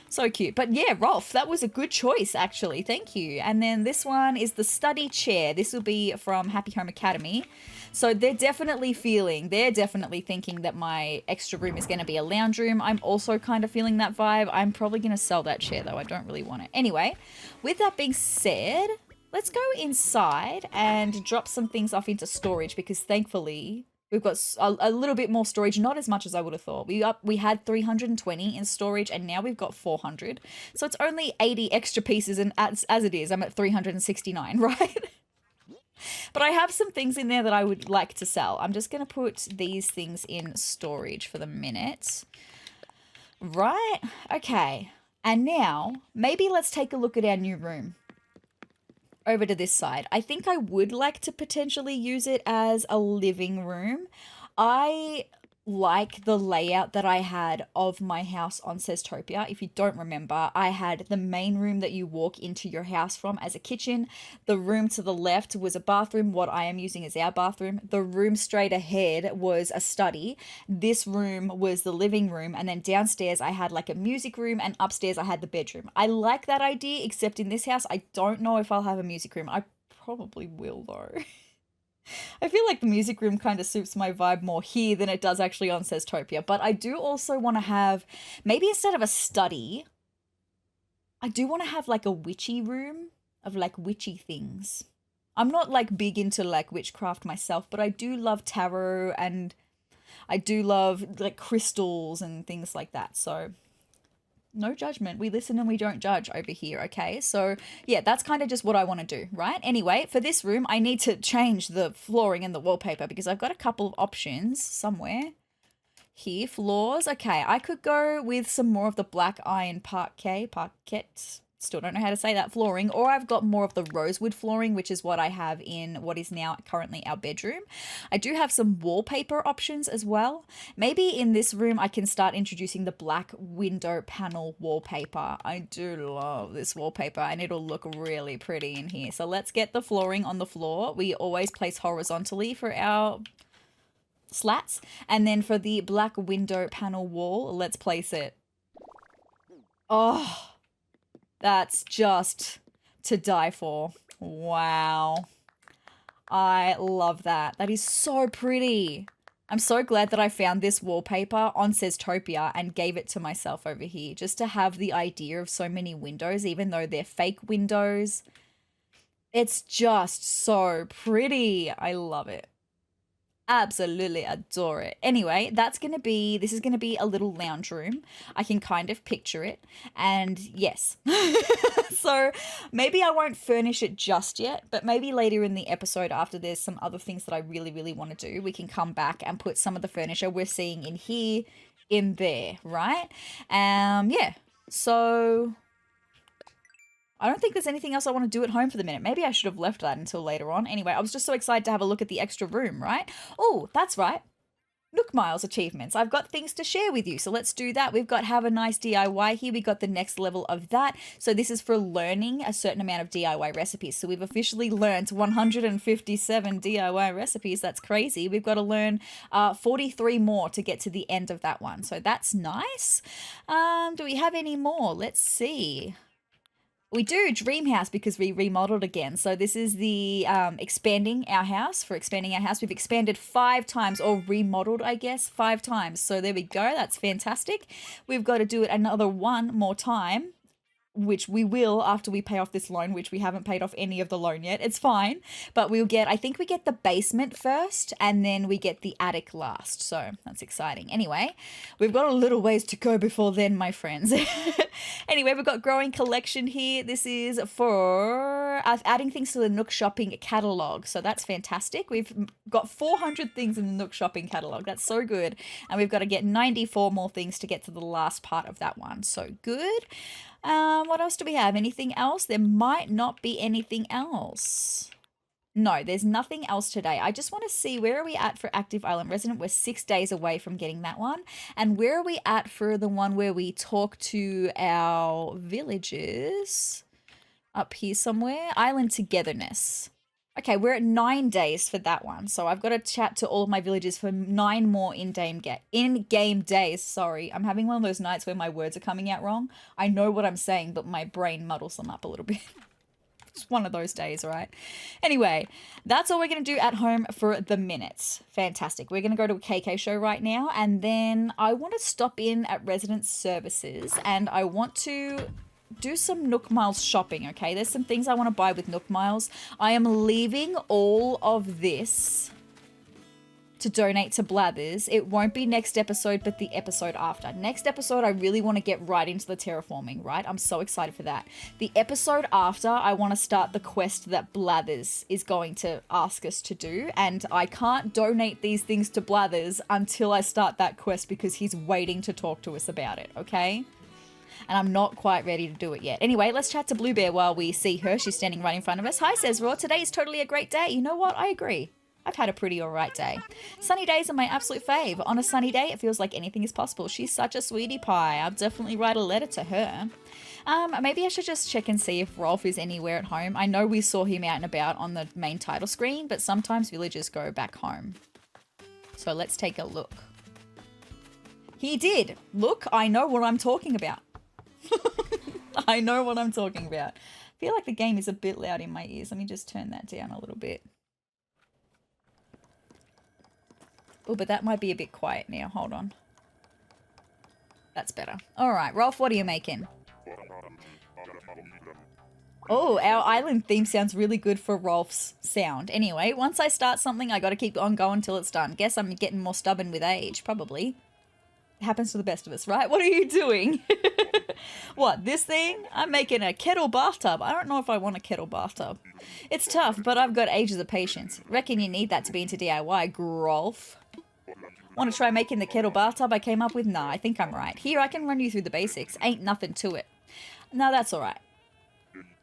[SPEAKER 1] So cute. But yeah, Rolf, that was a good choice, actually. Thank you. And then this one is the study chair. This will be from Happy Home Academy. So they're definitely thinking that my extra room is going to be a lounge room. I'm also kind of feeling that vibe. I'm probably going to sell that chair, though. I don't really want it. Anyway, with that being said, let's go inside and drop some things off into storage because thankfully we've got a little bit more storage, not as much as I would have thought. We had 320 in storage and now we've got 400. So it's only 80 extra pieces and as it is, I'm at 369, right? But I have some things in there that I would like to sell. I'm just going to put these things in storage for the minute. Right? Okay. And now, maybe let's take a look at our new room. Over to this side. I think I would like to potentially use it as a living room. I like the layout that I had of my house on Seztopia. If you don't remember, I had the main room that you walk into your house from as a kitchen. The room to the left was a bathroom, what I am using is our bathroom. The room straight ahead was a study. This room was the living room, and then downstairs I had like a music room, and upstairs I had the bedroom. I like that idea, except in this house, I don't know if I'll have a music room. I probably will though. I feel like the music room kind of suits my vibe more here than it does actually on Seztopia. But I do also want to have, maybe instead of a study, I do want to have like a witchy room of like witchy things. I'm not like big into like witchcraft myself, but I do love tarot and I do love like crystals and things like that. So no judgment. We listen and we don't judge over here, okay? So yeah, that's kind of just what I want to do, right? Anyway, for this room, I need to change the flooring and the wallpaper because I've got a couple of options somewhere. Here, floors. Okay, I could go with some more of the black iron parquet, still don't know how to say that, flooring, or I've got more of the rosewood flooring, which is what I have in what is now currently our bedroom. I do have some wallpaper options as well. Maybe in this room I can start introducing the black window panel wallpaper. I do love this wallpaper and it'll look really pretty in here. So let's get the flooring on the floor. We always place horizontally for our slats, and then for the black window panel wall, let's place it. Oh, that's just to die for. Wow. I love that. That is so pretty. I'm so glad that I found this wallpaper on Seztopia and gave it to myself over here just to have the idea of so many windows, even though they're fake windows. It's just so pretty. I love it. Absolutely adore it. Anyway, this is going to be a little lounge room. I can kind of picture it. And yes. So maybe I won't furnish it just yet, but maybe later in the episode after there's some other things that I really, really want to do, we can come back and put some of the furniture we're seeing in here in there, right? Yeah. So I don't think there's anything else I want to do at home for the minute. Maybe I should have left that until later on. Anyway, I was just so excited to have a look at the extra room, right? Oh, that's right. Nook Miles achievements. I've got things to share with you, so let's do that. We've got have a nice DIY here. We got the next level of that. So this is for learning a certain amount of DIY recipes. So we've officially learned 157 DIY recipes. That's crazy. We've got to learn 43 more to get to the end of that one. So that's nice. Do we have any more? Let's see. We do dream house because we remodeled again. So this is the expanding our house. We've expanded 5 times, or remodeled, I guess, 5 times. So there we go. That's fantastic. We've got to do it another one more time, which we will after we pay off this loan, which we haven't paid off any of the loan yet. It's fine. But I think we get the basement first and then we get the attic last. So that's exciting. Anyway, we've got a little ways to go before then, my friends. Anyway, we've got growing collection here. This is for adding things to the Nook shopping catalog. So that's fantastic. We've got 400 things in the Nook shopping catalog. That's so good. And we've got to get 94 more things to get to the last part of that one. So good. What else do we have? Anything else? There might not be anything else. No, there's nothing else today. I just want to see, where are we at for Active Island Resident? We're 6 days away from getting that one. And where are we at for the one where we talk to our villagers? Up here somewhere. Island Togetherness. Okay, we're at 9 days for that one. So I've got to chat to all of my villagers for 9 more in-game days. Sorry, I'm having one of those nights where my words are coming out wrong. I know what I'm saying, but my brain muddles them up a little bit. It's one of those days, right? Anyway, that's all we're going to do at home for the minutes. Fantastic. We're going to go to a KK show right now, and then I want to stop in at Resident Services, and I want to do some Nook Miles shopping, okay? There's some things I want to buy with Nook Miles. I am leaving all of this to donate to Blathers. It won't be next episode, but the episode after. Next episode, I really want to get right into the terraforming, right? I'm so excited for that. The episode after, I want to start the quest that Blathers is going to ask us to do, and I can't donate these things to Blathers until I start that quest because he's waiting to talk to us about it, okay? And I'm not quite ready to do it yet. Anyway, let's chat to Blue Bear while we see her. She's standing right in front of us. Hi, sezrawrr. Today is totally a great day. You know what? I agree. I've had a pretty alright day. Sunny days are my absolute fave. On a sunny day, it feels like anything is possible. She's such a sweetie pie. I'll definitely write a letter to her. Maybe I should just check and see if Rolf is anywhere at home. I know we saw him out and about on the main title screen, but sometimes villagers go back home. So let's take a look. He did. Look, I know what I'm talking about. I know what I'm talking about. I feel like the game is a bit loud in my ears. Let me just turn that down a little bit. Oh, but that might be a bit quiet now. Hold on. That's better. All right, Rolf, what are you making? Oh, our island theme sounds really good for Rolf's sound. Anyway, once I start something, I got to keep on going till it's done. Guess I'm getting more stubborn with age, probably. It happens to the best of us, right? What are you doing? What, this thing? I'm making a kettle bathtub. I don't know if I want a kettle bathtub. It's tough, but I've got ages of patience. Reckon you need that to be into DIY, Grolf. Want to try making the kettle bathtub I came up with? Nah, I think I'm right. Here, I can run you through the basics. Ain't nothing to it. No, that's alright.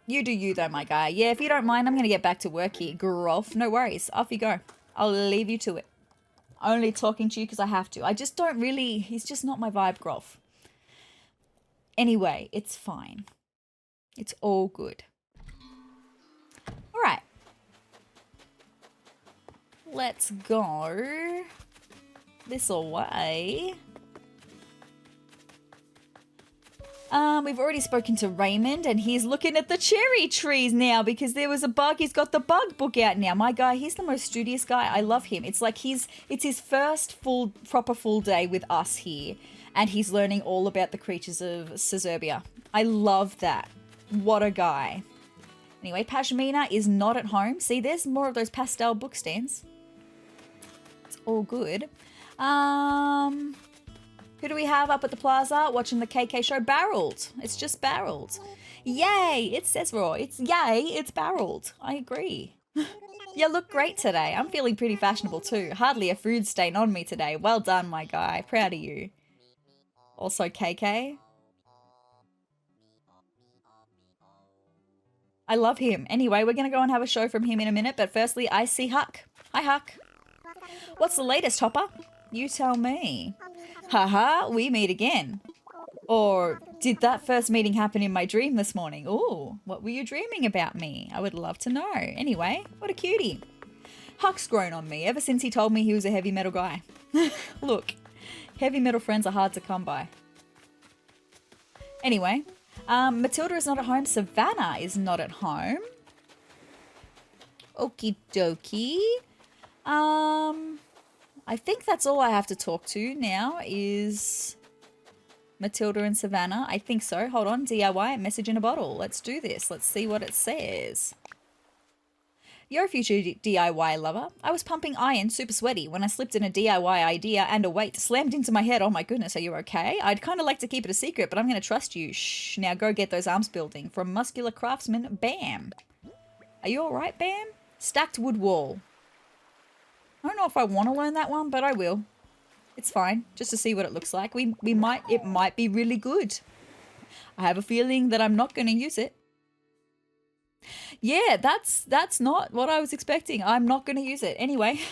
[SPEAKER 1] You do you though, my guy. Yeah, if you don't mind, I'm going to get back to work here. Grolf, no worries. Off you go. I'll leave you to it. Only talking to you because I have to. I just don't really... He's just not my vibe, Grolf. Anyway, it's fine. It's all good. Alright. Let's go this away. We've already spoken to Raymond, and he's looking at the cherry trees now because there was a bug. He's got the bug book out now. My guy, he's the most studious guy. I love him. It's like it's his first proper full day with us here, and he's learning all about the creatures of Sezrawrr. I love that. What a guy. Anyway, Pashmina is not at home. See, there's more of those pastel book stands. It's All good. Who do we have up at the plaza watching the KK show? Barreled. It's just barreled. Yay, it's sezrawrr. It's barreled. I agree. You look great today. I'm feeling pretty fashionable too. Hardly a food stain on me today. Well done, my guy. Proud of you. Also KK. I love him. Anyway, we're going to go and have a show from him in a minute, but firstly, I see Huck. Hi, Huck. What's the latest, Hopper? You tell me. Haha, we meet again. Or did that first meeting happen in my dream this morning? Ooh, what were you dreaming about me? I would love to know. Anyway, what a cutie. Huck's grown on me ever since he told me he was a heavy metal guy. Look, heavy metal friends are hard to come by. Anyway, Matilda is not at home. Savannah is not at home. Okie dokie. I think that's all I have to talk to now is Matilda and Savannah. I think so. Hold on. DIY, message in a bottle. Let's do this. Let's see what it says. You're a future DIY lover. I was pumping iron, super sweaty, when I slipped in a DIY idea and a weight slammed into my head. Oh my goodness, are you okay? I'd kind of like to keep it a secret, but I'm going to trust you. Shh, now go get those arms building. From Muscular Craftsman, Bam. Are you all right, Bam? Stacked wood wall. I don't know if I want to learn that one, but I will. It's fine, just to see what it looks like. It might be really good. I have a feeling that I'm not going to use it. Yeah, that's not what I was expecting. I'm not going to use it. Anyway,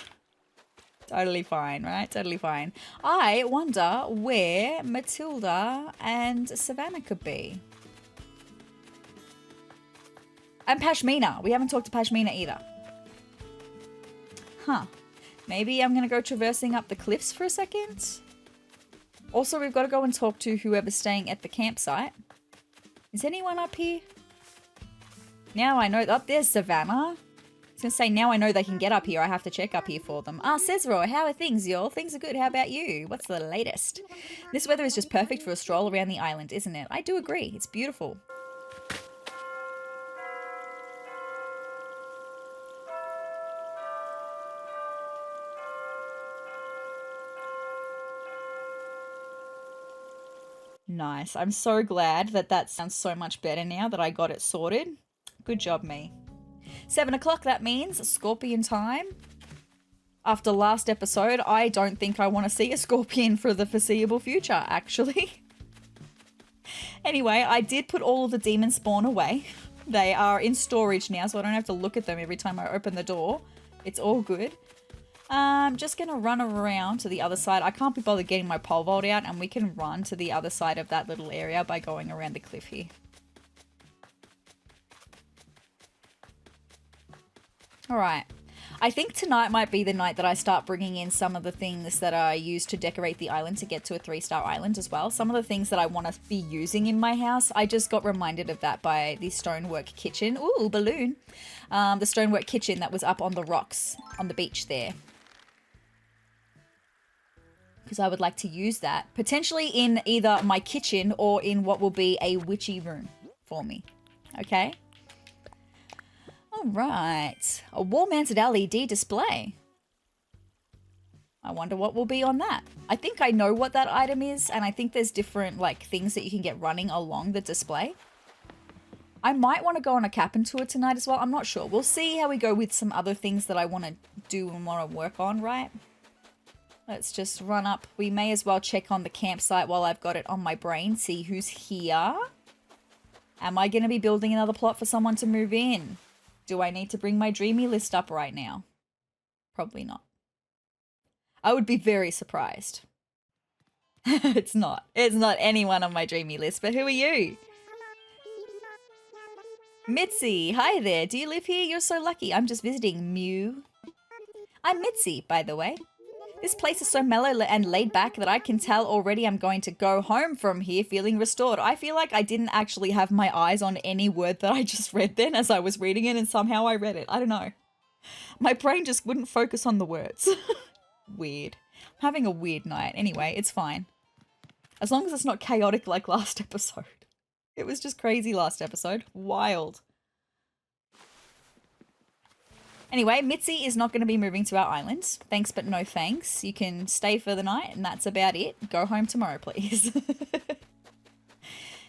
[SPEAKER 1] totally fine, right? Totally fine. I wonder where Matilda and Savannah could be. And Pashmina. We haven't talked to Pashmina either. Huh. Maybe I'm going to go traversing up the cliffs for a second. Also, we've got to go and talk to whoever's staying at the campsite. Is anyone up here? Now I know. Up there's Savannah. I was going to say, now I know they can get up here. I have to check up here for them. sezrawrr, how are things, y'all? Things are good. How about you? What's the latest? This weather is just perfect for a stroll around the island, isn't it? I do agree. It's beautiful. Nice. I'm so glad that sounds so much better now that I got it sorted. Good job, me. 7 o'clock, that means scorpion time. After last episode, I don't think I want to see a scorpion for the foreseeable future, actually. Anyway, I did put all of the demon spawn away. They are in storage now, so I don't have to look at them every time I open the door. It's all good. I'm just going to run around to the other side. I can't be bothered getting my pole vault out, and we can run to the other side of that little area by going around the cliff here. Alright. I think tonight might be the night that I start bringing in some of the things that I use to decorate the island to get to a 3-star island as well. Some of the things that I want to be using in my house. I just got reminded of that by the stonework kitchen. Ooh, balloon. The stonework kitchen that was up on the rocks on the beach there. Because I would like to use that. Potentially in either my kitchen or in what will be a witchy room for me. Okay? Alright. A wall-mounted LED display. I wonder what will be on that. I think I know what that item is, and I think there's different like things that you can get running along the display. I might want to go on a cabin tour tonight as well. I'm not sure. We'll see how we go with some other things that I want to do and want to work on, right? Let's just run up. We may as well check on the campsite while I've got it on my brain. See who's here. Am I going to be building another plot for someone to move in? Do I need to bring my dreamy list up right now? Probably not. I would be very surprised. It's not. It's not anyone on my dreamy list, but who are you? Mitzi, hi there. Do you live here? You're so lucky. I'm just visiting. Mew. I'm Mitzi, by the way. This place is so mellow and laid back that I can tell already I'm going to go home from here feeling restored. I feel like I didn't actually have my eyes on any word that I just read then as I was reading it, and somehow I read it. I don't know. My brain just wouldn't focus on the words. Weird. I'm having a weird night. Anyway, it's fine. As long as it's not chaotic like last episode. It was just crazy last episode. Wild. Anyway, Mitzi is not going to be moving to our island. Thanks, but no thanks. You can stay for the night, and that's about it. Go home tomorrow, please.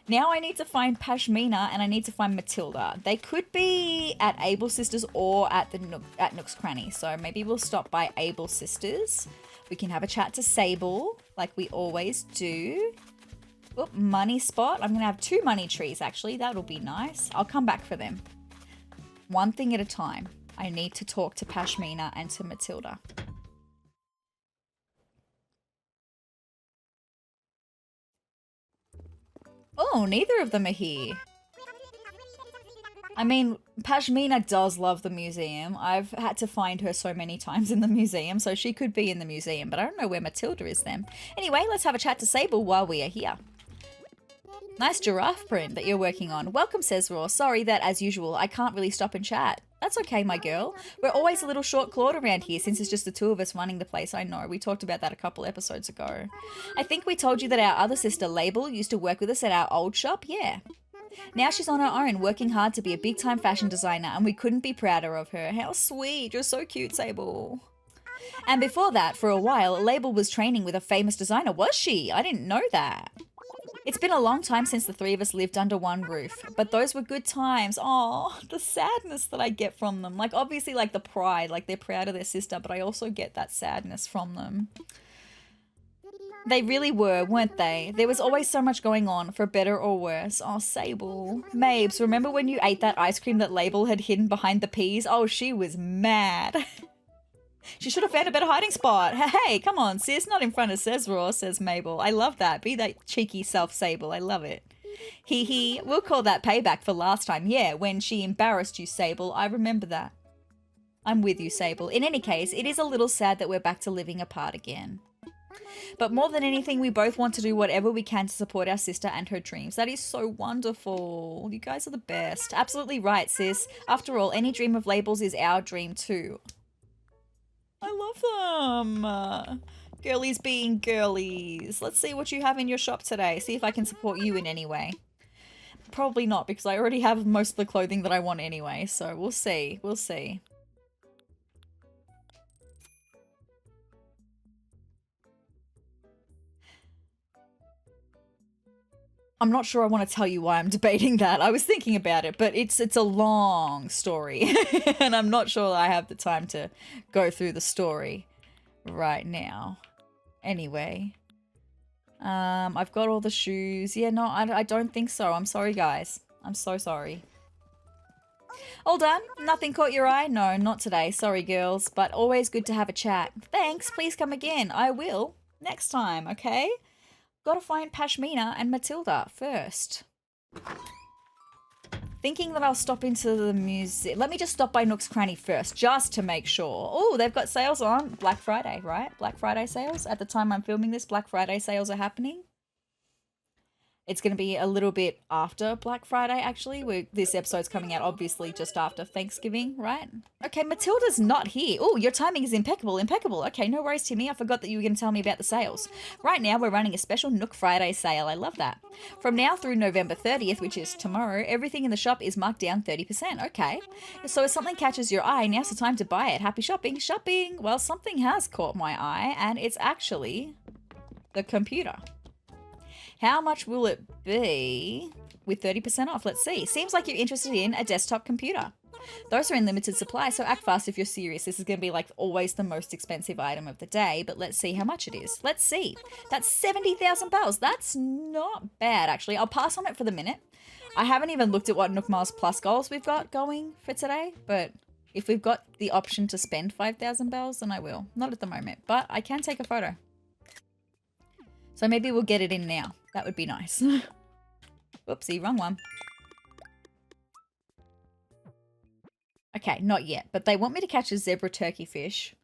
[SPEAKER 1] Now I need to find Pashmina and I need to find Matilda. They could be at Able Sisters or at at Nook's Cranny. So maybe we'll stop by Able Sisters. We can have a chat to Sable like we always do. Oop, money spot. I'm going to have 2 money trees actually. That'll be nice. I'll come back for them. One thing at a time. I need to talk to Pashmina and to Matilda. Oh, neither of them are here. I mean, Pashmina does love the museum. I've had to find her so many times in the museum, so she could be in the museum, but I don't know where Matilda is then. Anyway, let's have a chat to Sable while we are here. Nice giraffe print that you're working on. Welcome, sezrawrr. Sorry that, as usual, I can't really stop and chat. That's okay, my girl. We're always a little short-clawed around here since it's just the 2 of us running the place. I know, we talked about that a couple episodes ago. I think we told you that our other sister, Label, used to work with us at our old shop. Yeah. Now she's on her own, working hard to be a big-time fashion designer, and we couldn't be prouder of her. How sweet. You're so cute, Sable. And before that, for a while, Label was training with a famous designer. Was she? I didn't know that. It's been a long time since the 3 of us lived under one roof, but those were good times. Oh, the sadness that I get from them. Like, obviously, like, the pride, like, they're proud of their sister, but I also get that sadness from them. They really were, weren't they? There was always so much going on, for better or worse. Oh, Sable. Mabes, remember when you ate that ice cream that Label had hidden behind the peas? Oh, she was mad. She should have found a better hiding spot. Hey, come on, sis, not in front of sezrawrr, says Mabel. I love that. Be that cheeky self, Sable. I love it. Hee hee. We'll call that payback for last time. Yeah, when she embarrassed you, Sable. I remember that. I'm with you, Sable. In any case, it is a little sad that we're back to living apart again. But more than anything, we both want to do whatever we can to support our sister and her dreams. That is so wonderful. You guys are the best. Absolutely right, sis. After all, any dream of Labels is our dream too. I love them. Girlies being girlies. Let's see what you have in your shop today. See if I can support you in any way. Probably not, because I already have most of the clothing that I want anyway. So we'll see. We'll see. I'm not sure I want to tell you why I'm debating that. I was thinking about it, but it's a long story. And I'm not sure I have the time to go through the story right now. Anyway. I've got all the shoes. Yeah, no, I don't think so. I'm sorry, guys. I'm so sorry. All done? Nothing caught your eye? No, not today. Sorry, girls. But always good to have a chat. Thanks. Please come again. I will. Next time, okay? Gotta find Pashmina and Matilda first. Thinking that I'll stop into the museum. Let me just stop by Nook's Cranny first, just to make sure. Oh, they've got sales on. Black Friday, right? Black Friday sales. At the time I'm filming this, Black Friday sales are happening. It's going to be a little bit after Black Friday, actually. This episode's coming out, obviously, just after Thanksgiving, right? Okay, Matilda's not here. Oh, your timing is impeccable, impeccable. Okay, no worries, Timmy. I forgot that you were going to tell me about the sales. Right now, we're running a special Nook Friday sale. I love that. From now through November 30th, which is tomorrow, everything in the shop is marked down 30%. Okay. So if something catches your eye, now's the time to buy it. Happy shopping, shopping. Well, something has caught my eye, and it's actually the computer. How much will it be with 30% off? Let's see. Seems like you're interested in a desktop computer. Those are in limited supply, so act fast if you're serious. This is going to be like always the most expensive item of the day, but let's see how much it is. Let's see. That's 70,000 bells. That's not bad, actually. I'll pass on it for the minute. I haven't even looked at what Nook Miles Plus goals we've got going for today, but if we've got the option to spend 5,000 bells, then I will. Not at the moment, but I can take a photo. So maybe we'll get it in now. That would be nice. Whoopsie, wrong one. Okay, not yet. But they want me to catch a zebra turkey fish.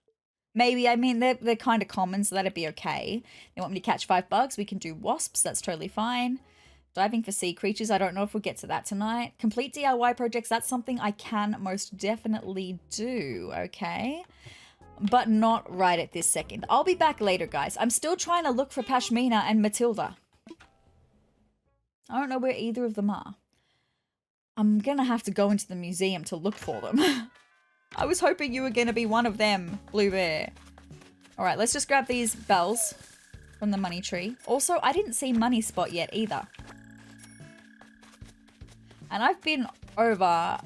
[SPEAKER 1] Maybe, I mean, they're kind of common, so that'd be okay. They want me to catch 5 bugs. We can do wasps. That's totally fine. Diving for sea creatures. I don't know if we'll get to that tonight. Complete DIY projects. That's something I can most definitely do, okay? But not right at this second. I'll be back later, guys. I'm still trying to look for Pashmina and Matilda. I don't know where either of them are. I'm gonna have to go into the museum to look for them. I was hoping you were going to be one of them, Blue Bear. All right, let's just grab these bells from the money tree. Also, I didn't see Money Spot yet either. And I've been over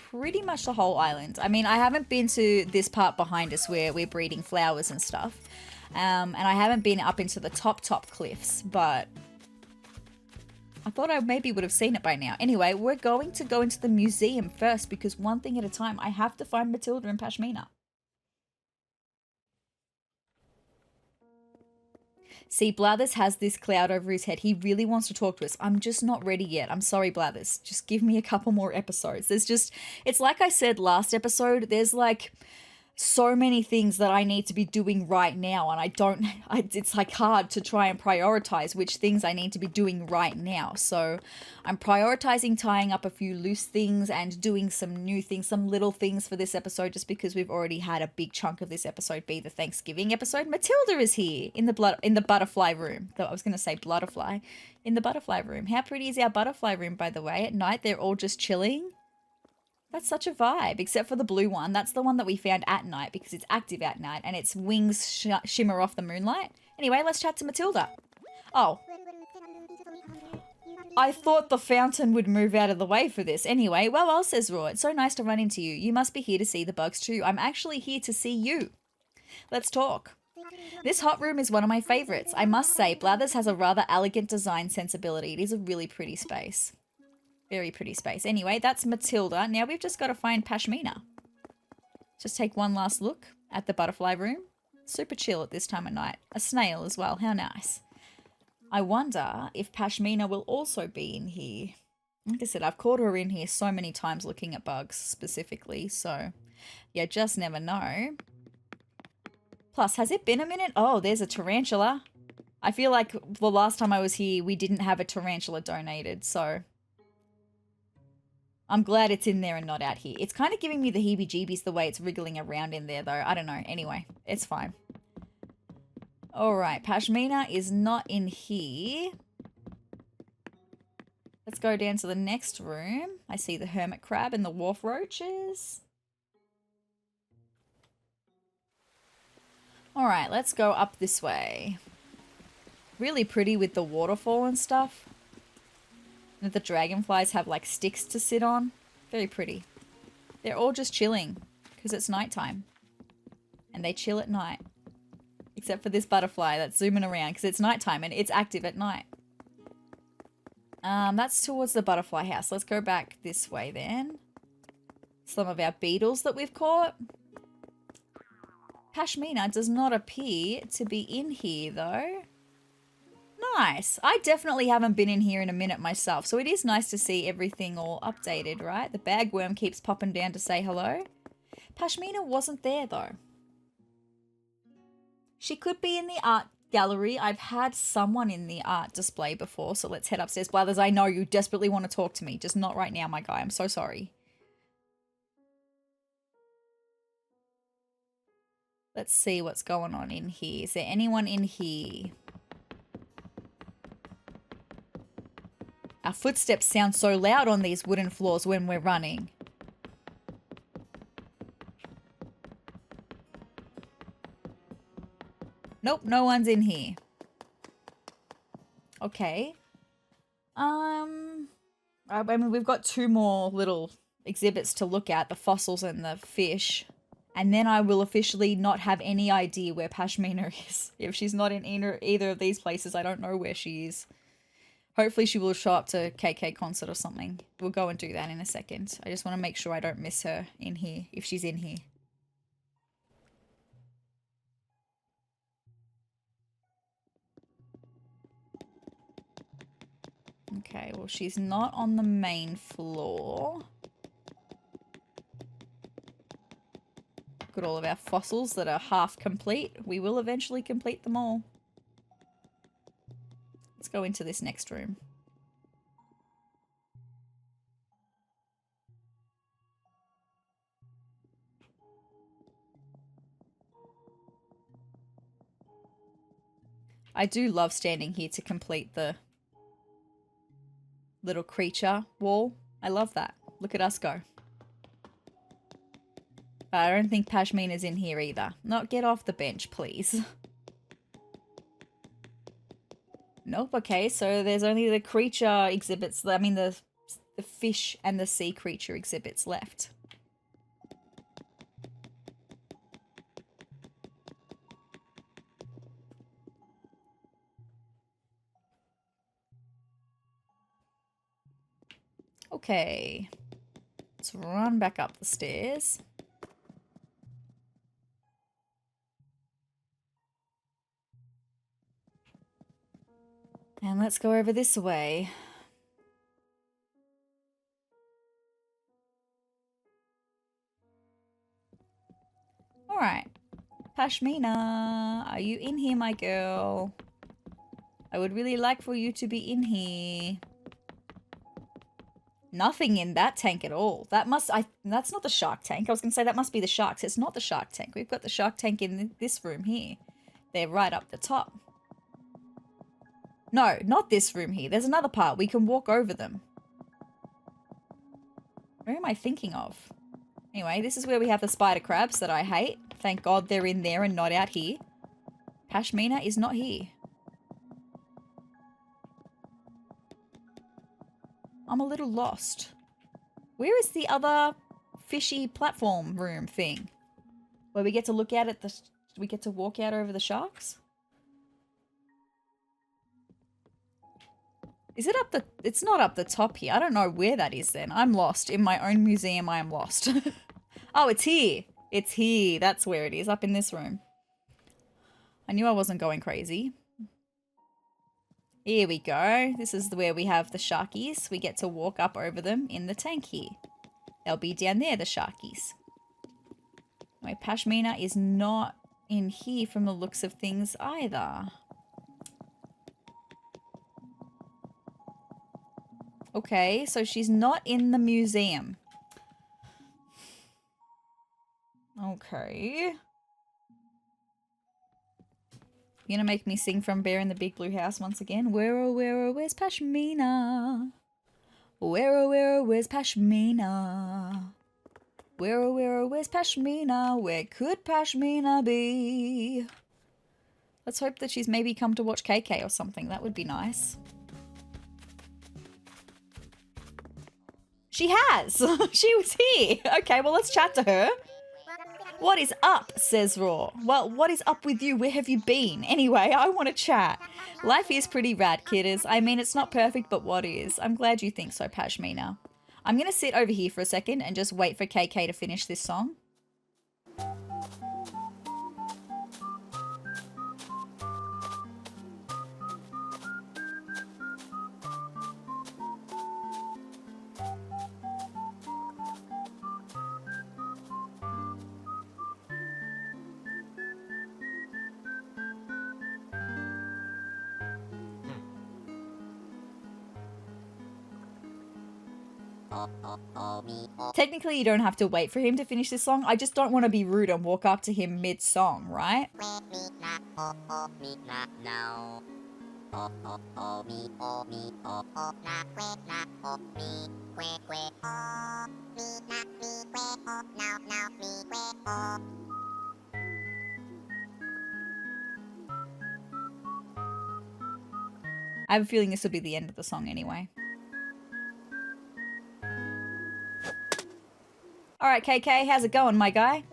[SPEAKER 1] pretty much the whole island. I mean, I haven't been to this part behind us where we're breeding flowers and stuff. And I haven't been up into the top cliffs, but I thought I maybe would have seen it by now. Anyway, we're going to go into the museum first because one thing at a time, I have to find Matilda and Pashmina. See, Blathers has this cloud over his head. He really wants to talk to us. I'm just not ready yet. I'm sorry, Blathers. Just give me a couple more episodes. It's like I said last episode, there's like so many things that I need to be doing right now, and it's like hard to try and prioritize which things I need to be doing right now. So I'm prioritizing tying up a few loose things and doing some new things, some little things for this episode, just because we've already had a big chunk of this episode be the Thanksgiving episode. Matilda is here in the butterfly room. I was going to say bloodifly. In the butterfly room. How pretty is our butterfly room, by the way? At night, they're all just chilling. That's such a vibe, except for the blue one. That's the one that we found at night because it's active at night and its wings shimmer off the moonlight. Anyway, let's chat to Matilda. Oh. I thought the fountain would move out of the way for this. Anyway, well, sezrawrr, it's so nice to run into you. You must be here to see the bugs too. I'm actually here to see you. Let's talk. This hot room is one of my favourites. I must say, Blathers has a rather elegant design sensibility. It is a really pretty space. Very pretty space. Anyway, that's Matilda. Now we've just got to find Pashmina. Just take one last look at the butterfly room. Super chill at this time of night. A snail as well. How nice. I wonder if Pashmina will also be in here. Like I said, I've caught her in here so many times looking at bugs specifically. So, yeah, just never know. Plus, has it been a minute? Oh, there's a tarantula. I feel like the last time I was here, we didn't have a tarantula donated, so I'm glad it's in there and not out here. It's kind of giving me the heebie-jeebies the way it's wriggling around in there, though. I don't know. Anyway, it's fine. All right, Pashmina is not in here. Let's go down to the next room. I see the hermit crab and the wharf roaches. All right, let's go up this way. Really pretty with the waterfall and stuff. And the dragonflies have like sticks to sit on. Very pretty. They're all just chilling because it's nighttime. And they chill at night. Except for this butterfly that's zooming around because it's nighttime and it's active at night. That's towards the butterfly house. Let's go back this way then. Some of our beetles that we've caught. Pashmina does not appear to be in here though. Nice. I definitely haven't been in here in a minute myself, so it is nice to see everything all updated, right? The bagworm keeps popping down to say hello. Pashmina wasn't there though. She could be in the art gallery. I've had someone in the art display before, so let's head upstairs. Blathers, I know you desperately want to talk to me, just not right now, my guy. I'm so sorry. Let's see what's going on in here. Is there anyone in here? Our footsteps sound so loud on these wooden floors when we're running. Nope, no one's in here. Okay. I mean, we've got two more little exhibits to look at, the fossils and the fish. And then I will officially not have any idea where Pashmina is. If she's not in either of these places, I don't know where she is. Hopefully she will show up to KK concert or something. We'll go and do that in a second. I just want to make sure I don't miss her in here, if she's in here. Okay, well, she's not on the main floor. Got all of our fossils that are half complete. We will eventually complete them all. Let's go into this next room. I do love standing here to complete the little creature wall. I love that. Look at us go. But I don't think Pashmina's in here either. Not get off the bench, please. Nope, okay, so there's only the creature exhibits, I mean the fish and the sea creature exhibits left. Okay, let's run back up the stairs. And let's go over this way. Alright. Pashmina, are you in here, my girl? I would really like for you to be in here. Nothing in that tank at all. That's not the shark tank. I was going to say that must be the sharks. It's not the shark tank. We've got the shark tank in this room here. They're right up the top. No, not this room here. There's another part. We can walk over them. Where am I thinking of? Anyway, this is where we have the spider crabs that I hate. Thank God they're in there and not out here. Pashmina is not here. I'm a little lost. Where is the other fishy platform room thing? Where we get to look out at the... We get to walk out over the sharks? Is it up the... It's not up the top here. I don't know where that is then. I'm lost. In my own museum, I am lost. Oh, it's here. It's here. That's where it is. Up in this room. I knew I wasn't going crazy. Here we go. This is where we have the sharkies. We get to walk up over them in the tank here. They'll be down there, the sharkies. My Pashmina is not in here from the looks of things either. Okay, so she's not in the museum. Okay. You're gonna make me sing from Bear in the Big Blue House once again? Where, oh, where's Pashmina? Where, oh, where's Pashmina? Where, oh, where's Pashmina? Where could Pashmina be? Let's hope that she's maybe come to watch KK or something. That would be nice. She has! She was here! Okay, well, let's chat to her. What is up, sezrawrr? Well, what is up with you? Where have you been? Anyway, I want to chat. Life is pretty rad, kidders. I mean, it's not perfect, but what is? I'm glad you think so, Pashmina. I'm going to sit over here for a second and just wait for KK to finish this song. Technically, you don't have to wait for him to finish this song. I just don't want to be rude and walk up to him mid-song, right? I have a feeling this will be the end of the song anyway. Alright, KK, how's it going, my guy?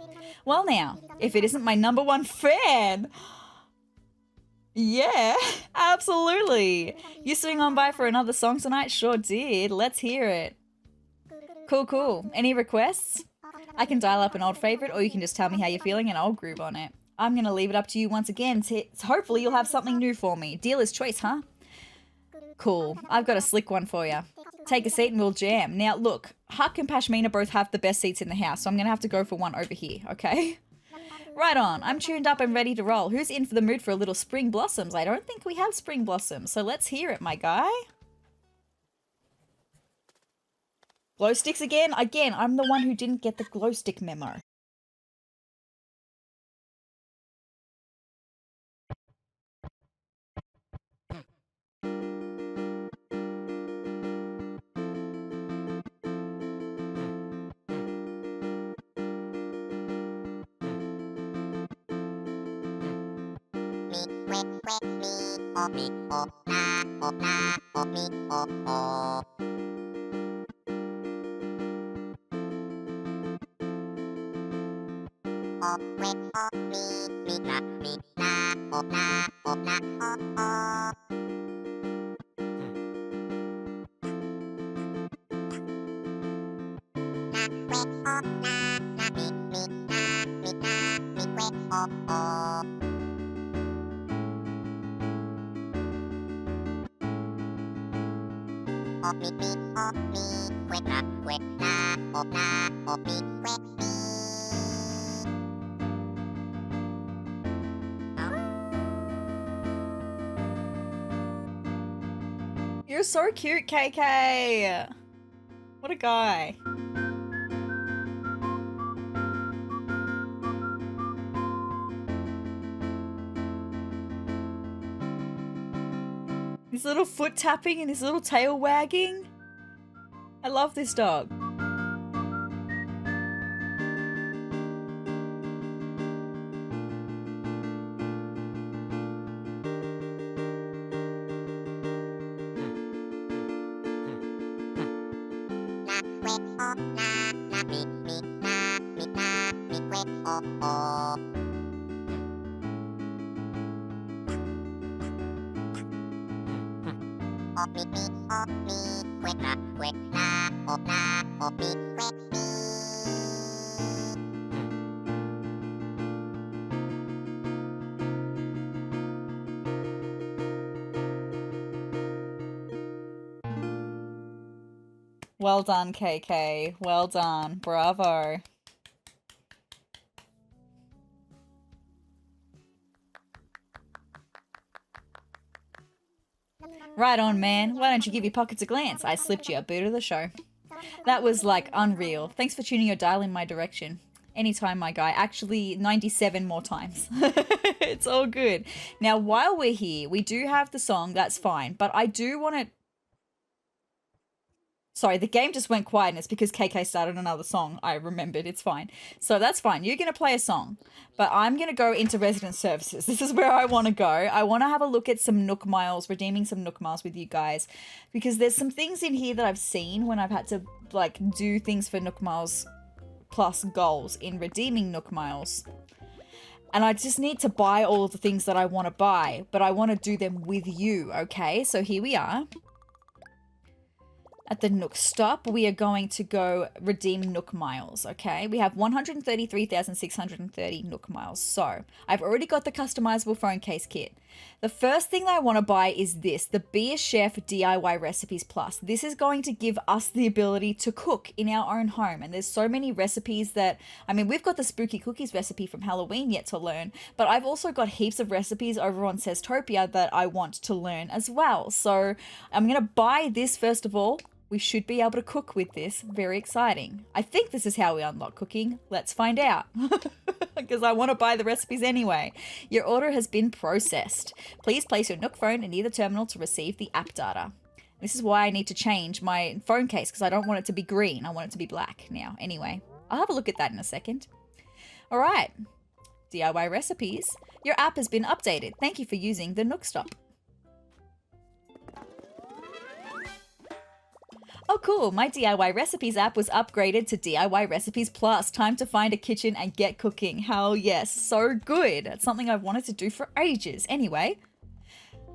[SPEAKER 1] Well now, if it isn't my #1 fan! Yeah, absolutely! You swing on by for another song tonight? Sure did. Let's hear it. Cool, cool. Any requests? I can dial up an old favourite, or you can just tell me how you're feeling and I'll groove on it. I'm going to leave it up to you once again. Hopefully you'll have something new for me. Dealer's choice, huh? Cool. I've got a slick one for you. Take a seat and we'll jam. Now, look, Huck and Pashmina both have the best seats in the house, so I'm going to have to go for one over here, okay? Right on. I'm tuned up and ready to roll. Who's in for the mood for a little spring blossoms? I don't think we have spring blossoms, so let's hear it, my guy. Glow sticks again? Again, I'm the one who didn't get the glow stick memo. You're so cute, KK. What a guy. His little foot tapping and his little tail wagging. I love this dog. Well done, KK. Well done. Bravo. Right on, man. Why don't you give your pockets a glance? I slipped you a boot of the show. That was, like, unreal. Thanks for tuning your dial in my direction. Anytime, my guy. Actually, 97 more times. It's all good. Now, while we're here, we do have the song. That's fine. But I do want to... Sorry, the game just went quiet and it's because KK started another song. I remembered. It's fine. So that's fine. You're going to play a song. But I'm going to go into resident services. This is where I want to go. I want to have a look at some Nook Miles, redeeming some Nook Miles with you guys. Because there's some things in here that I've seen when I've had to, like, do things for Nook Miles plus goals in redeeming Nook Miles. And I just need to buy all of the things that I want to buy. But I want to do them with you, okay? So here we are. At the Nook stop, we are going to go redeem Nook Miles, okay? We have 133,630 Nook Miles. So, I've already got the customizable phone case kit. The first thing that I want to buy is this, the Be a Chef DIY Recipes Plus. This is going to give us the ability to cook in our own home. And there's so many recipes that, I mean, we've got the Spooky Cookies recipe from Halloween yet to learn, but I've also got heaps of recipes over on Seztopia that I want to learn as well. So, I'm going to buy this first of all. We should be able to cook with this. Very exciting. I think this is how we unlock cooking. Let's find out. Because I want to buy the recipes anyway. Your order has been processed. Please place your Nook phone in either terminal to receive the app data. This is why I need to change my phone case because I don't want it to be green. I want it to be black now. Anyway, I'll have a look at that in a second. All right. DIY recipes. Your app has been updated. Thank you for using the Nook Stop. Oh cool, my DIY Recipes app was upgraded to DIY Recipes Plus. Time to find a kitchen and get cooking. Hell yes, so good. It's something I've wanted to do for ages. Anyway,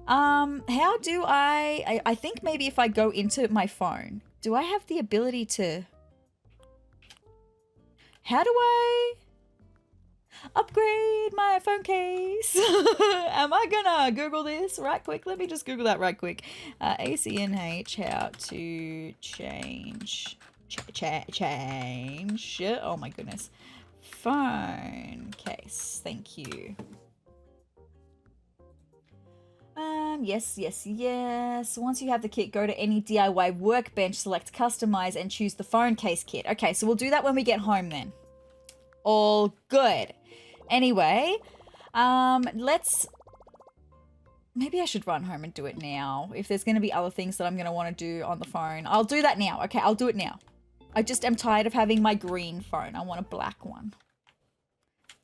[SPEAKER 1] how do I think maybe if I go into my phone, do I have the ability to... How do I upgrade my phone case? Am I gonna Google this right quick? Let me just Google that right quick. ACNH, how to change, oh my goodness. Phone case, thank you. Yes. Once you have the kit, go to any DIY workbench, select customize and choose the phone case kit. Okay, so we'll do that when we get home then. All good. Anyway, maybe I should run home and do it now. If there's going to be other things that I'm going to want to do on the phone, I'll do that now. Okay, I'll do it now. I just am tired of having my green phone. I want a black one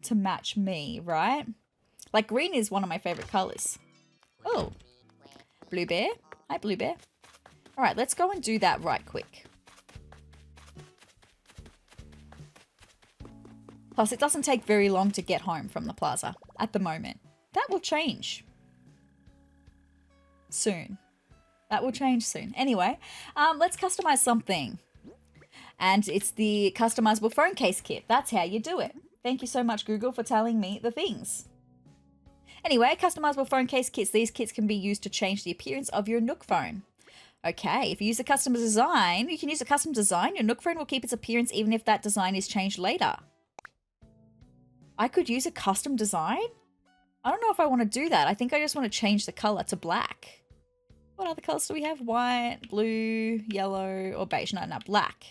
[SPEAKER 1] to match me, right? Like green is one of my favorite colors. Oh, Blue Bear. Hi, Blue Bear. All right, let's go and do that right quick. Plus, it doesn't take very long to get home from the plaza at the moment. That will change soon. That will change soon. Anyway, let's customize something. And it's the customizable phone case kit. That's how you do it. Thank you so much, Google, for telling me the things. Anyway, customizable phone case kits. These kits can be used to change the appearance of your Nook phone. Okay, if you use a custom design, you can use a custom design. Your Nook phone will keep its appearance even if that design is changed later. I could use a custom design? I don't know if I want to do that. I think I just want to change the color to black. What other colors do we have? White, blue, yellow, or beige? No, black.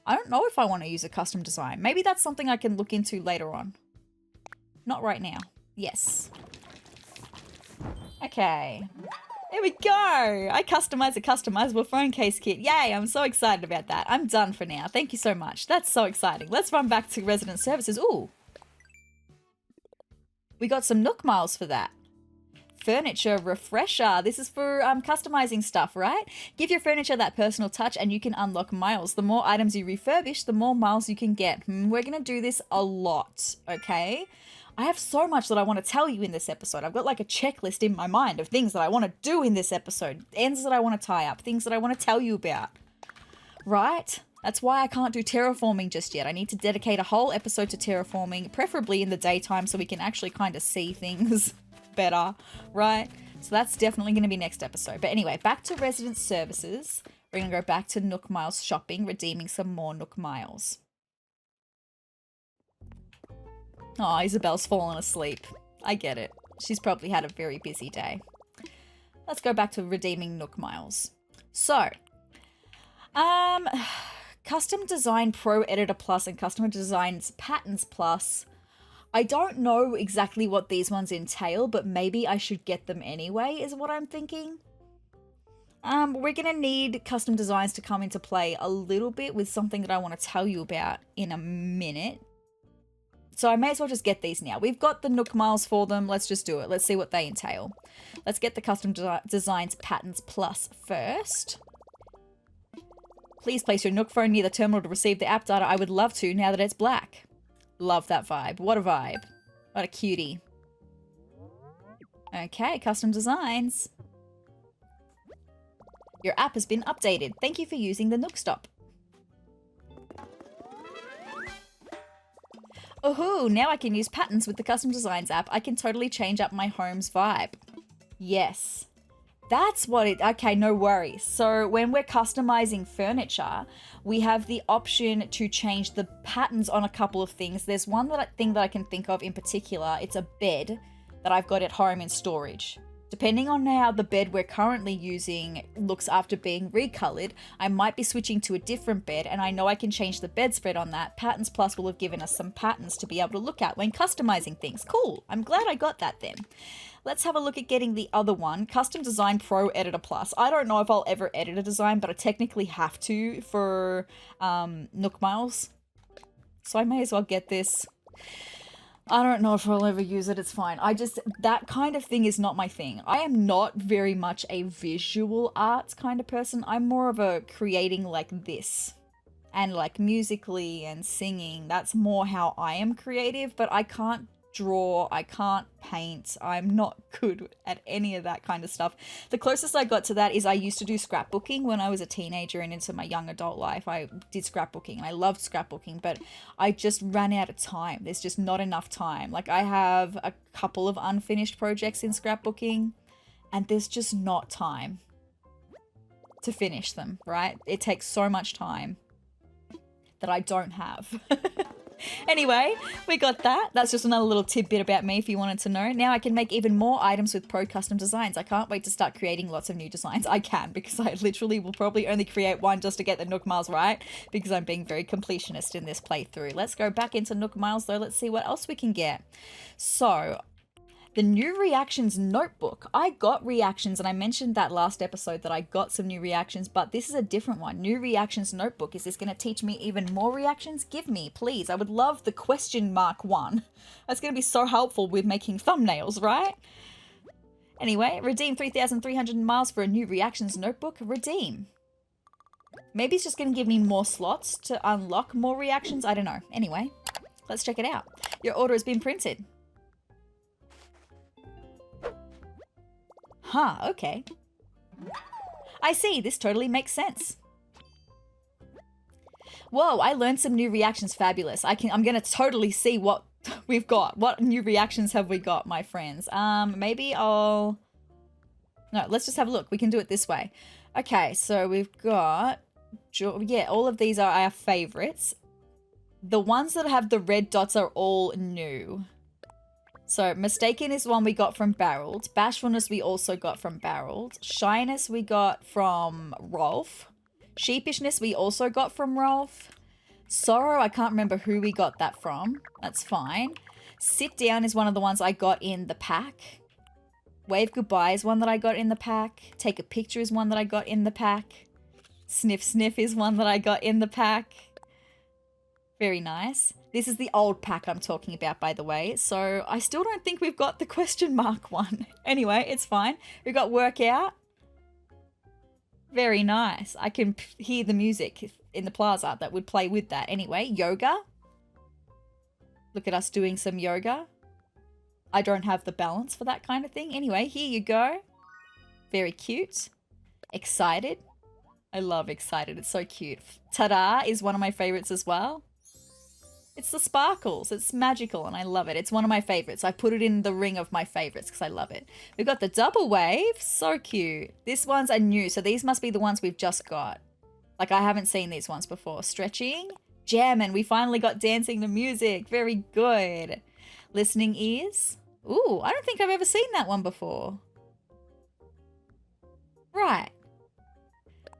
[SPEAKER 1] I don't know if I want to use a custom design. Maybe that's something I can look into later on. Not right now. Yes. Okay. There we go. I customized a customizable phone case kit. Yay, I'm so excited about that. I'm done for now. Thank you so much. That's so exciting. Let's run back to resident services. Ooh. We got some Nook Miles for that. Furniture refresher. This is for customizing stuff, right? Give your furniture that personal touch and you can unlock miles. The more items you refurbish, the more miles you can get. We're going to do this a lot, okay? I have so much that I want to tell you in this episode. I've got like a checklist in my mind of things that I want to do in this episode. Ends that I want to tie up. Things that I want to tell you about. Right? That's why I can't do terraforming just yet. I need to dedicate a whole episode to terraforming, preferably in the daytime so we can actually kind of see things better, right? So that's definitely going to be next episode. But anyway, back to resident services. We're going to go back to Nook Miles shopping, redeeming some more Nook Miles. Oh, Isabelle's fallen asleep. I get it. She's probably had a very busy day. Let's go back to redeeming Nook Miles. So, Custom Design Pro Editor Plus and Custom Designs Patterns Plus. I don't know exactly what these ones entail, but maybe I should get them anyway, is what I'm thinking. We're going to need custom designs to come into play a little bit with something that I want to tell you about in a minute. So I may as well just get these now. We've got the Nook Miles for them. Let's just do it. Let's see what they entail. Let's get the Custom Designs Patterns Plus first. Please place your Nook phone near the terminal to receive the app data. I would love to now that it's black. Love that vibe. What a vibe. What a cutie. Okay, custom designs. Your app has been updated. Thank you for using the Nook Stop. Oh, now I can use patterns with the Custom Designs app. I can totally change up my home's vibe. Yes. That's what it... Okay, no worries. So when we're customizing furniture, we have the option to change the patterns on a couple of things. There's one thing that I can think of in particular. It's a bed that I've got at home in storage. Depending on how the bed we're currently using looks after being recolored, I might be switching to a different bed, and I know I can change the bedspread on that. Patterns Plus will have given us some patterns to be able to look at when customizing things. Cool. I'm glad I got that then. Let's have a look at getting the other one, Custom Design Pro Editor Plus. I don't know if I'll ever edit a design, but I technically have to for Nook Miles. So I may as well get this. I don't know if I'll ever use it. It's fine. That kind of thing is not my thing. I am not very much a visual arts kind of person. I'm more of a creating like this. And like musically and singing. That's more how I am creative, but I can't draw, I can't paint, I'm not good at any of that kind of stuff. The closest I got to that is I used to do scrapbooking when I was a teenager and into my young adult life. I did scrapbooking and I loved scrapbooking, but I just ran out of time. There's just not enough time. Like I have a couple of unfinished projects in scrapbooking and there's just not time to finish them, right? It takes so much time that I don't have. Anyway, we got that. That's just another little tidbit about me if you wanted to know. Now I can make even more items with Pro Custom Designs. I can't wait to start creating lots of new designs. I can, because I literally will probably only create one just to get the Nook Miles right, because I'm being very completionist in this playthrough. Let's go back into Nook Miles though. Let's see what else we can get. So, The new reactions notebook. I got reactions, and I mentioned that last episode that I got some new reactions, but this is a different one. New reactions notebook. Is this going to teach me even more reactions? Give me, please. I would love the question mark one. That's going to be so helpful with making thumbnails, right? Anyway, redeem 3,300 miles for a new reactions notebook. Redeem. Maybe it's just going to give me more slots to unlock more reactions. I don't know. Anyway, let's check it out. Your order has been printed. Huh, okay. I see, this totally makes sense. Whoa, I learned some new reactions. Fabulous. I'm gonna totally see what we've got. What new reactions have we got, my friends? Maybe I'll... No, let's just have a look. We can do it this way. Okay, so we've got... Yeah, all of these are our favorites. The ones that have the red dots are all new. So, Mistaken is one we got from Barreled. Bashfulness we also got from Barreled. Shyness we got from Rolf. Sheepishness we also got from Rolf. Sorrow, I can't remember who we got that from. That's fine. Sit Down is one of the ones I got in the pack. Wave Goodbye is one that I got in the pack. Take a Picture is one that I got in the pack. Sniff Sniff is one that I got in the pack. Very nice. This is the old pack I'm talking about, by the way. So I still don't think we've got the question mark one. Anyway, it's fine. We've got Workout. Very nice. I can hear the music in the plaza that would play with that. Anyway, Yoga. Look at us doing some yoga. I don't have the balance for that kind of thing. Anyway, here you go. Very cute. Excited. I love Excited. It's so cute. Ta-da is one of my favorites as well. It's the sparkles. It's magical and I love it. It's one of my favorites. I put it in the ring of my favorites because I love it. We've got the Double Wave. So cute. These ones are new, so these must be the ones we've just got. Like, I haven't seen these ones before. Stretching. Jamming. We finally got Dancing to Music. Very good. Listening Ears. Ooh, I don't think I've ever seen that one before. Right.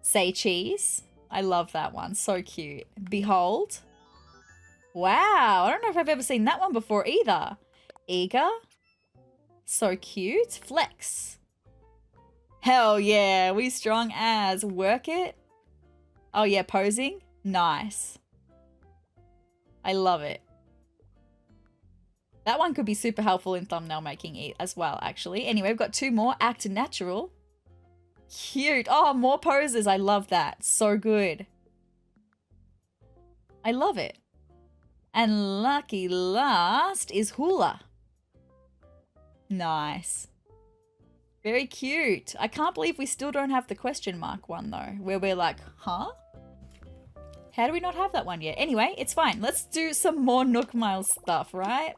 [SPEAKER 1] Say Cheese. I love that one. So cute. Behold. Wow, I don't know if I've ever seen that one before either. Eager. So cute. Flex. Hell yeah, we strong as. Work It. Oh yeah, posing. Nice. I love it. That one could be super helpful in thumbnail making as well, actually. Anyway, we've got two more. Act Natural. Cute. Oh, more poses. I love that. So good. I love it. And lucky last is Hula. Nice. Very cute. I can't believe we still don't have the question mark one though, where we're like, huh? How do we not have that one yet? Anyway, it's fine. Let's do some more Nook Miles stuff, right?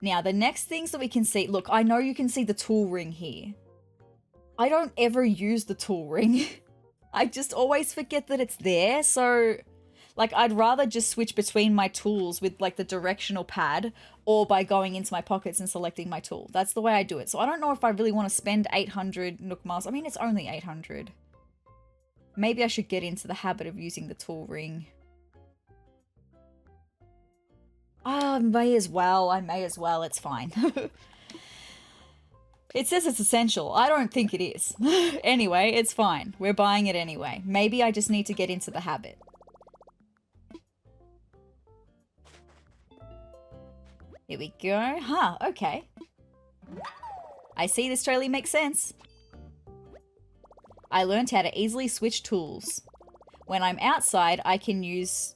[SPEAKER 1] Now, the next things that we can see, look, I know you can see the tool ring here. I don't ever use the tool ring. I just always forget that it's there. So, like, I'd rather just switch between my tools with, like, the directional pad or by going into my pockets and selecting my tool. That's the way I do it. So I don't know if I really want to spend 800 Nook Miles. I mean, it's only 800. Maybe I should get into the habit of using the tool ring. I may as well. It's fine. It says it's essential. I don't think it is. Anyway, it's fine. We're buying it anyway. Maybe I just need to get into the habit. Here we go. Huh, okay. I see this totally makes sense. I learned how to easily switch tools. When I'm outside, I can use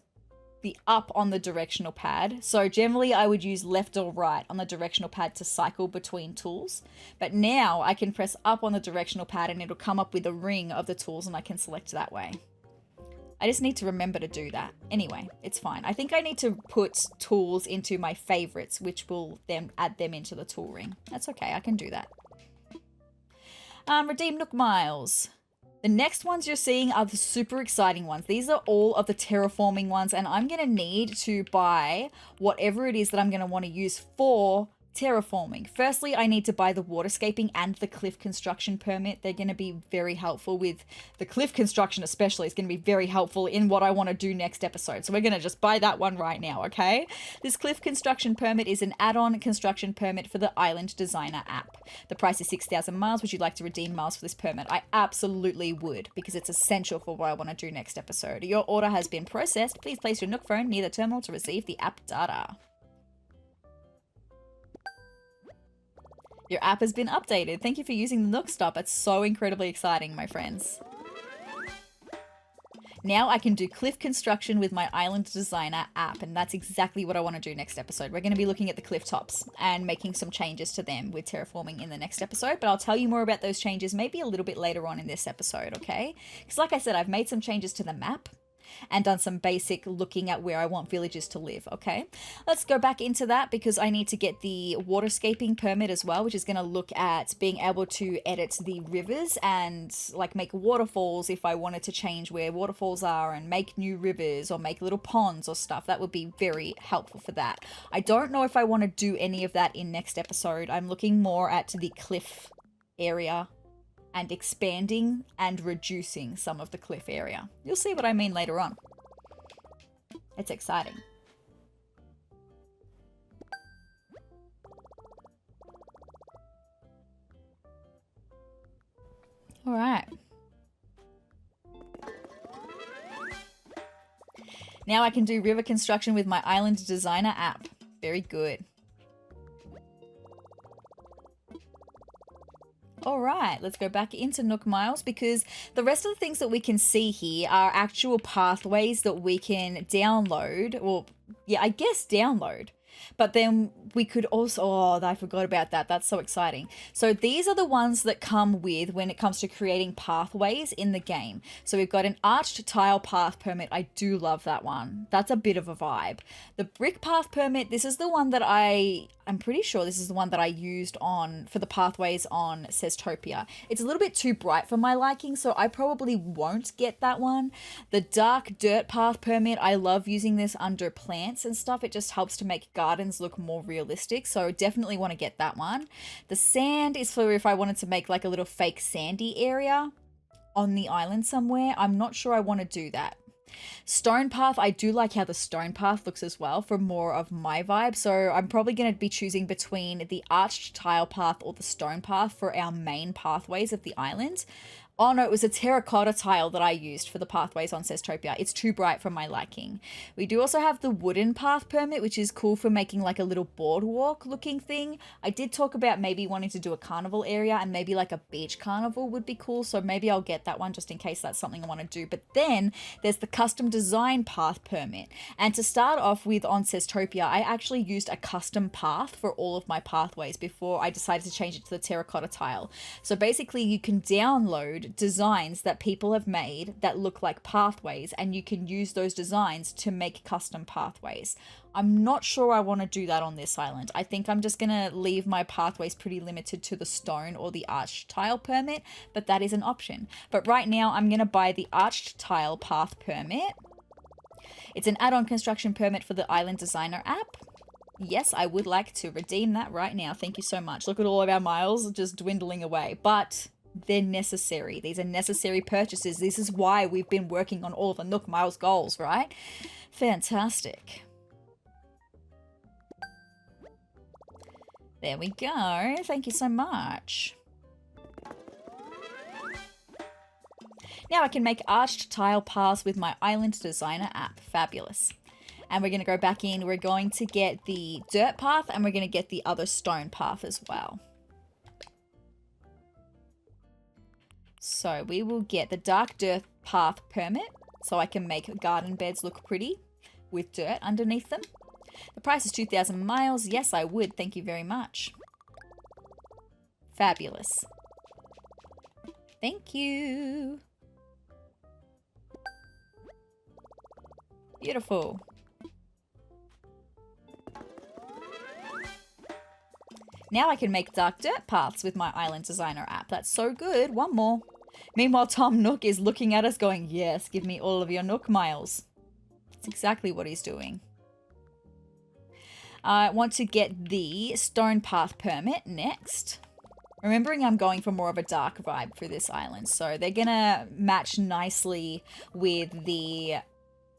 [SPEAKER 1] the up on the directional pad. So generally I would use left or right on the directional pad to cycle between tools. But now I can press up on the directional pad and it'll come up with a ring of the tools and I can select that way. I just need to remember to do that. Anyway, it's fine. I think I need to put tools into my favorites, which will then add them into the tool ring. That's okay, I can do that. Redeem Nook Miles. The next ones you're seeing are the super exciting ones. These are all of the terraforming ones, and I'm going to need to buy whatever it is that I'm going to want to use for Terraforming. Firstly, I need to buy the waterscaping and the cliff construction permit. They're going to be very helpful with the cliff construction, especially. It's going to be very helpful in what I want to do next episode. So we're going to just buy that one right now, okay? This cliff construction permit is an add-on construction permit for the Island Designer app. The price is 6,000 miles. Would you like to redeem miles for this permit? I absolutely would, because it's essential for what I want to do next episode. Your order has been processed. Please place your Nook phone near the terminal to receive the app data. Your app has been updated. Thank you for using the Nook Stop. It's so incredibly exciting, my friends. Now I can do cliff construction with my Island Designer app, and that's exactly what I want to do next episode. We're going to be looking at the cliff tops and making some changes to them with terraforming in the next episode, but I'll tell you more about those changes maybe a little bit later on in this episode, okay? Because like I said, I've made some changes to the map and done some basic looking at where I want villages to live, okay? Let's go back into that because I need to get the waterscaping permit as well, which is going to look at being able to edit the rivers and like make waterfalls if I wanted to change where waterfalls are and make new rivers or make little ponds or stuff. That would be very helpful for that. I don't know if I want to do any of that in next episode. I'm looking more at the cliff area and expanding and reducing some of the cliff area. You'll see what I mean later on. It's exciting. All right. Now I can do river construction with my Island Designer app. Very good. All right, let's go back into Nook Miles because the rest of the things that we can see here are actual pathways that we can download. Well, yeah, I guess download. But then we could also, oh, I forgot about that. That's so exciting. So these are the ones that come with when it comes to creating pathways in the game. So we've got an arched tile path permit. I do love that one. That's a bit of a vibe. The brick path permit, this is the one that I'm pretty sure this is the one that I used for the pathways on Sezrawrr. It's a little bit too bright for my liking, so I probably won't get that one. The dark dirt path permit, I love using this under plants and stuff. It just helps to make gardens look more realistic, so definitely want to get that one. The sand is for if I wanted to make like a little fake sandy area on the island somewhere. I'm not sure I want to do that. Stone path, I do like how the stone path looks as well for more of my vibe, so I'm probably going to be choosing between the arched tile path or the stone path for our main pathways of the island. Oh no, it was a terracotta tile that I used for the pathways on Sezrawrr. It's too bright for my liking. We do also have the wooden path permit, which is cool for making like a little boardwalk looking thing. I did talk about maybe wanting to do a carnival area and maybe like a beach carnival would be cool. So maybe I'll get that one just in case that's something I want to do. But then there's the custom design path permit. And to start off with on Sezrawrr, I actually used a custom path for all of my pathways before I decided to change it to the terracotta tile. So basically you can download designs that people have made that look like pathways, and you can use those designs to make custom pathways. I'm not sure I want to do that on this island. I think I'm just going to leave my pathways pretty limited to the stone or the arched tile permit, but that is an option. But right now I'm going to buy the arched tile path permit. It's an add-on construction permit for the Island Designer app. Yes, I would like to redeem that right now. Thank you so much. Look at all of our miles just dwindling away, but they're necessary. These are necessary purchases. This is why we've been working on all of the Nook Miles goals, right? Fantastic. There we go. Thank you so much. Now I can make arched tile paths with my Island Designer app. Fabulous. And we're going to go back in. We're going to get the dirt path and we're going to get the other stone path as well. So we will get the dark dirt path permit so I can make garden beds look pretty with dirt underneath them. The price is 2,000 miles. Yes, I would. Thank you very much. Fabulous. Thank you. Beautiful. Now I can make dark dirt paths with my Island Designer app. That's so good. One more. Meanwhile, Tom Nook is looking at us going, yes, give me all of your Nook miles. That's exactly what he's doing. I want to get the stone path permit next. Remembering I'm going for more of a dark vibe for this island, so they're gonna match nicely with the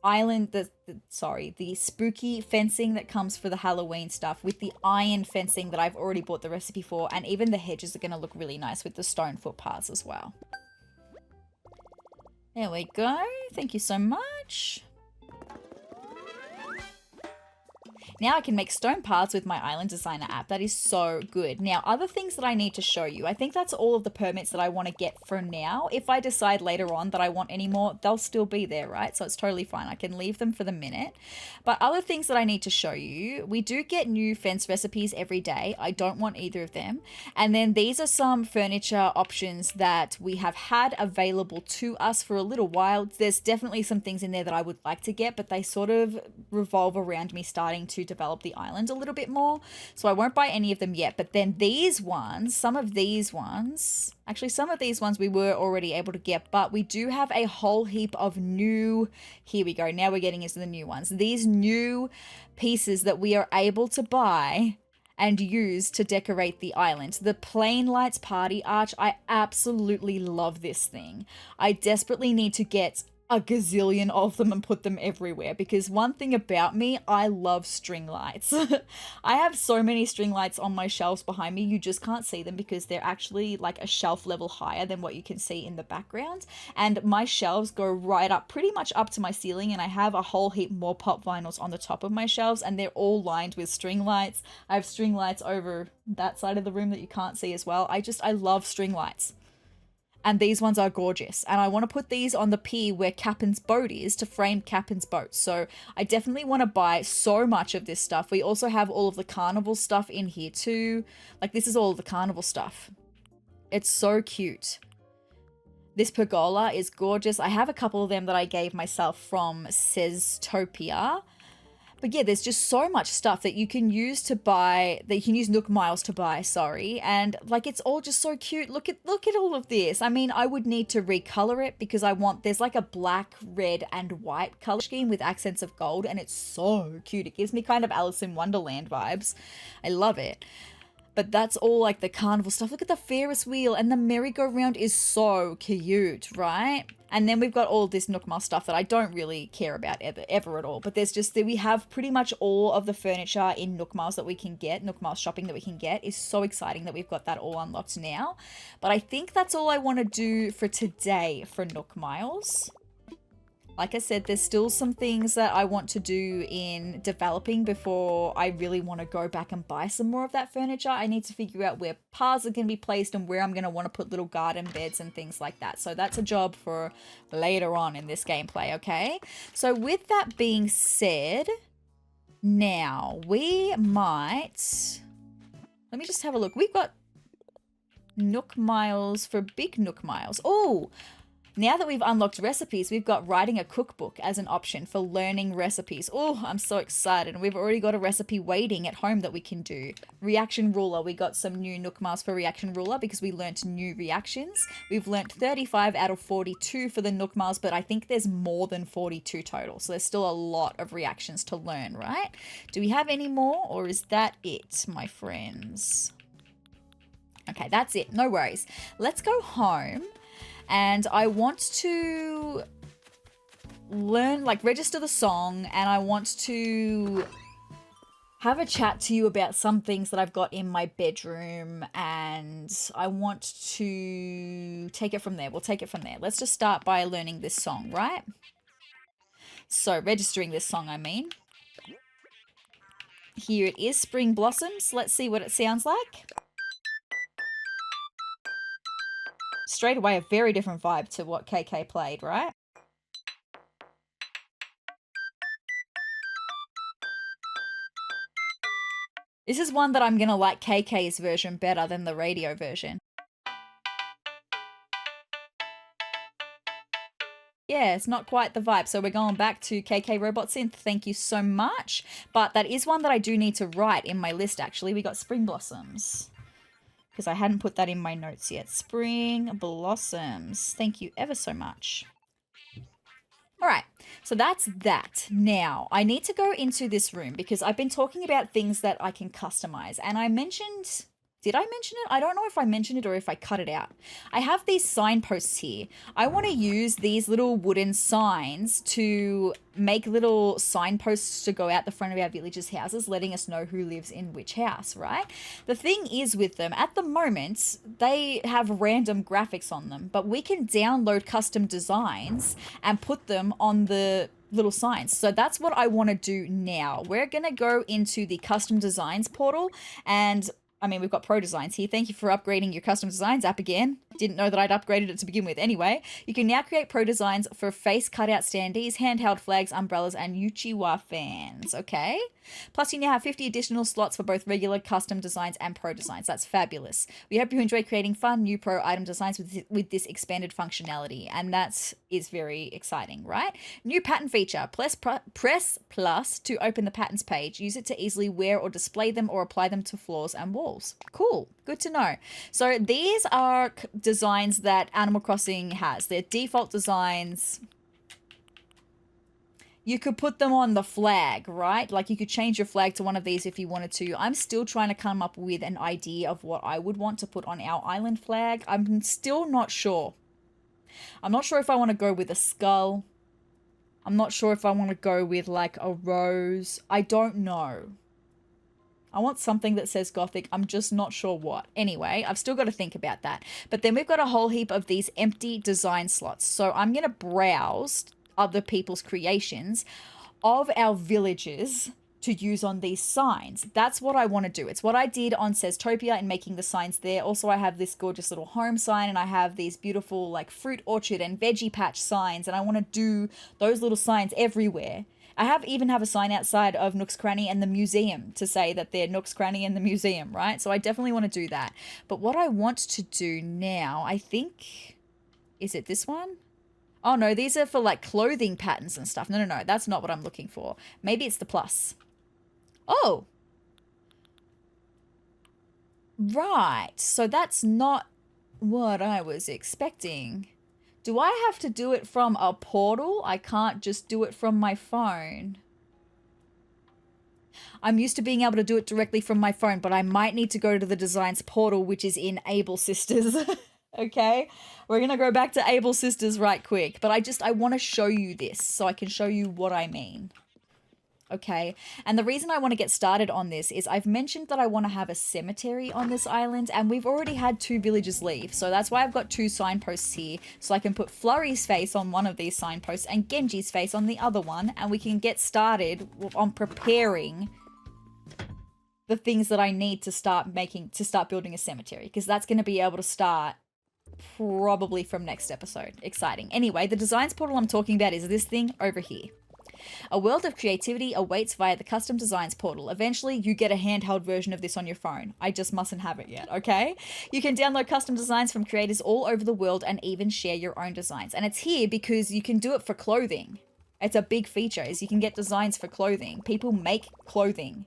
[SPEAKER 1] island, the spooky fencing that comes for the Halloween stuff, with the iron fencing that I've already bought the recipe for, and even the hedges are gonna look really nice with the stone footpaths as well. There we go. Thank you so much. Now I can make stone paths with my Island Designer app. That is so good. Now, other things that I need to show you. I think that's all of the permits that I want to get for now. If I decide later on that I want any more, they'll still be there, right? So it's totally fine. I can leave them for the minute. But other things that I need to show you. We do get new fence recipes every day. I don't want either of them. And then these are some furniture options that we have had available to us for a little while. There's definitely some things in there that I would like to get, but they sort of revolve around me starting to develop the island a little bit more, so I won't buy any of them yet. But then these ones, some of these ones we were already able to get, but we do have a whole heap of new, here we go, now we're getting into the new ones, these new pieces that we are able to buy and use to decorate the island. The Plain Lights Party Arch, I absolutely love this thing. I desperately need to get a gazillion of them and put them everywhere, because one thing about me, I love string lights. I have so many string lights on my shelves behind me. You just can't see them because they're actually like a shelf level higher than what you can see in the background. And my shelves go right up, pretty much up to my ceiling, and I have a whole heap more pop vinyls on the top of my shelves, and they're all lined with string lights. I have string lights over that side of the room that you can't see as well. I love string lights. And these ones are gorgeous. And I want to put these on the pier where Captain's boat is to frame Captain's boat. So I definitely want to buy so much of this stuff. We also have all of the carnival stuff in here too. Like, this is all of the carnival stuff. It's so cute. This pergola is gorgeous. I have a couple of them that I gave myself from Seztopia. But yeah, there's just so much stuff that you can use to buy, that you can use Nook Miles to buy, and like, it's all just so cute. Look at all of this. I mean, I would need to recolor it because there's like a black, red and white color scheme with accents of gold, and it's so cute. It gives me kind of Alice in Wonderland vibes. I love it. But that's all like the carnival stuff. Look at the Ferris wheel, and the merry-go-round is so cute, right? And then we've got all this Nook Miles stuff that I don't really care about ever at all. But there's just that we have pretty much all of the furniture in Nook Miles that we can get. Nook Miles shopping that we can get is so exciting that we've got that all unlocked now. But I think that's all I want to do for today for Nook Miles. Like I said, there's still some things that I want to do in developing before I really want to go back and buy some more of that furniture. I need to figure out where paths are going to be placed and where I'm going to want to put little garden beds and things like that. So that's a job for later on in this gameplay, okay? So with that being said, now we might... Let me just have a look. We've got Nook Miles for big Nook Miles. Oh! Now that we've unlocked recipes, we've got writing a cookbook as an option for learning recipes. Oh, I'm so excited. And we've already got a recipe waiting at home that we can do. Reaction ruler. We got some new Nook Miles for reaction ruler because we learnt new reactions. We've learnt 35 out of 42 for the Nook Miles, but I think there's more than 42 total. So there's still a lot of reactions to learn, right? Do we have any more, or is that it, my friends? Okay, that's it. No worries. Let's go home. And I want to learn, like, register the song, and I want to have a chat to you about some things that I've got in my bedroom, and I want to take it from there. We'll take it from there. Let's just start by learning this song, right? So, registering this song, I mean. Here it is, Spring Blossoms. Let's see what it sounds like. Straight away, a very different vibe to what KK played, right? This is one that I'm going to like KK's version better than the radio version. Yeah, it's not quite the vibe. So we're going back to KK Robot Synth. Thank you so much. But that is one that I do need to write in my list, actually. We got Spring Blossoms. Because I hadn't put that in my notes yet. Spring Blossoms. Thank you ever so much. All right, so that's that. Now, I need to go into this room because I've been talking about things that I can customize. And I mentioned, did I mention it? I don't know if I mentioned it or if I cut it out. I have these signposts here. I want to use these little wooden signs to make little signposts to go out the front of our villagers' houses, letting us know who lives in which house, right? The thing is with them, at the moment, they have random graphics on them, but we can download custom designs and put them on the little signs. So that's what I want to do now. We're going to go into the custom designs portal, and I mean, we've got Pro Designs here. Thank you for upgrading your Custom Designs app again. Didn't know that I'd upgraded it to begin with. Anyway, you can now create Pro Designs for face cutout standees, handheld flags, umbrellas, and Uchiwa fans, okay? Plus, you now have 50 additional slots for both regular Custom Designs and Pro Designs. That's fabulous. We hope you enjoy creating fun new Pro item designs with this expanded functionality, and that is very exciting, right? New pattern feature. Press plus to open the patterns page. Use it to easily wear or display them or apply them to floors and walls. Cool. Good to know. So these are designs that Animal Crossing has. They're default designs. You could put them on the flag, right? Like you could change your flag to one of these if you wanted to. I'm still trying to come up with an idea of what I would want to put on our island flag. I'm still not sure. I'm not sure if I want to go with a skull. I'm not sure if I want to go with like a rose. I don't know. I want something that says Gothic. I'm just not sure what. Anyway, I've still got to think about that. But then we've got a whole heap of these empty design slots. So I'm going to browse other people's creations of our villages to use on these signs. That's what I want to do. It's what I did on Seztopia in making the signs there. Also, I have this gorgeous little home sign, and I have these beautiful like fruit orchard and veggie patch signs, and I want to do those little signs everywhere. I even have a sign outside of Nook's Cranny and the museum to say that they're Nook's Cranny and the museum, right? So I definitely want to do that. But what I want to do now, I think, is it this one? Oh no, these are for like clothing patterns and stuff. No, that's not what I'm looking for. Maybe it's the plus. Oh. Right, so that's not what I was expecting. Do I have to do it from a portal? I can't just do it from my phone. I'm used to being able to do it directly from my phone, but I might need to go to the designs portal, which is in Able Sisters. Okay, we're going to go back to Able Sisters right quick, but I want to show you this so I can show you what I mean. Okay, and the reason I want to get started on this is I've mentioned that I want to have a cemetery on this island, and we've already had 2 villagers leave, so that's why I've got 2 signposts here, so I can put Flurry's face on one of these signposts and Genji's face on the other one, and we can get started on preparing the things that I need to start building a cemetery, because that's going to be able to start probably from next episode. Exciting. Anyway, the designs portal I'm talking about is this thing over here. A world of creativity awaits via the custom designs portal. Eventually, you get a handheld version of this on your phone. I just mustn't have it yet, okay? You can download custom designs from creators all over the world and even share your own designs. And it's here because you can do it for clothing. It's a big feature, is you can get designs for clothing. People make clothing.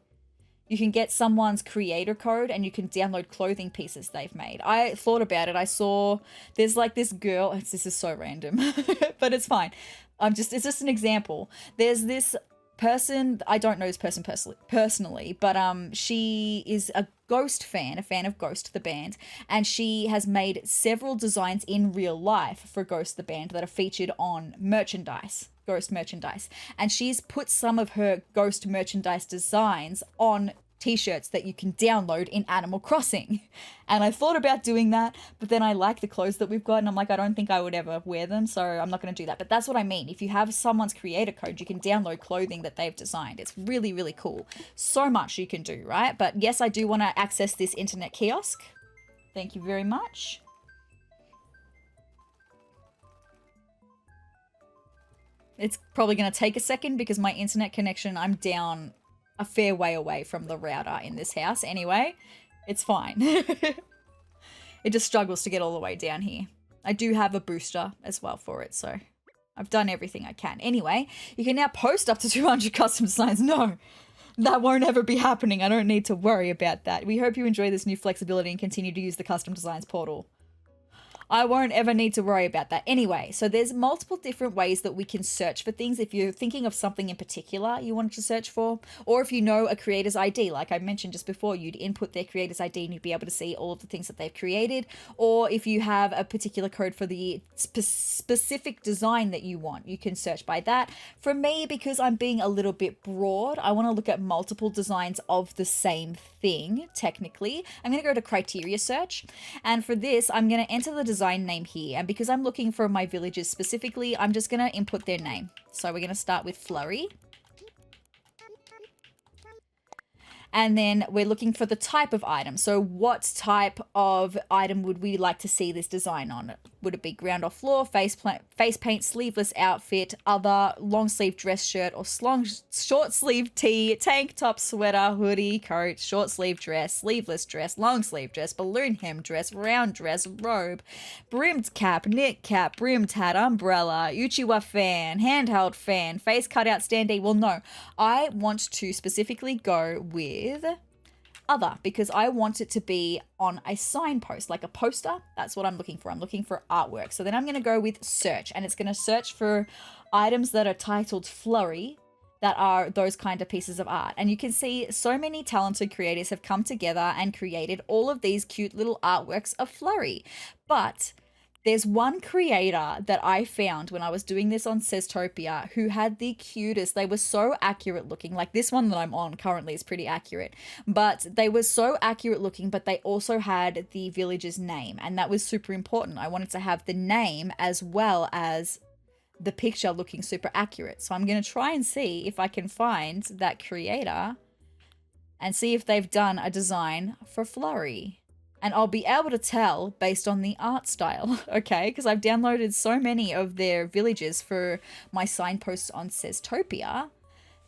[SPEAKER 1] You can get someone's creator code and you can download clothing pieces they've made. I thought about it. I saw there's like this girl. This is so random, but it's fine. It's just an example. There's this person, I don't know this person personally, but she is a Ghost fan, a fan of Ghost the band, and she has made several designs in real life for Ghost the band that are featured on merchandise. Ghost merchandise, and she's put some of her Ghost merchandise designs on t-shirts that you can download in Animal Crossing. And I thought about doing that, but then I like the clothes that we've got, and I'm like, I don't think I would ever wear them, so I'm not going to do that. But that's what I mean. If you have someone's creator code, you can download clothing that they've designed. It's really, really cool. So much you can do, right? But yes, I do want to access this internet kiosk. Thank you very much. It's probably going to take a second because my internet connection, I'm down a fair way away from the router in this house. Anyway, it's fine. It just struggles to get all the way down here. I do have a booster as well for it, so I've done everything I can. Anyway, you can now post up to 200 custom designs. No, that won't ever be happening. I don't need to worry about that. We hope you enjoy this new flexibility and continue to use the custom designs portal. I won't ever need to worry about that. Anyway, so there's multiple different ways that we can search for things. If you're thinking of something in particular you wanted to search for, or if you know a creator's ID, like I mentioned just before, you'd input their creator's ID and you'd be able to see all of the things that they've created. Or if you have a particular code for the specific design that you want, you can search by that. For me, because I'm being a little bit broad, I want to look at multiple designs of the same thing. Technically, I'm going to go to criteria search, and for this I'm going to enter the design name here, and because I'm looking for my villages specifically, I'm just going to input their name. So we're going to start with Flurry, and then we're looking for the type of item. So what type of item would we like to see this design on? Would it be ground or floor, face paint, sleeveless outfit, other, long sleeve dress shirt, or short sleeve tee, tank top, sweater, hoodie, coat, short sleeve dress, sleeveless dress, long sleeve dress, balloon hem dress, round dress, robe, brimmed cap, knit cap, brimmed hat, umbrella, Uchiwa fan, handheld fan, face cutout standee. Well, no, I want to specifically go with other, because I want it to be on a signpost, like a poster. That's what I'm looking for. I'm looking for artwork. So then I'm going to go with search, and it's going to search for items that are titled Flurry, that are those kind of pieces of art. And you can see so many talented creators have come together and created all of these cute little artworks of Flurry. But there's one creator that I found when I was doing this on Seztopia who had the cutest, they were so accurate looking. Like this one that I'm on currently is pretty accurate, but they were so accurate looking, but they also had the village's name, and that was super important. I wanted to have the name as well as the picture looking super accurate. So I'm going to try and see if I can find that creator and see if they've done a design for Flurry. And I'll be able to tell based on the art style, okay? Because I've downloaded so many of their villages for my signposts on Seztopia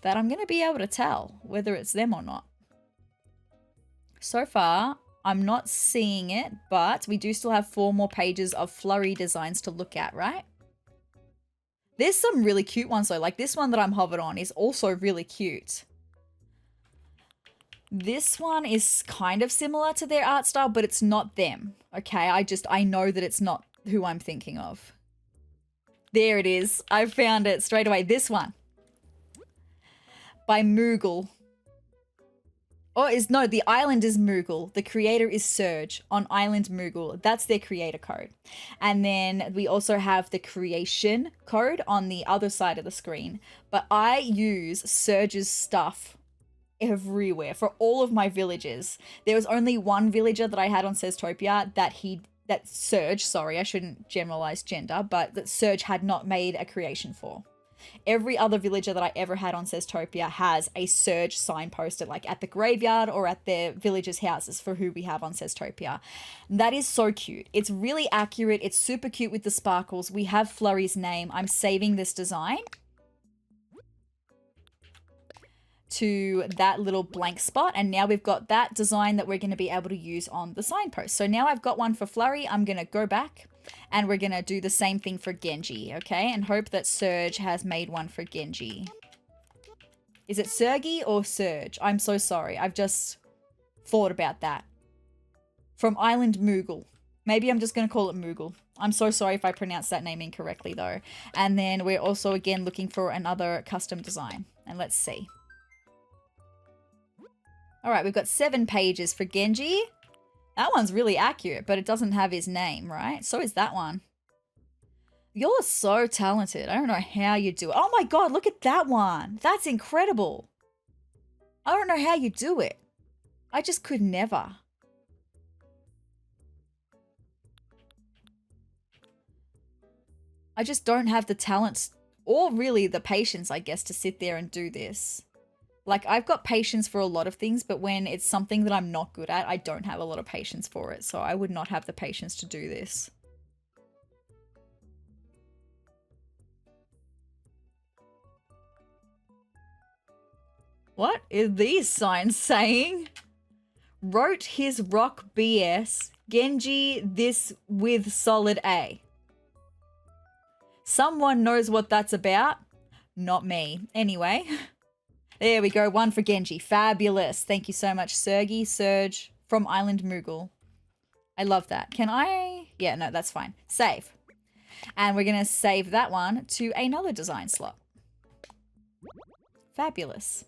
[SPEAKER 1] that I'm going to be able to tell whether it's them or not. So far, I'm not seeing it, but we do still have 4 more pages of Flurry designs to look at, right? There's some really cute ones though. Like this one that I'm hovered on is also really cute. This one is kind of similar to their art style, but it's not them. Okay, I know that it's not who I'm thinking of. There it is. I found it straight away. This one. By Moogle. No, the island is Moogle. The creator is Surge on Island Moogle. That's their creator code. And then we also have the creation code on the other side of the screen. But I use Surge's stuff everywhere for all of my villages. There was only one villager that I had on Seztopia that Surge, sorry, I shouldn't generalize gender, but that Surge had not made a creation for. Every other villager that I ever had on Seztopia has a Surge signpost at the graveyard or at their villagers' houses for who we have on Seztopia. That is so cute. It's really accurate. It's super cute with the sparkles. We have Flurry's name. I'm saving this design to that little blank spot, and now we've got that design that we're going to be able to use on the signpost. So now I've got one for Flurry. I'm going to go back and we're going to do the same thing for Genji, okay, and hope that Surge has made one for Genji. Is it Sergi or Surge? I'm so sorry, I've just thought about that. From Island Moogle. Maybe I'm just going to call it Moogle. I'm so sorry if I pronounced that name incorrectly though. And then we're also again looking for another custom design, and let's see. All right, we've got 7 pages for Genji. That one's really accurate, but it doesn't have his name, right? So is that one. You're so talented. I don't know how you do it. Oh my God, look at that one. That's incredible. I don't know how you do it. I just could never. I just don't have the talent or really the patience, I guess, to sit there and do this. Like, I've got patience for a lot of things, but when it's something that I'm not good at, I don't have a lot of patience for it. So I would not have the patience to do this. What are these signs saying? Wrote his rock BS. Genji this with solid A. Someone knows what that's about. Not me. Anyway. There we go. One for Genji. Fabulous. Thank you so much, Surge from Island Moogle. I love that. Can I Yeah, no, that's fine. Save. And we're going to save that one to another design slot. Fabulous.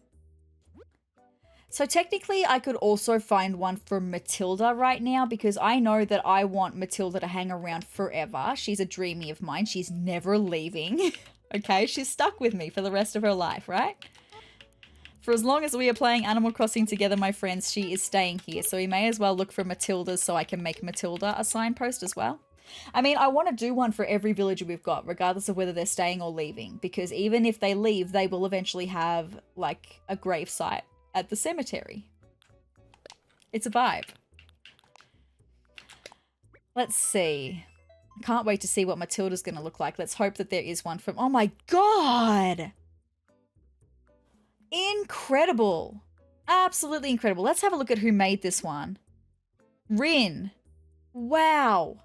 [SPEAKER 1] So technically I could also find one for Matilda right now because I know that I want Matilda to hang around forever. She's a dreamy of mine. She's never leaving. Okay, she's stuck with me for the rest of her life, right? For as long as we are playing Animal Crossing together, my friends, she is staying here. So we may as well look for Matildas so I can make Matilda a signpost as well. I mean, I want to do one for every villager we've got, regardless of whether they're staying or leaving. Because even if they leave, they will eventually have, like, a grave site at the cemetery. It's a vibe. Let's see. I can't wait to see what Matilda's going to look like. Let's hope that there is one from... Oh my god! Incredible. Absolutely incredible. Let's have a look at who made this one. Rin. Wow.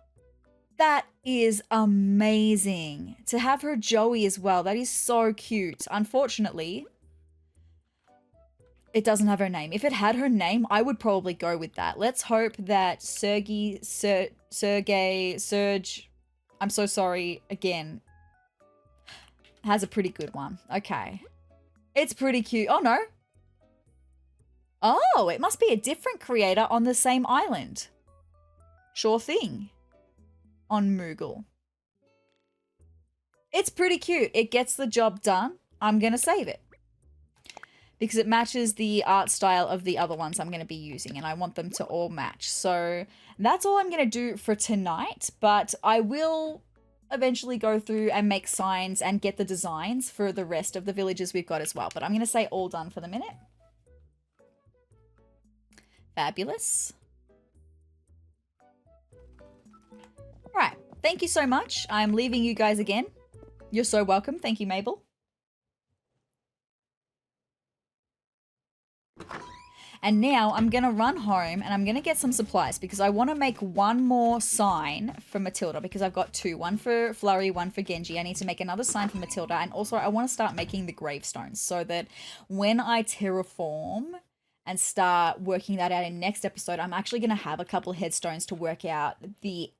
[SPEAKER 1] That is amazing. To have her Joey as well. That is so cute. Unfortunately, it doesn't have her name. If it had her name, I would probably go with that. Let's hope that Serge, I'm so sorry again, has a pretty good one. Okay. It's pretty cute. Oh, no. Oh, it must be a different creator on the same island. Sure thing. On Moogle. It's pretty cute. It gets the job done. I'm going to save it. Because it matches the art style of the other ones I'm going to be using, and I want them to all match. So that's all I'm going to do for tonight, but I will eventually go through and make signs and get the designs for the rest of the villages we've got as well. But I'm going to say all done for the minute. Fabulous. All right. Thank you so much. I'm leaving you guys again. You're so welcome. Thank you, Mabel. And now I'm going to run home and I'm going to get some supplies because I want to make one more sign for Matilda because I've got two. One for Flurry, one for Genji. I need to make another sign for Matilda. And also I want to start making the gravestones so that when I terraform and start working that out in next episode, I'm actually going to have a couple of headstones to work out the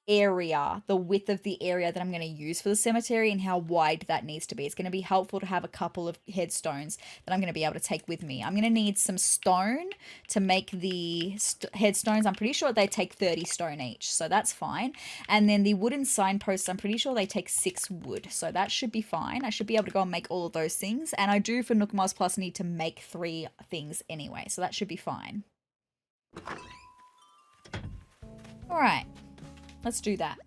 [SPEAKER 1] area, the width of the area that I'm going to use for the cemetery and how wide that needs to be. It's going to be helpful to have a couple of headstones that I'm going to be able to take with me. I'm going to need some stone to make the headstones. I'm pretty sure they take 30 stone each, so that's fine. And then the wooden signposts, I'm pretty sure they take 6 wood, so that should be fine. I should be able to go and make all of those things. And I do for Nook Miles Plus need to make 3 things anyway, so that should be fine. All right. Let's do that.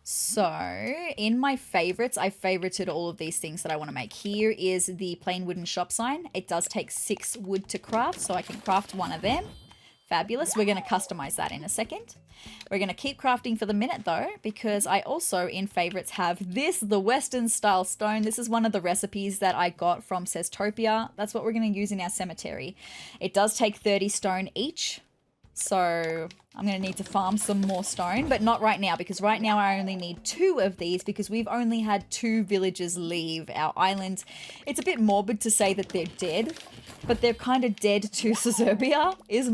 [SPEAKER 1] So in my favorites, I favorited all of these things that I want to make. Here is the plain wooden shop sign. It does take 6 wood to craft, so I can craft one of them. Fabulous. We're going to customize that in a second. We're going to keep crafting for the minute though, because I also in favorites have this, the Western style stone. This is one of the recipes that I got from Seztopia. That's what we're going to use in our cemetery. It does take 30 stone each. So I'm going to need to farm some more stone, but not right now because right now I only need 2 of these because we've only had 2 villagers leave our island. It's a bit morbid to say that they're dead, but they're kind of dead to Suburbia is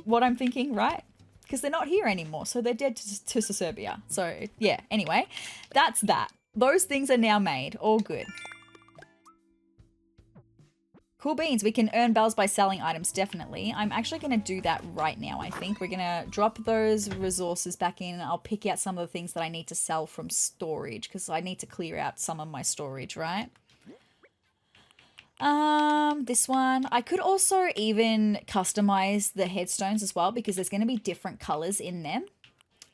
[SPEAKER 1] what I'm thinking, right? Because they're not here anymore, so they're dead to Suburbia. So yeah, anyway, that's that. Those things are now made. All good. Cool beans. We can earn bells by selling items, definitely. I'm actually going to do that right now, I think. We're going to drop those resources back in. I'll pick out some of the things that I need to sell from storage because I need to clear out some of my storage, right? This one. I could also even customize the headstones as well because there's going to be different colors in them.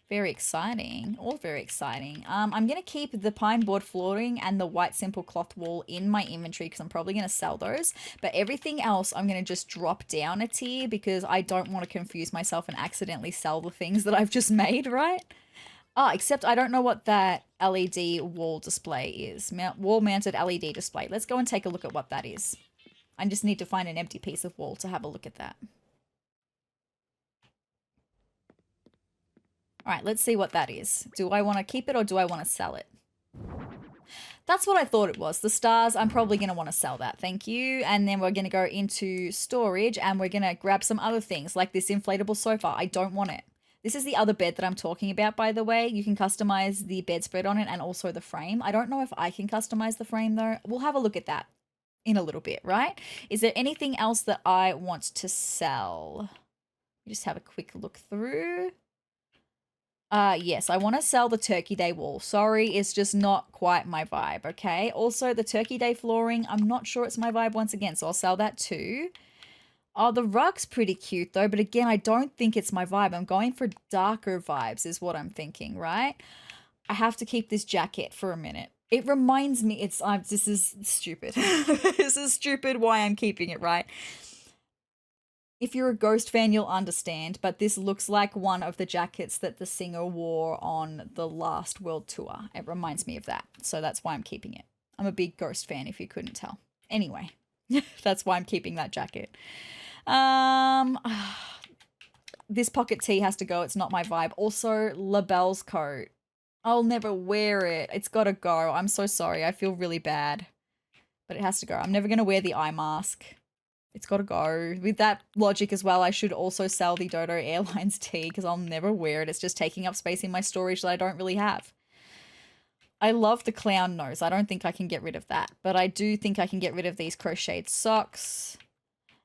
[SPEAKER 1] Very exciting. All very exciting. I'm going to keep the pine board flooring and the white simple cloth wall in my inventory because I'm probably going to sell those. But everything else I'm going to just drop down a tier because I don't want to confuse myself and accidentally sell the things that I've just made, right? Except I don't know what that LED wall display is. Wall mounted LED display. Let's go and take a look at what that is. I just need to find an empty piece of wall to have a look at that. All right, let's see what that is. Do I want to keep it or do I want to sell it? That's what I thought it was. The stars, I'm probably going to want to sell that. Thank you. And then we're going to go into storage and we're going to grab some other things like this inflatable sofa. I don't want it. This is the other bed that I'm talking about, by the way. You can customize the bedspread on it and also the frame. I don't know if I can customize the frame though. We'll have a look at that in a little bit, right? Is there anything else that I want to sell? Just have a quick look through. Yes, I want to sell the Turkey Day wall. Sorry, it's just not quite my vibe, okay? Also, the Turkey Day flooring, I'm not sure it's my vibe once again, so I'll sell that too. Oh, the rug's pretty cute though, but again, I don't think it's my vibe. I'm going for darker vibes is what I'm thinking, right? I have to keep this jacket for a minute. It reminds me, this is stupid. This is stupid why I'm keeping it, right? If you're a Ghost fan, you'll understand, but this looks like one of the jackets that the singer wore on the last world tour. It reminds me of that, so that's why I'm keeping it. I'm a big Ghost fan, if you couldn't tell. Anyway, that's why I'm keeping that jacket. This pocket tee has to go. It's not my vibe. Also, LaBelle's coat. I'll never wear it. It's got to go. I'm so sorry. I feel really bad, but it has to go. I'm never going to wear the eye mask. It's got to go. With that logic as well, I should also sell the Dodo Airlines tee because I'll never wear it. It's just taking up space in my storage that I don't really have. I love the clown nose. I don't think I can get rid of that, but I do think I can get rid of these crocheted socks.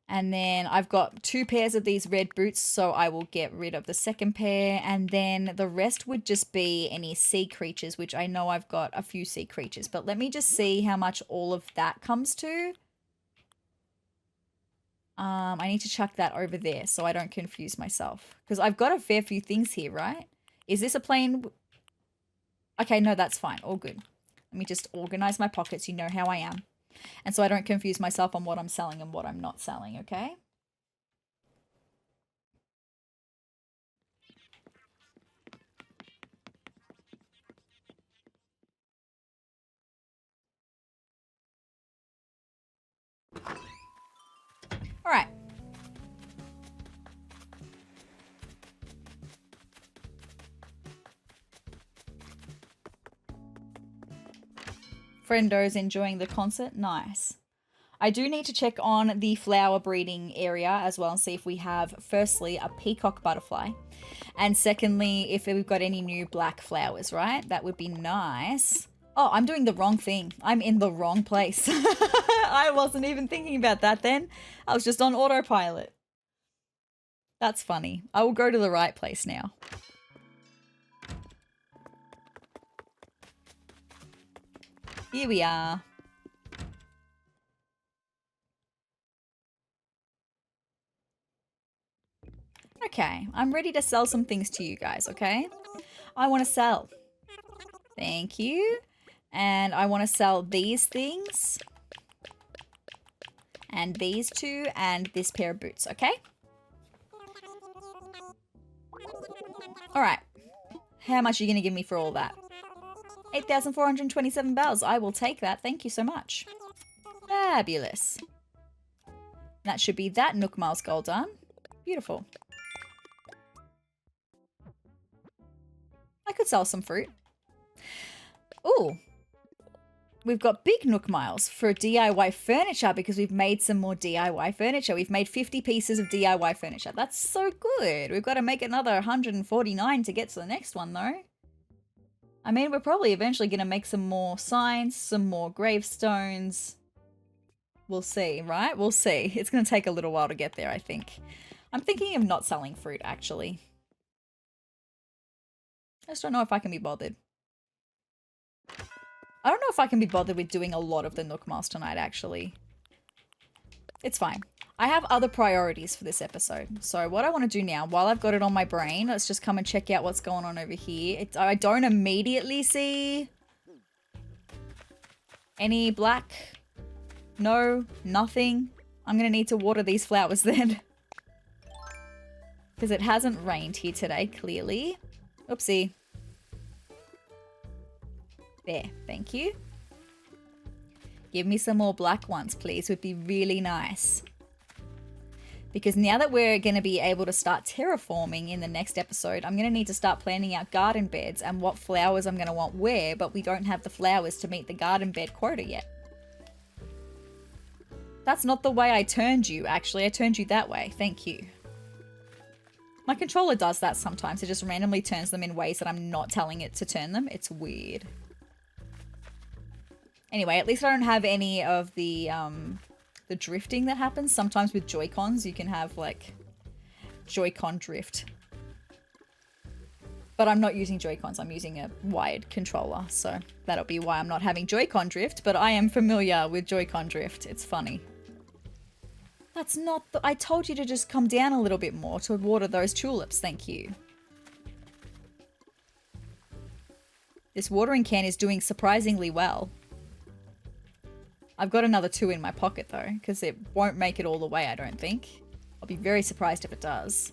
[SPEAKER 1] And then I've got 2 pairs of these red boots, so I will get rid of the second pair. And then the rest would just be any sea creatures, which I know I've got a few sea creatures. But let me just see how much all of that comes to. I need to chuck that over there so I don't confuse myself. Because I've got a fair few things here, right? Is this a plain... Okay, no, that's fine. All good. Let me just organize my pockets. You know how I am. And so I don't confuse myself on what I'm selling and what I'm not selling, okay? All right. Friendo's enjoying the concert. Nice. I do need to check on the flower breeding area as well and see if we have, firstly, a peacock butterfly. And secondly, if we've got any new black flowers, right? That would be nice. Oh, I'm doing the wrong thing. I'm in the wrong place. I wasn't even thinking about that then. I was just on autopilot. That's funny. I will go to the right place now. Here we are. Okay, I'm ready to sell some things to you guys, okay? I want to sell. Thank you. And I want to sell these things. And these 2 and this pair of boots, okay? Alright. How much are you going to give me for all that? 8,427 bells. I will take that. Thank you so much. Fabulous. That should be that Nook Miles gold done. Beautiful. I could sell some fruit. Ooh. We've got big Nook Miles for DIY furniture because we've made some more DIY furniture. We've made 50 pieces of DIY furniture. That's so good. We've got to make another 149 to get to the next one though. I mean, we're probably eventually going to make some more signs, some more gravestones. We'll see, right? We'll see. It's going to take a little while to get there, I think. I'm thinking of not selling fruit, actually. I just don't know if I can be bothered. I don't know if I can be bothered with doing a lot of the Nook Miles tonight, actually. It's fine. I have other priorities for this episode. So what I want to do now, while I've got it on my brain, let's just come and check out what's going on over here. I don't immediately see any black. No, nothing. I'm going to need to water these flowers then. Because it hasn't rained here today, clearly. Oopsie. There, thank you. Give me some more black ones, please. Would be really nice. Because now that we're going to be able to start terraforming in the next episode, I'm going to need to start planning out garden beds and what flowers I'm going to want where, but we don't have the flowers to meet the garden bed quota yet. That's not the way I turned you, actually. I turned you that way. Thank you. My controller does that sometimes. It just randomly turns them in ways that I'm not telling it to turn them. It's weird. Anyway, at least I don't have any of the drifting that happens. Sometimes with Joy-Cons, you can have like Joy-Con drift. But I'm not using Joy-Cons. I'm using a wired controller. So that'll be why I'm not having Joy-Con drift. But I am familiar with Joy-Con drift. It's funny. That's not the... I told you to just come down a little bit more to water those tulips. Thank you. This watering can is doing surprisingly well. I've got another 2 in my pocket though, because it won't make it all the way, I don't think. I'll be very surprised if it does.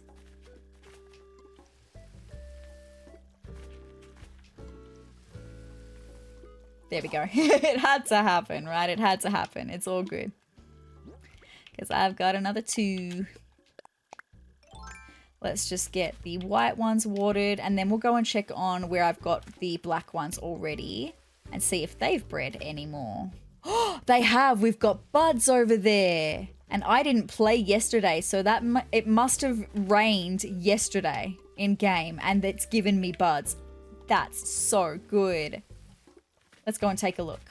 [SPEAKER 1] There we go. It had to happen, right? It had to happen. It's all good. Because I've got another 2. Let's just get the white ones watered, and then we'll go and check on where I've got the black ones already and see if they've bred anymore. Oh, they have. We've got buds over there. And I didn't play yesterday, so that it must have rained yesterday in game, and it's given me buds. That's so good. Let's go and take a look.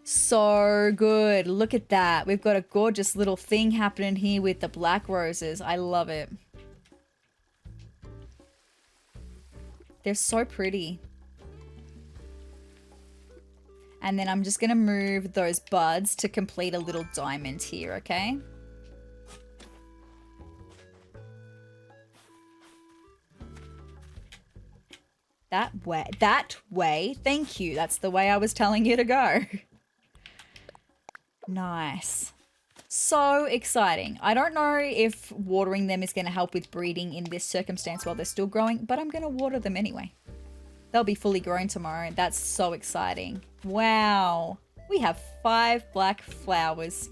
[SPEAKER 1] So good. Look at that. We've got a gorgeous little thing happening here with the black roses. I love it. They're so pretty. And then I'm just going to move those buds to complete a little diamond here, okay? That way. Thank you. That's the way I was telling you to go. Nice. So exciting. I don't know if watering them is going to help with breeding in this circumstance while they're still growing, but I'm going to water them anyway. They'll be fully grown tomorrow. That's so exciting. Wow. We have 5 black flowers.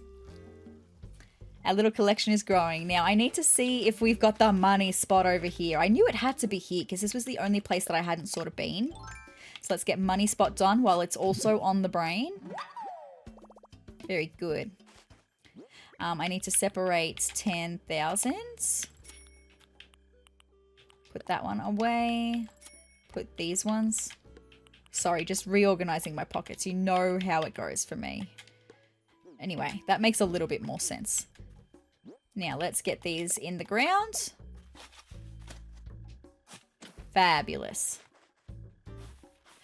[SPEAKER 1] Our little collection is growing. Now, I need to see if we've got the money spot over here. I knew it had to be here because this was the only place that I hadn't sort of been. So let's get money spot done while it's also on the brain. Very good. I need to separate 10,000. Put that one away. Put these ones. Sorry, just reorganizing my pockets. You know how it goes for me. Anyway, that makes a little bit more sense. Now, let's get these in the ground. Fabulous.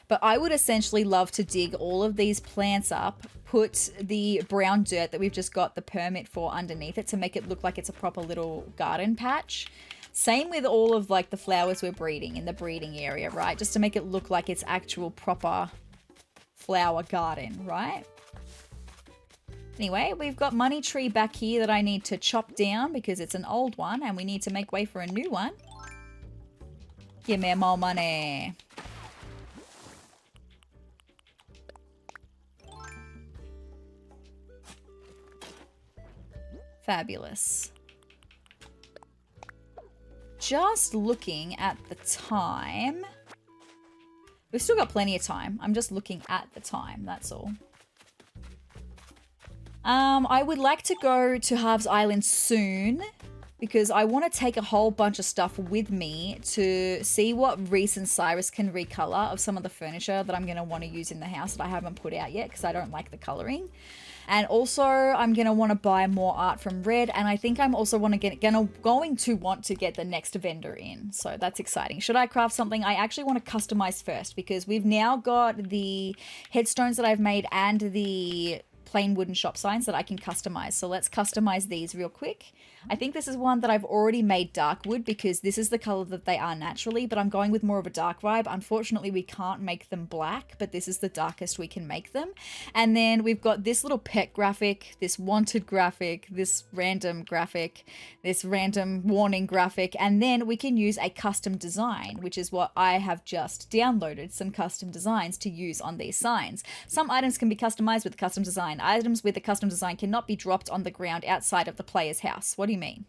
[SPEAKER 1] But I would essentially love to dig all of these plants up, put the brown dirt that we've just got the permit for underneath it to make it look like it's a proper little garden patch. Same with all of like the flowers we're breeding in the breeding area, right? Just to make it look like it's actual proper flower garden, right? Anyway, we've got money tree back here that I need to chop down because it's an old one and we need to make way for a new one. Give me more money. Fabulous. Just looking at the time. We've still got plenty of time. I'm just looking at the time, that's all. I would like to go to Harv's Island soon because I want to take a whole bunch of stuff with me to see what Reece and Cyrus can recolor of some of the furniture that I'm going to want to use in the house that I haven't put out yet because I don't like the coloring. And also, I'm going to want to buy more art from Red, and I think I'm also going to want to get the next vendor in. So that's exciting. Should I craft something? I actually want to customize first because we've now got the headstones that I've made and the plain wooden shop signs that I can customize. So let's customize these real quick. I think this is one that I've already made dark wood because this is the color that they are naturally, but I'm going with more of a dark vibe. Unfortunately, we can't make them black, but this is the darkest we can make them. And then we've got this little pet graphic, this wanted graphic, this random graphic, this random warning graphic, and then we can use a custom design, which is what I have just downloaded, some custom designs to use on these signs. Some items can be customized with a custom design. Items with a custom design cannot be dropped on the ground outside of the player's house. What do you mean?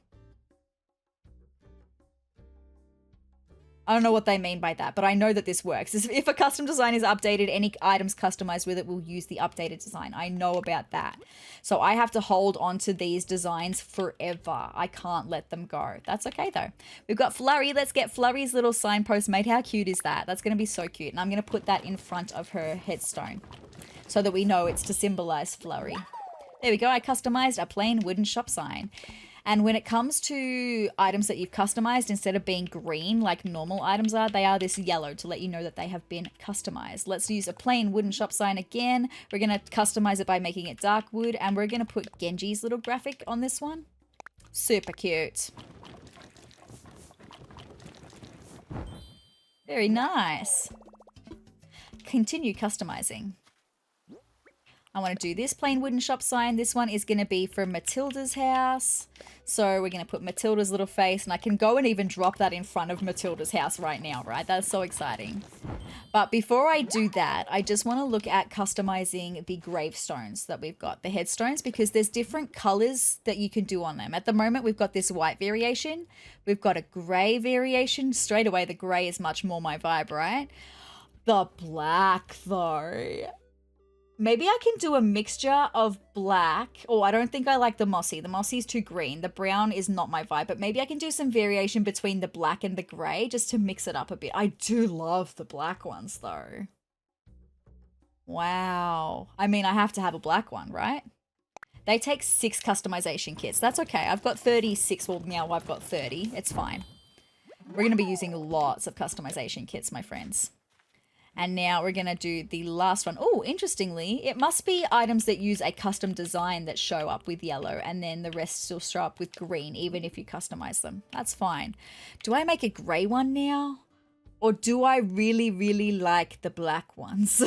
[SPEAKER 1] I don't know what they mean by that, but I know that this works. If a custom design is updated, any items customized with it will use the updated design. I know about that. So I have to hold on to these designs forever. I can't let them go. That's okay though. We've got Flurry. Let's get Flurry's little signpost made. How cute is that? That's going to be so cute. And I'm going to put that in front of her headstone so that we know it's to symbolize Flurry. There we go. I customized a plain wooden shop sign. And when it comes to items that you've customized, instead of being green like normal items are, they are this yellow to let you know that they have been customized. Let's use a plain wooden shop sign again. We're going to customize it by making it dark wood, and we're going to put Genji's little graphic on this one. Super cute. Very nice. Continue customizing. I want to do this plain wooden shop sign. This one is going to be for Matilda's house. So we're going to put Matilda's little face, and I can go and even drop that in front of Matilda's house right now, right? That's so exciting. But before I do that, I just want to look at customizing the gravestones that we've got, the headstones, because there's different colors that you can do on them. At the moment, we've got this white variation. We've got a gray variation. Straight away, the gray is much more my vibe, right? The black, though. Maybe I can do a mixture of black. Oh, I don't think I like the mossy. The mossy is too green. The brown is not my vibe, but maybe I can do some variation between the black and the grey just to mix it up a bit. I do love the black ones though. Wow. I mean, I have to have a black one, right? They take 6 customization kits. That's okay. I've got 36. Well, now I've got 30. It's fine. We're going to be using lots of customization kits, my friends. And now we're going to do the last one. Oh, interestingly, it must be items that use a custom design that show up with yellow, and then the rest still show up with green, even if you customize them. That's fine. Do I make a grey one now? Or do I really, really like the black ones?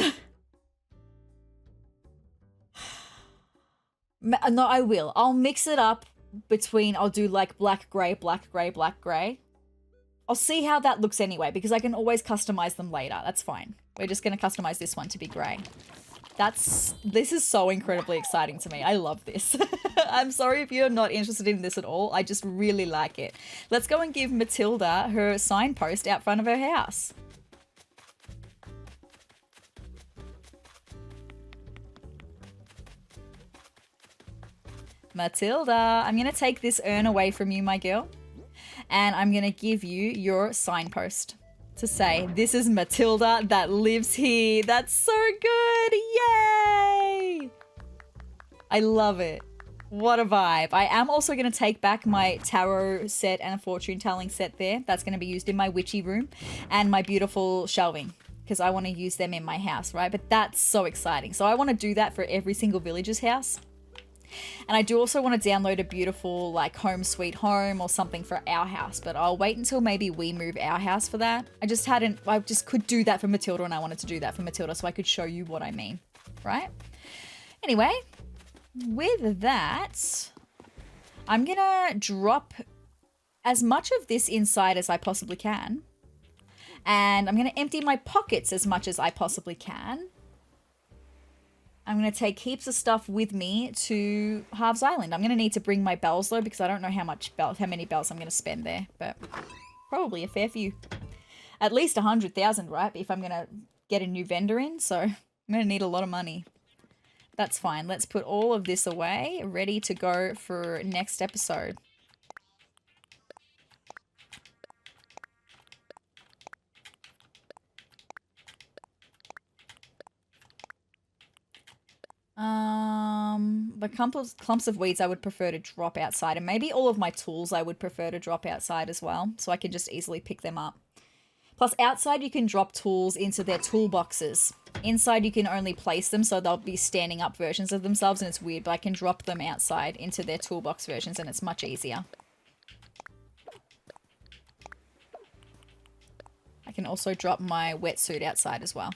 [SPEAKER 1] No, I will. I'll mix it up between, I'll do like black, grey, black, grey, black, grey. I'll see how that looks anyway, because I can always customize them later. That's fine. We're just going to customize this one to be grey. This is so incredibly exciting to me. I love this. I'm sorry if you're not interested in this at all. I just really like it. Let's go and give Matilda her signpost out front of her house. Matilda, I'm going to take this urn away from you, my girl. And I'm going to give you your signpost to say, this is Matilda that lives here. That's so good. Yay! I love it. What a vibe. I am also going to take back my tarot set and a fortune telling set there. That's going to be used in my witchy room and my beautiful shelving, because I want to use them in my house, right? But that's so exciting. So I want to do that for every single villager's house. And I do also want to download a beautiful like home sweet home or something for our house, but I'll wait until maybe we move our house for that. I just could do that for Matilda, and I wanted to do that for Matilda so I could show you what I mean, right? Anyway, with that, I'm gonna drop as much of this inside as I possibly can, and I'm gonna empty my pockets as much as I possibly can. I'm going to take heaps of stuff with me to Harv's Island. I'm going to need to bring my bells though, because I don't know how many bells I'm going to spend there, but probably a fair few. At least 100,000, right? If I'm going to get a new vendor in, so I'm going to need a lot of money. That's fine. Let's put all of this away, ready to go for next episode. The clumps of weeds I would prefer to drop outside, and maybe all of my tools I would prefer to drop outside as well, so I can just easily pick them up. Plus outside you can drop tools into their toolboxes. Inside you can only place them so they'll be standing up versions of themselves, and it's weird, but I can drop them outside into their toolbox versions and it's much easier. I can also drop my wetsuit outside as well.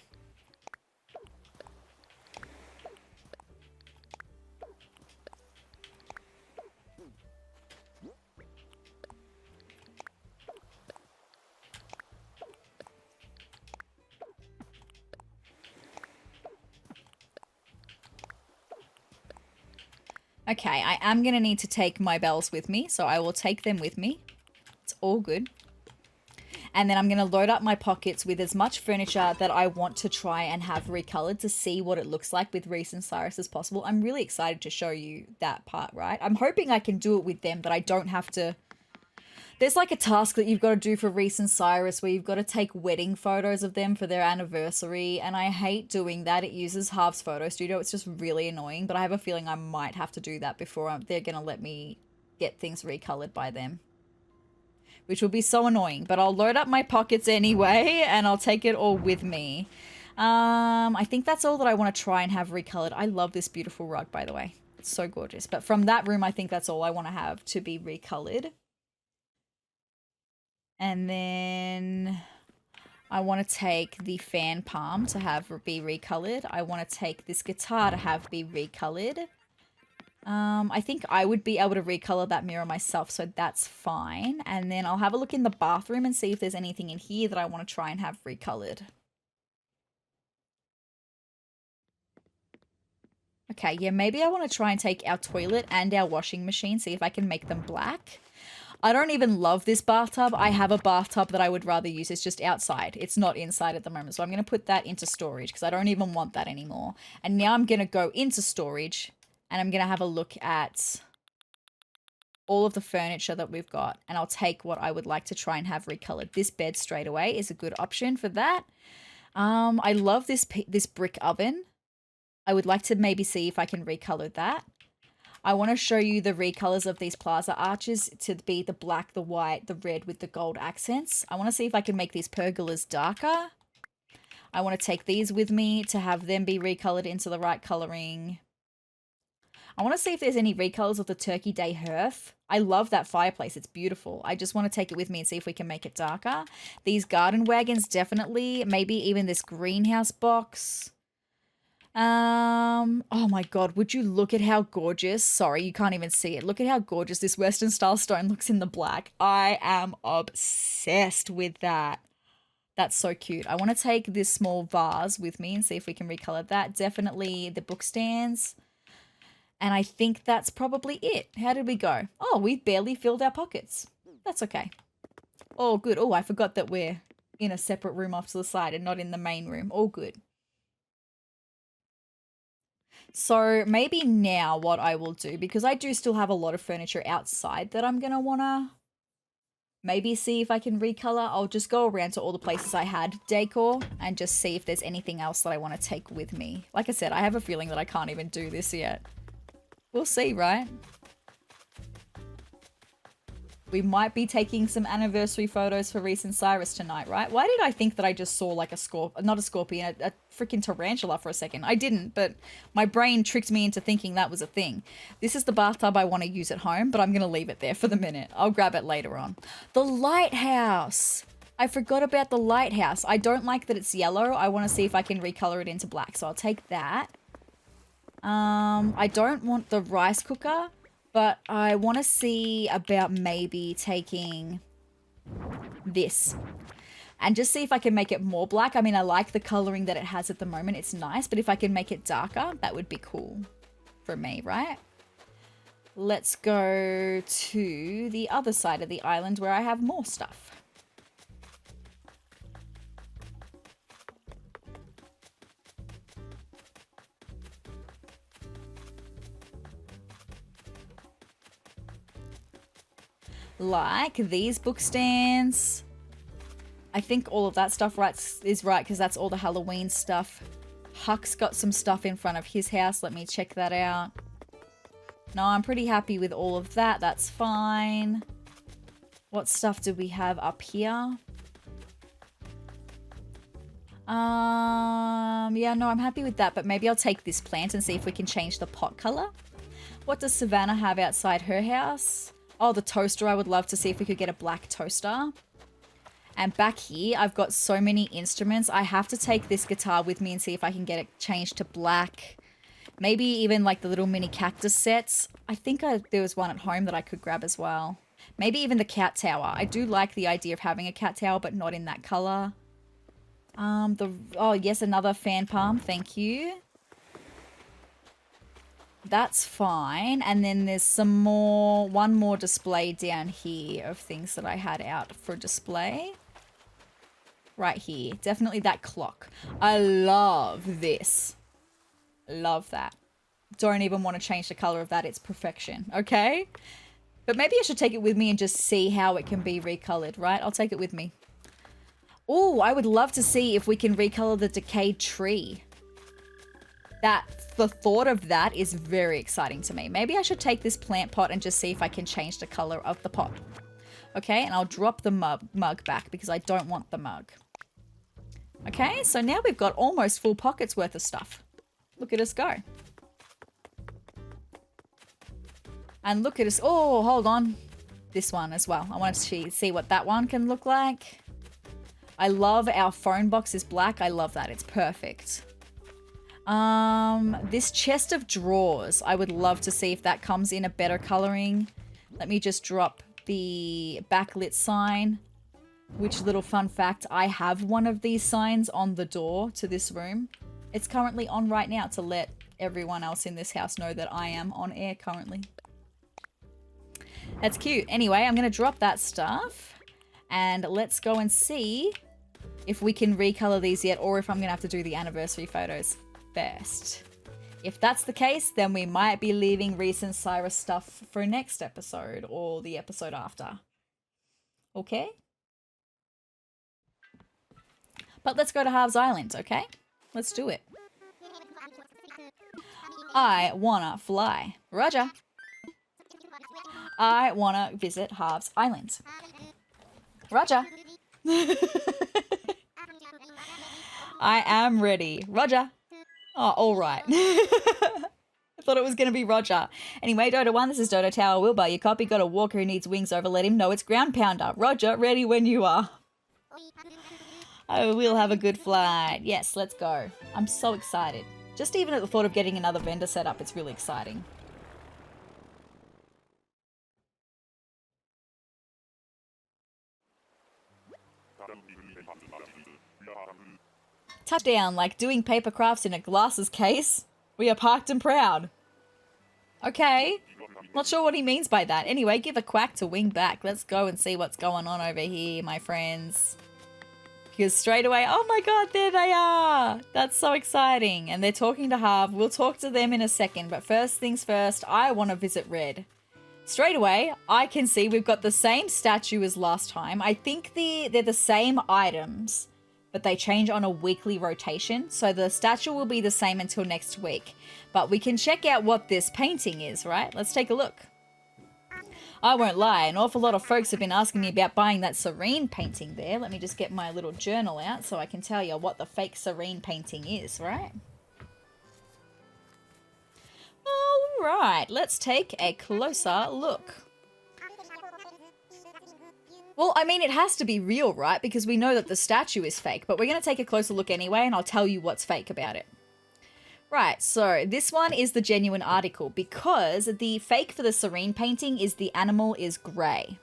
[SPEAKER 1] Okay, I am going to need to take my bells with me, so I will take them with me. It's all good. And then I'm going to load up my pockets with as much furniture that I want to try and have recolored to see what it looks like with Reece and Cyrus as possible. I'm really excited to show you that part, right? I'm hoping I can do it with them, but I don't have to. There's like a task that you've got to do for Reece and Cyrus where you've got to take wedding photos of them for their anniversary. And I hate doing that. It uses Harv's photo studio. It's just really annoying, but I have a feeling I might have to do that before they're going to let me get things recolored by them, which will be so annoying, but I'll load up my pockets anyway, and I'll take it all with me. I think that's all that I want to try and have recolored. I love this beautiful rug, by the way. It's so gorgeous. But from that room, I think that's all I want to have to be recolored. And then I want to take the fan palm to have be recolored. I want to take this guitar to have be recolored. I think I would be able to recolor that mirror myself, so that's fine. And then I'll have a look in the bathroom and see if there's anything in here that I want to try and have recolored. Okay, yeah, maybe I want to try and take our toilet and our washing machine, see if I can make them black. I don't even love this bathtub. I have a bathtub that I would rather use. It's just outside. It's not inside at the moment. So I'm going to put that into storage because I don't even want that anymore. And now I'm going to go into storage and I'm going to have a look at all of the furniture that we've got. And I'll take what I would like to try and have recolored. This bed straight away is a good option for that. I love this brick oven. I would like to maybe see if I can recolor that. I want to show you the recolors of these plaza arches to be the black, the white, the red with the gold accents. I want to see if I can make these pergolas darker. I want to take these with me to have them be recolored into the right coloring. I want to see if there's any recolors of the Turkey Day hearth. I love that fireplace. It's beautiful. I just want to take it with me and see if we can make it darker. These garden wagons, definitely. Maybe even this greenhouse box. Oh my God, would you look at how gorgeous, sorry, you can't even see it. Look at how gorgeous this Western style stone looks in the black. I am obsessed with that. That's so cute. I want to take this small vase with me and see if we can recolor that. Definitely the book stands. And I think that's probably it. How did we go? Oh, we barely filled our pockets. That's okay. Oh, good. Oh, I forgot that we're in a separate room off to the side and not in the main room. All good. So maybe now what I will do, because I do still have a lot of furniture outside that I'm going to want to maybe see if I can recolor. I'll just go around to all the places I had decor and just see if there's anything else that I want to take with me. Like I said, I have a feeling that I can't even do this yet. We'll see, right? We might be taking some anniversary photos for Reece and Cyrus tonight, right? Why did I think that I just saw like a not a scorpion, a freaking tarantula for a second? I didn't, but my brain tricked me into thinking that was a thing. This is the bathtub I want to use at home, but I'm going to leave it there for the minute. I'll grab it later on. The lighthouse. I forgot about the lighthouse. I don't like that it's yellow. I want to see if I can recolor it into black, so I'll take that. I don't want the rice cooker, but I want to see about maybe taking this and just see if I can make it more black. I mean, I like the coloring that it has at the moment. It's nice, but if I can make it darker, that would be cool for me, right? Let's go to the other side of the island where I have more stuff. Like these book stands. I think all of that stuff is right because that's all the Halloween stuff. Huck's got some stuff in front of his house. Let me check that out. No, I'm pretty happy with all of that. That's fine. What stuff do we have up here? Yeah, no, I'm happy with that, but maybe I'll take this plant and see if we can change the pot color. What does Savannah have outside her house? Oh, the toaster. I would love to see if we could get a black toaster. And back here, I've got so many instruments. I have to take this guitar with me and see if I can get it changed to black. Maybe even like the little mini cactus sets. I think there was one at home that I could grab as well. Maybe even the cat tower. I do like the idea of having a cat tower, but not in that color. Oh, yes, another fan palm. Thank you. That's fine. And then there's one more display down here of things that I had out for display. right here. Definitely that clock. I love this. Love that. Don't even want to change the color of that. It's perfection. Okay? But maybe I should take it with me and just see how it can be recolored, right? I'll take it with me. Oh, I would love to see if we can recolor the decayed tree. The thought of that is very exciting to me. Maybe I should take this plant pot and just see if I can change the color of the pot. Okay, and I'll drop the mug back because I don't want the mug. Okay, so now we've got almost full pockets worth of stuff. Look at us go. And look at us. Oh, hold on. This one as well. I want to see what that one can look like. I love our phone box is black. I love that. It's perfect. This chest of drawers. I would love to see if that comes in a better coloring. Let me just drop the backlit sign. Which little fun fact, I have one of these signs on the door to this room. It's currently on right now to let everyone else in this house know that I am on air currently. That's cute. Anyway, I'm going to drop that stuff. And let's go and see if we can recolor these yet or if I'm going to have to do the anniversary photos first. If that's the case, then we might be leaving Reece and Cyrus stuff for next episode or the episode after. Okay? But let's go to Harv's Island, okay? Let's do it. I wanna fly. Roger. I wanna visit Harv's Island. Roger. I am ready. Roger. Oh, all right. I thought it was going to be Roger. Anyway, Dodo 1, this is Dodo Tower. We'll buy your copy. Got a walker who needs wings over. Let him know it's Ground Pounder. Roger, ready when you are. I will have a good flight. Yes, let's go. I'm so excited. Just even at the thought of getting another vendor set up, it's really exciting. Touchdown, like doing paper crafts in a glasses case. We are parked and proud. Okay. Not sure what he means by that. Anyway, give a quack to wing back. Let's go and see what's going on over here, my friends. Because straight away, oh my god, there they are. That's so exciting. And they're talking to Harv. We'll talk to them in a second. But first things first, I want to visit Red. Straight away, I can see we've got the same statue as last time. I think they're the same items, but they change on a weekly rotation. So the statue will be the same until next week. But we can check out what this painting is, right? Let's take a look. I won't lie, an awful lot of folks have been asking me about buying that Serene painting there. Let me just get my little journal out so I can tell you what the fake Serene painting is, right? Alright, let's take a closer look. Well, I mean, it has to be real, right? Because we know that the statue is fake, but we're going to take a closer look anyway, and I'll tell you what's fake about it. Right, so this one is the genuine article because the fake for the Serene painting is the animal is grey.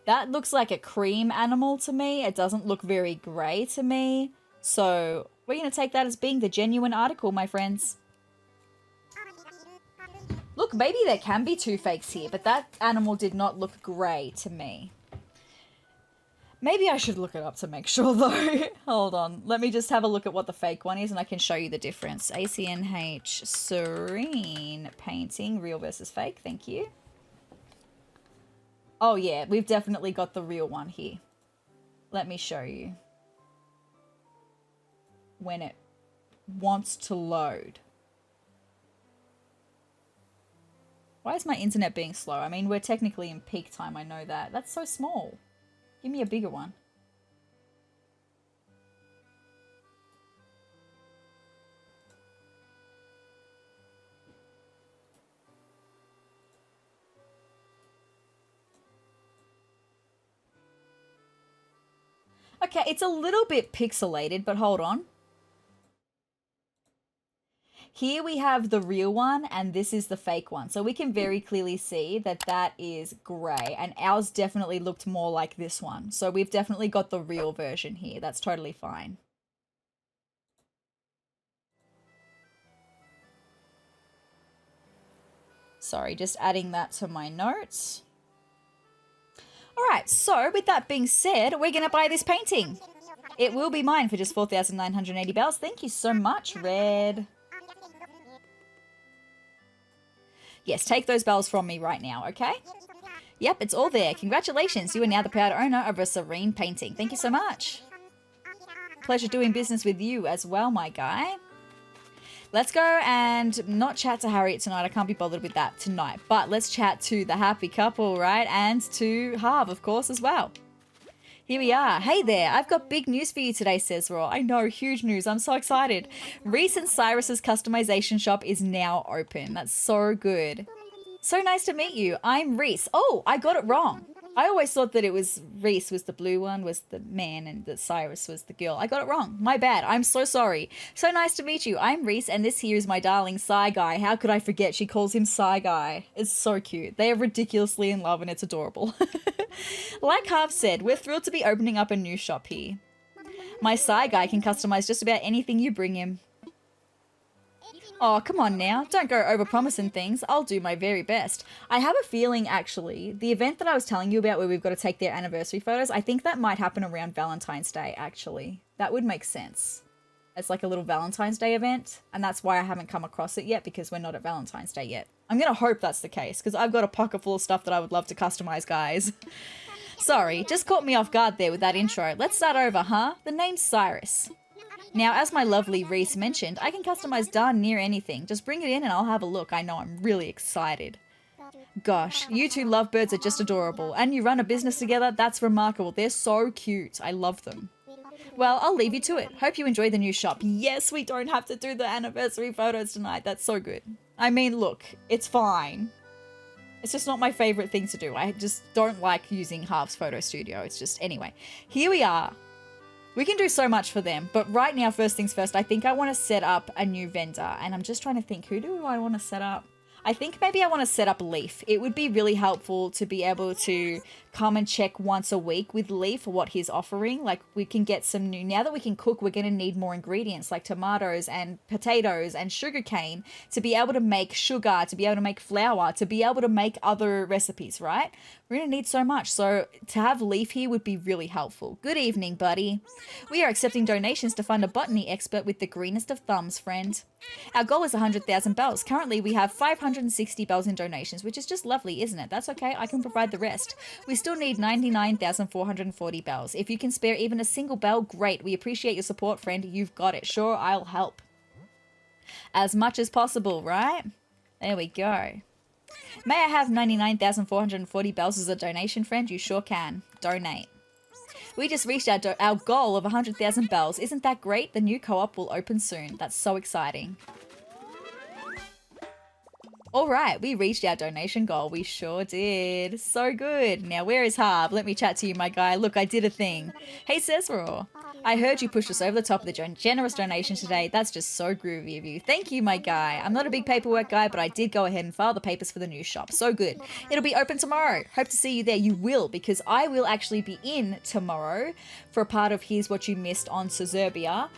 [SPEAKER 1] That looks like a cream animal to me. It doesn't look very grey to me. So we're going to take that as being the genuine article, my friends. Look, maybe there can be two fakes here, but that animal did not look grey to me. Maybe I should look it up to make sure, though. Hold on. Let me just have a look at what the fake one is, and I can show you the difference. ACNH Serene painting, real versus fake. Thank you. Oh, yeah. We've definitely got the real one here. Let me show you. When it wants to load. Why is my internet being slow? I mean, we're technically in peak time. I know that. That's so small. Give me a bigger one. Okay, it's a little bit pixelated, but hold on. Here we have the real one, and this is the fake one. So we can very clearly see that that is grey, and ours definitely looked more like this one. So we've definitely got the real version here. That's totally fine. Sorry, just adding that to my notes. All right, so with that being said, we're going to buy this painting. It will be mine for just 4,980 bells. Thank you so much, Red. Yes, take those bells from me right now, okay? Yep, it's all there. Congratulations, you are now the proud owner of a serene painting. Thank you so much. Pleasure doing business with you as well, my guy. Let's go and not chat to Harriet tonight. I can't be bothered with that tonight. But let's chat to the happy couple, right? And to Harv, of course, as well. Here we are. Hey there, I've got big news for you today, sezrawrr. I know, huge news. I'm so excited. Reece Cyrus's customization shop is now open. That's so good. So nice to meet you. I'm Reece. Oh, I got it wrong. I always thought that it was Reece was the blue one, was the man, and that Cyrus was the girl. I got it wrong. My bad. I'm so sorry. So nice to meet you. I'm Reece, and this here is my darling Psy Guy. How could I forget? She calls him Psy Guy. It's so cute. They are ridiculously in love, and it's adorable. Like Harv said, we're thrilled to be opening up a new shop here. My Psy Guy can customize just about anything you bring him. Oh, come on now. Don't go over-promising things. I'll do my very best. I have a feeling, actually, the event that I was telling you about where we've got to take their anniversary photos, I think that might happen around Valentine's Day, actually. That would make sense. It's like a little Valentine's Day event, and that's why I haven't come across it yet, because we're not at Valentine's Day yet. I'm going to hope that's the case, because I've got a pocket full of stuff that I would love to customize, guys. Sorry, just caught me off guard there with that intro. Let's start over, huh? The name's Cyrus. Now, as my lovely Reece mentioned, I can customize darn near anything. Just bring it in and I'll have a look. I know, I'm really excited. Gosh, you two lovebirds are just adorable. And you run a business together? That's remarkable. They're so cute. I love them. Well, I'll leave you to it. Hope you enjoy the new shop. Yes, we don't have to do the anniversary photos tonight. That's so good. I mean, look, it's fine. It's just not my favorite thing to do. I just don't like using Harv's photo studio. It's just, anyway. Here we are. We can do so much for them, but right now, first things first, I think I want to set up a new vendor, and I'm just trying to think, who do I want to set up? I think maybe I want to set up Leaf. It would be really helpful to be able to come and check once a week with Leaf what he's offering. Like, we can get some new, now that we can cook, we're going to need more ingredients like tomatoes and potatoes and sugarcane to be able to make sugar, to be able to make flour, to be able to make other recipes, right? We're going to need so much. So to have Leaf here would be really helpful. Good evening, buddy. We are accepting donations to fund a botany expert with the greenest of thumbs, friend. Our goal is 100,000 bells. Currently, we have 560 bells in donations, which is just lovely, isn't it? That's okay. I can provide the rest. We still need 99,440 bells. If you can spare even a single bell, great. We appreciate your support, friend. You've got it. Sure, I'll help. As much as possible, right? There we go. May I have 99,440 bells as a donation, friend? You sure can. Donate. We just reached our goal of 100,000 bells. Isn't that great? The new co-op will open soon. That's so exciting. All right, we reached our donation goal. We sure did. So good. Now, where is Harv? Let me chat to you, my guy. Look, I did a thing. Hey, sezrawrr. I heard you pushed us over the top of the generous donation today. That's just so groovy of you. Thank you, my guy. I'm not a big paperwork guy, but I did go ahead and file the papers for the new shop. So good. It'll be open tomorrow. Hope to see you there. You will, because I will actually be in tomorrow for a part of Here's What You Missed on sezrawrr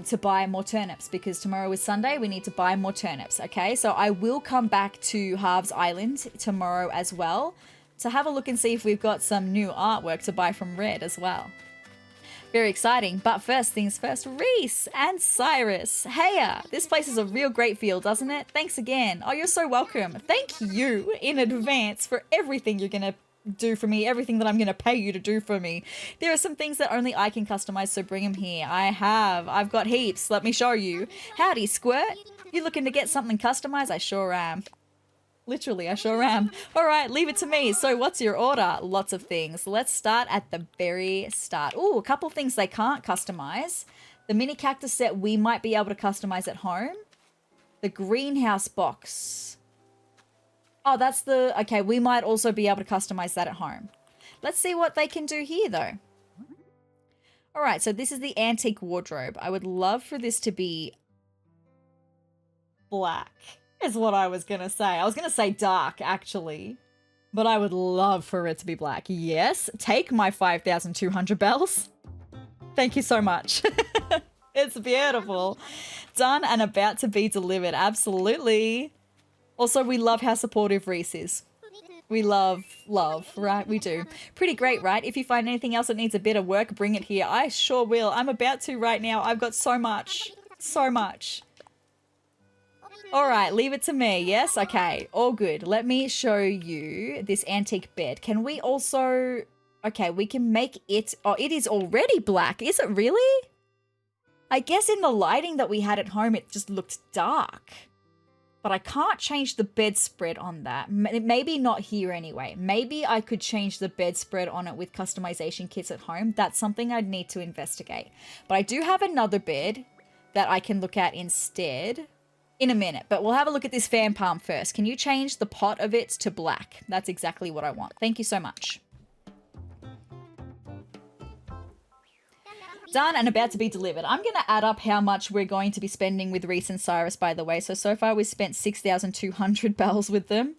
[SPEAKER 1] to buy more turnips, because tomorrow is Sunday. We need to buy more turnips, okay? So I will come back to Harv's Island tomorrow as well to have a look and see if we've got some new artwork to buy from Red as well. Very exciting, but first things first, Reece and Cyrus. Hey, this place is a real great feel, doesn't it? Thanks again. Oh, you're so welcome. Thank you in advance for everything you're going to do for me, everything that I'm going to pay you to do for me. There are some things that only I can customize, so bring them here. I've got heaps. Let me show you. Howdy, Squirt. You looking to get something customized? I sure am. Literally, I sure am. All right, leave it to me. So what's your order? Lots of things. Let's start at the very start. Oh, a couple of things they can't customize. The mini cactus set we might be able to customize at home. The greenhouse box. Oh, that's the... Okay, we might also be able to customize that at home. Let's see what they can do here, though. All right, so this is the antique wardrobe. I would love for this to be black. Is what I was going to say. I was going to say dark, actually. But I would love for it to be black. Yes, take my 5,200 bells. Thank you so much. It's beautiful. Done and about to be delivered. Absolutely. Also, we love how supportive Reece is. We love, right? We do. Pretty great, right? If you find anything else that needs a bit of work, bring it here. I sure will. I'm about to right now. I've got so much. So much. All right, leave it to me. Yes? Okay, all good. Let me show you this antique bed. Can we also... Okay, we can make it... Oh, it is already black. Is it really? I guess in the lighting that we had at home, it just looked dark. But I can't change the bedspread on that. Maybe not here anyway. Maybe I could change the bedspread on it with customization kits at home. That's something I'd need to investigate. But I do have another bed that I can look at instead in a minute. But we'll have a look at this fan palm first. Can you change the pot of it to black? That's exactly what I want. Thank you so much. Done and about to be delivered. I'm going to add up how much we're going to be spending with Reece and Cyrus, by the way. So far we've spent 6,200 bells with them.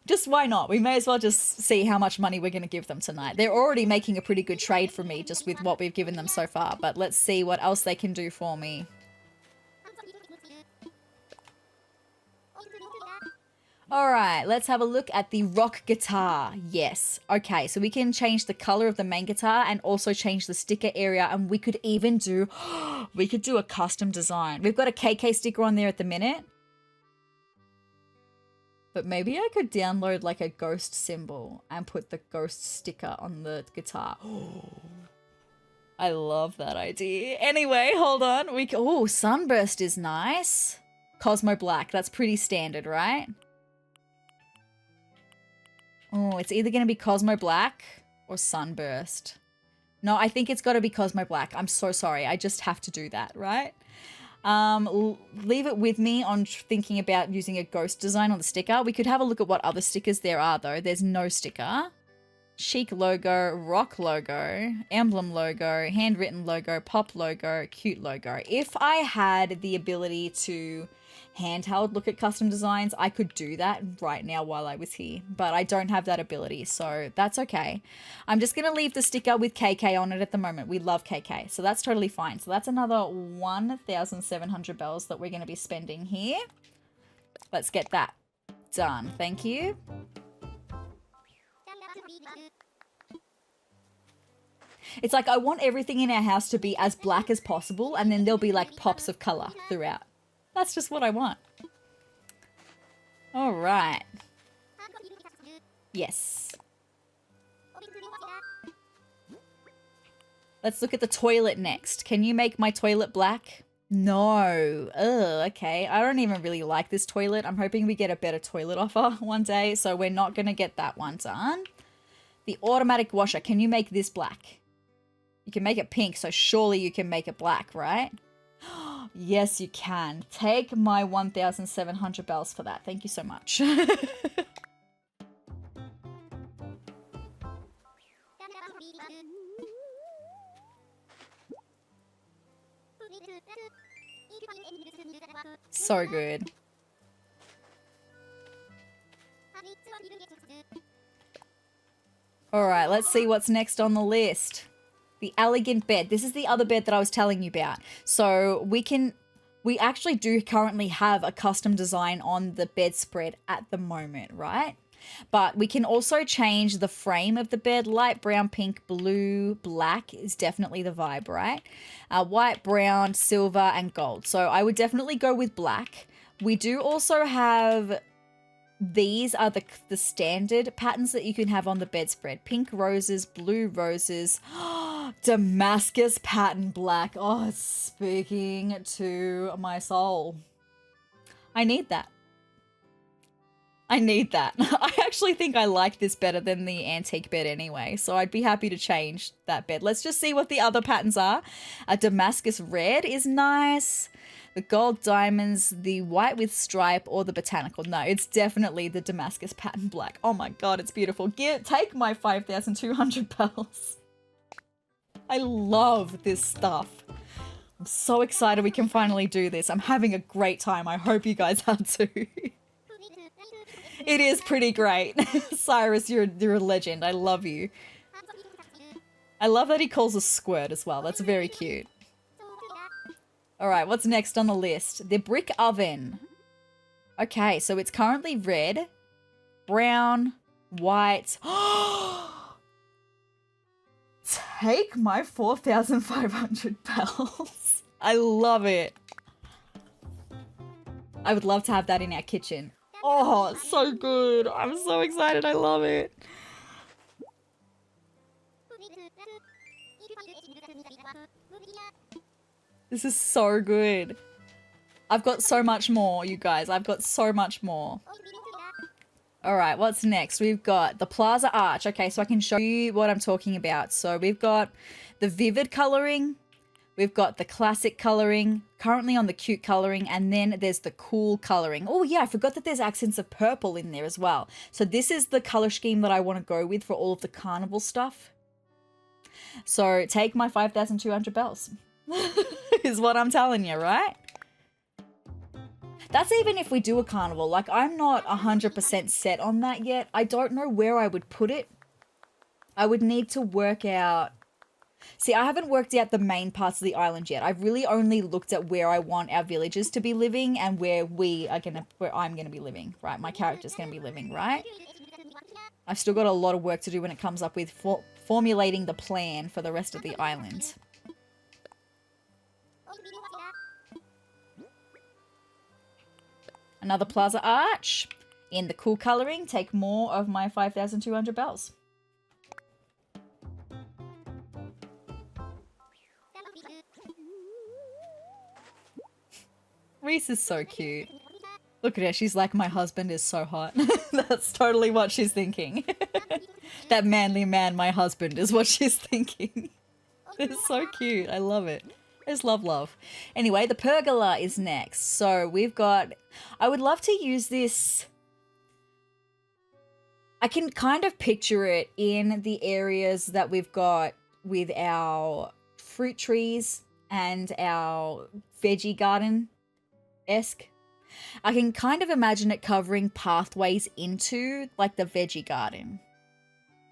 [SPEAKER 1] Just why not? We may as well just see how much money we're going to give them tonight. They're already making a pretty good trade for me just with what we've given them so far. But let's see what else they can do for me. All right, let's have a look at the rock guitar. Yes. Okay, so we can change the color of the main guitar and also change the sticker area. And we could even do, we could do a custom design. We've got a KK sticker on there at the minute. But maybe I could download like a ghost symbol and put the ghost sticker on the guitar. I love that idea. Anyway, hold on. Oh, Sunburst is nice. Cosmo Black, that's pretty standard, right? Oh, it's either going to be Cosmo Black or Sunburst. No, I think it's got to be Cosmo Black. I'm so sorry. I just have to do that, right? Leave it with me on thinking about using a ghost design on the sticker. We could have a look at what other stickers there are, though. There's no sticker. Chic logo, rock logo, emblem logo, handwritten logo, pop logo, cute logo. If I had the ability to handheld look at custom designs, I could do that right now while I was here, but I don't have that ability, so that's okay. I'm just gonna leave the sticker with KK on it at the moment. We love KK, so that's totally fine. So that's another 1,700 bells that we're gonna be spending here. Let's get that done. Thank you. It's like I want everything in our house to be as black as possible, and then there'll be like pops of color throughout. That's just what I want. All right. Yes. Let's look at the toilet next. Can you make my toilet black? No. Ugh, okay. I don't even really like this toilet. I'm hoping we get a better toilet offer one day, so we're not going to get that one done. The automatic washer. Can you make this black? You can make it pink, so surely you can make it black, right? Yes, you can. Take my 1,700 bells for that. Thank you so much. So good. All right, let's see what's next on the list. The elegant bed. This is the other bed that I was telling you about. So we actually do currently have a custom design on the bedspread at the moment, right? But we can also change the frame of the bed. Light brown, pink, blue, black is definitely the vibe, right? White, brown, silver, and gold. So I would definitely go with black. We do also have... These are the standard patterns that you can have on the bedspread. Pink roses, blue roses, Damascus pattern black. Oh, it's speaking to my soul. I need that. I need that. I actually think I like this better than the antique bed anyway, so I'd be happy to change that bed. Let's just see what the other patterns are. A Damascus red is nice. The gold diamonds, the white with stripe, or the botanical. No, it's definitely the Damascus pattern black. Oh my god, it's beautiful. Take my 5,200 bells. I love this stuff. I'm so excited we can finally do this. I'm having a great time. I hope you guys are too. It is pretty great. Cyrus, you're a legend. I love you. I love that he calls us Squirt as well. That's very cute. All right, what's next on the list? The brick oven. Okay, so it's currently red, brown, white. Take my 4,500 bells. I love it. I would love to have that in our kitchen. Oh, it's so good. I'm so excited. I love it. This is so good. I've got so much more, you guys. I've got so much more. All right, what's next? We've got the Plaza Arch. Okay, so I can show you what I'm talking about. So we've got the vivid coloring. We've got the classic coloring, currently on the cute coloring, and then there's the cool coloring. Oh yeah, I forgot that there's accents of purple in there as well. So this is the color scheme that I want to go with for all of the carnival stuff. So take my 5,200 bells is what I'm telling you, right? That's even if we do a carnival. Like, I'm not 100% set on that yet. I don't know where I would put it. I would need to work out. See, I haven't worked out the main parts of the island yet. I've really only looked at where I want our villagers to be living and where I'm gonna be living, right? My character's gonna be living, right? I've still got a lot of work to do when it comes up with formulating the plan for the rest of the island. Another Plaza Arch. In the cool coloring, take more of my 5,200 bells. Reece is so cute. Look at her. She's like, my husband is so hot. That's totally what she's thinking. That manly man, my husband, is what she's thinking. It's so cute. I love it. It's love. Anyway, the pergola is next. So we've got... I would love to use this... I can kind of picture it in the areas that we've got with our fruit trees and our veggie garden-esque. I can kind of imagine it covering pathways into, like, the veggie garden.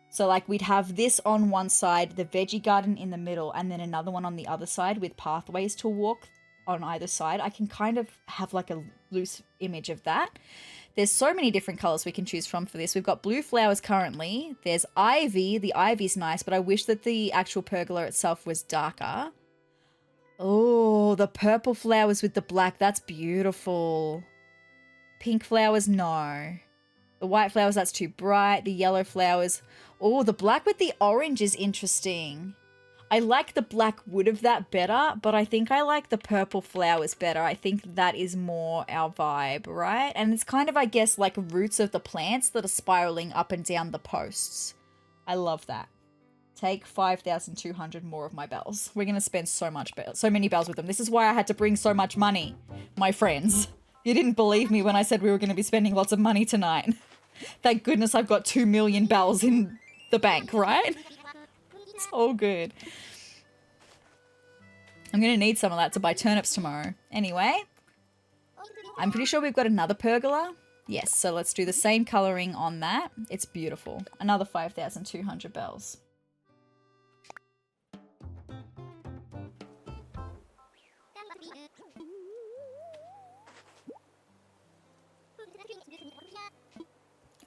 [SPEAKER 1] So, like, we'd have this on one side, the veggie garden in the middle, and then another one on the other side with pathways to walk on either side. I can kind of have, like, a loose image of that. There's so many different colours we can choose from for this. We've got blue flowers currently. There's ivy. The ivy's nice, but I wish that the actual pergola itself was darker. Oh, the purple flowers with the black. That's beautiful. Pink flowers, no. The white flowers, that's too bright. The yellow flowers. Oh, the black with the orange is interesting. I like the black wood of that better, but I think I like the purple flowers better. I think that is more our vibe, right? And it's kind of, I guess, like roots of the plants that are spiraling up and down the posts. I love that. Take 5,200 more of my bells. We're going to spend so many bells with them. This is why I had to bring so much money, my friends. You didn't believe me when I said we were going to be spending lots of money tonight. Thank goodness I've got 2 million bells in the bank, right? It's all good. I'm going to need some of that to buy turnips tomorrow. Anyway, I'm pretty sure we've got another pergola. Yes, so let's do the same colouring on that. It's beautiful. Another 5,200 bells.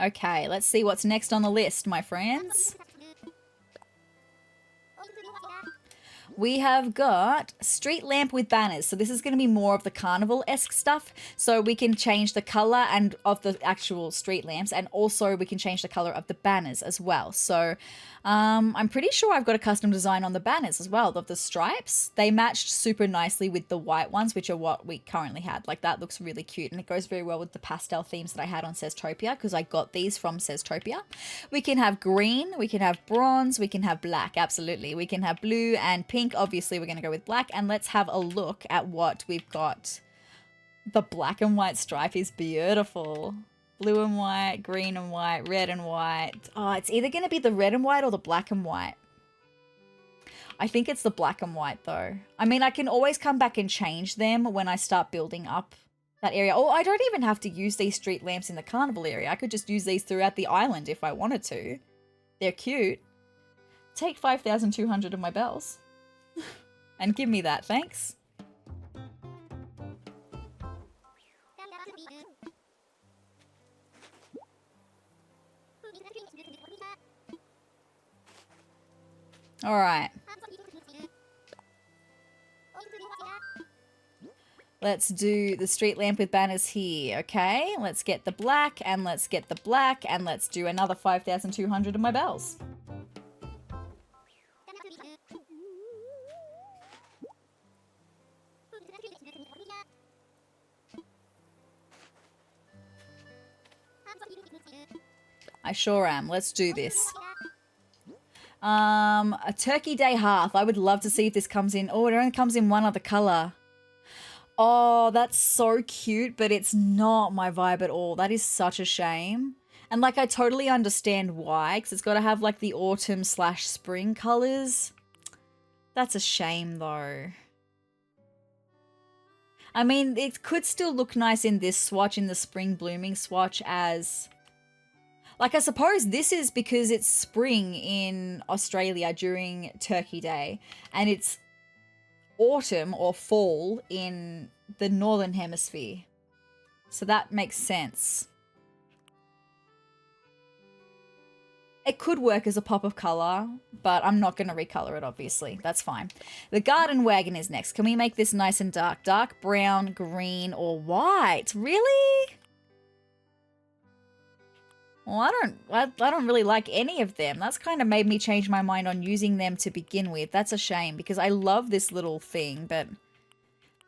[SPEAKER 1] Okay, let's see what's next on the list, my friends. We have got street lamp with banners. So this is going to be more of the carnival-esque stuff. So we can change the color and of the actual street lamps, and also we can change the color of the banners as well. So I'm pretty sure I've got a custom design on the banners as well, of the stripes. They matched super nicely with the white ones, which are what we currently had. Like, that looks really cute, and it goes very well with the pastel themes that I had on Seztopia, because I got these from Seztopia. We can have green, we can have bronze, we can have black, absolutely. We can have blue and pink. Obviously, we're going to go with black, and let's have a look at what we've got. The black and white stripe is beautiful. Blue and white, green and white, red and white. Oh, it's either going to be the red and white or the black and white. I think it's the black and white, though. I mean, I can always come back and change them when I start building up that area. Oh, I don't even have to use these street lamps in the carnival area. I could just use these throughout the island if I wanted to. They're cute. Take 5,200 of my bells. And give me that, thanks. All right. Let's do the street lamp with banners here, okay? Let's get the black, and let's get the black, and let's do another 5,200 of my bells. I sure am. Let's do this. A Turkey Day Hearth. I would love to see if this comes in. Oh, it only comes in one other color. Oh, that's so cute, but it's not my vibe at all. That is such a shame. And like, I totally understand why, because it's got to have like the autumn / spring colors. That's a shame though. I mean, it could still look nice in this swatch, in the spring blooming swatch as... Like, I suppose this is because it's spring in Australia during Turkey Day, and it's autumn or fall in the northern hemisphere. So that makes sense. It could work as a pop of color, but I'm not going to recolor it, obviously. That's fine. The garden wagon is next. Can we make this nice and dark? Dark brown, green, or white? Really? Well, I don't really like any of them. That's kind of made me change my mind on using them to begin with. That's a shame because I love this little thing, but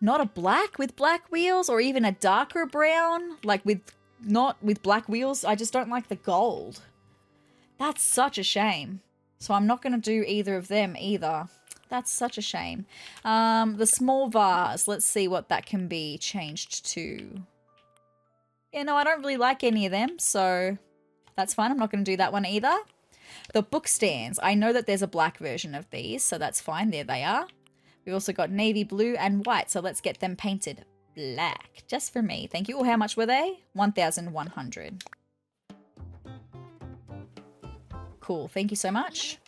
[SPEAKER 1] not a black with black wheels or even a darker brown, like not with black wheels. I just don't like the gold. That's such a shame. So I'm not going to do either of them either. That's such a shame. The small vase, let's see what that can be changed to. Yeah, no, I don't really like any of them, so that's fine. I'm not going to do that one either. The book stands. I know that there's a black version of these, so that's fine. There they are. We've also got navy blue and white, so let's get them painted black. Just for me. Thank you. Oh, how much were they? 1,100. Cool. Thank you so much.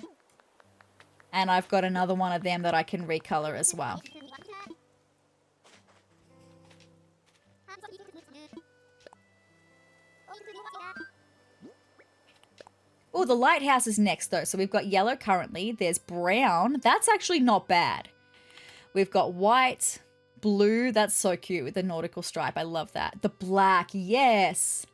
[SPEAKER 1] And I've got another one of them that I can recolor as well. Oh, the lighthouse is next though. So we've got yellow currently. There's brown. That's actually not bad. We've got white, blue. That's so cute with the nautical stripe. I love that. The black. Yes.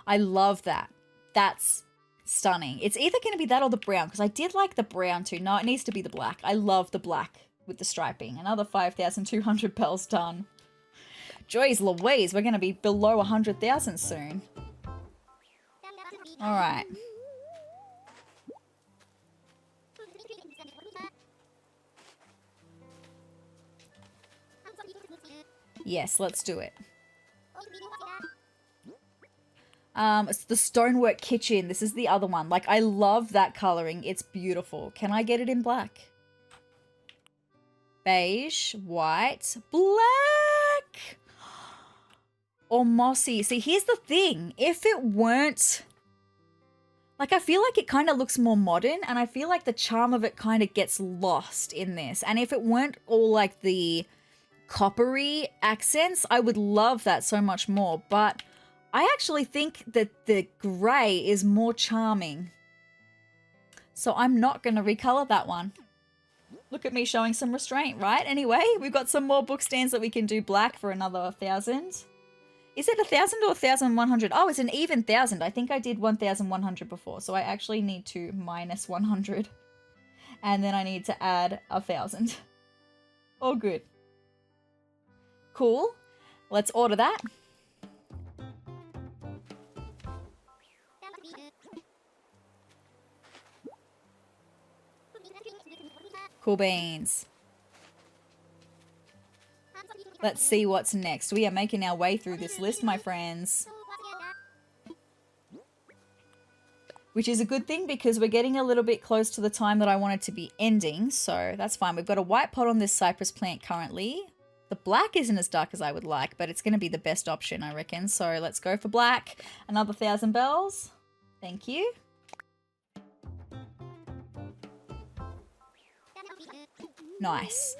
[SPEAKER 1] I love that. That's stunning. It's either going to be that or the brown because I did like the brown too. No, it needs to be the black. I love the black with the striping. Another 5,200 bells done. Joy's Louise. We're going to be below 100,000 soon. All right. Yes, let's do it. It's the stonework kitchen. This is the other one. Like, I love that coloring. It's beautiful. Can I get it in black? Beige, white, black, or mossy. See, here's the thing. If it weren't... Like, I feel like it kind of looks more modern, and I feel like the charm of it kind of gets lost in this. And if it weren't all like the coppery accents, I would love that so much more. But I actually think that the grey is more charming. So I'm not going to recolor that one. Look at me showing some restraint, right? Anyway, we've got some more book stands that we can do black for another 1,000. Is it 1,000 or 1,100? Oh, it's an even 1,000. I think I did 1,100 before. So I actually need to minus 100. And then I need to add 1,000. Oh, good. Cool. Let's order that. Cool beans. Let's see what's next. We are making our way through this list, my friends. Which is a good thing because we're getting a little bit close to the time that I want it to be ending. So that's fine. We've got a white pot on this cypress plant currently. The black isn't as dark as I would like, but it's going to be the best option, I reckon. So let's go for black. Another 1,000 bells. Thank you. Nice.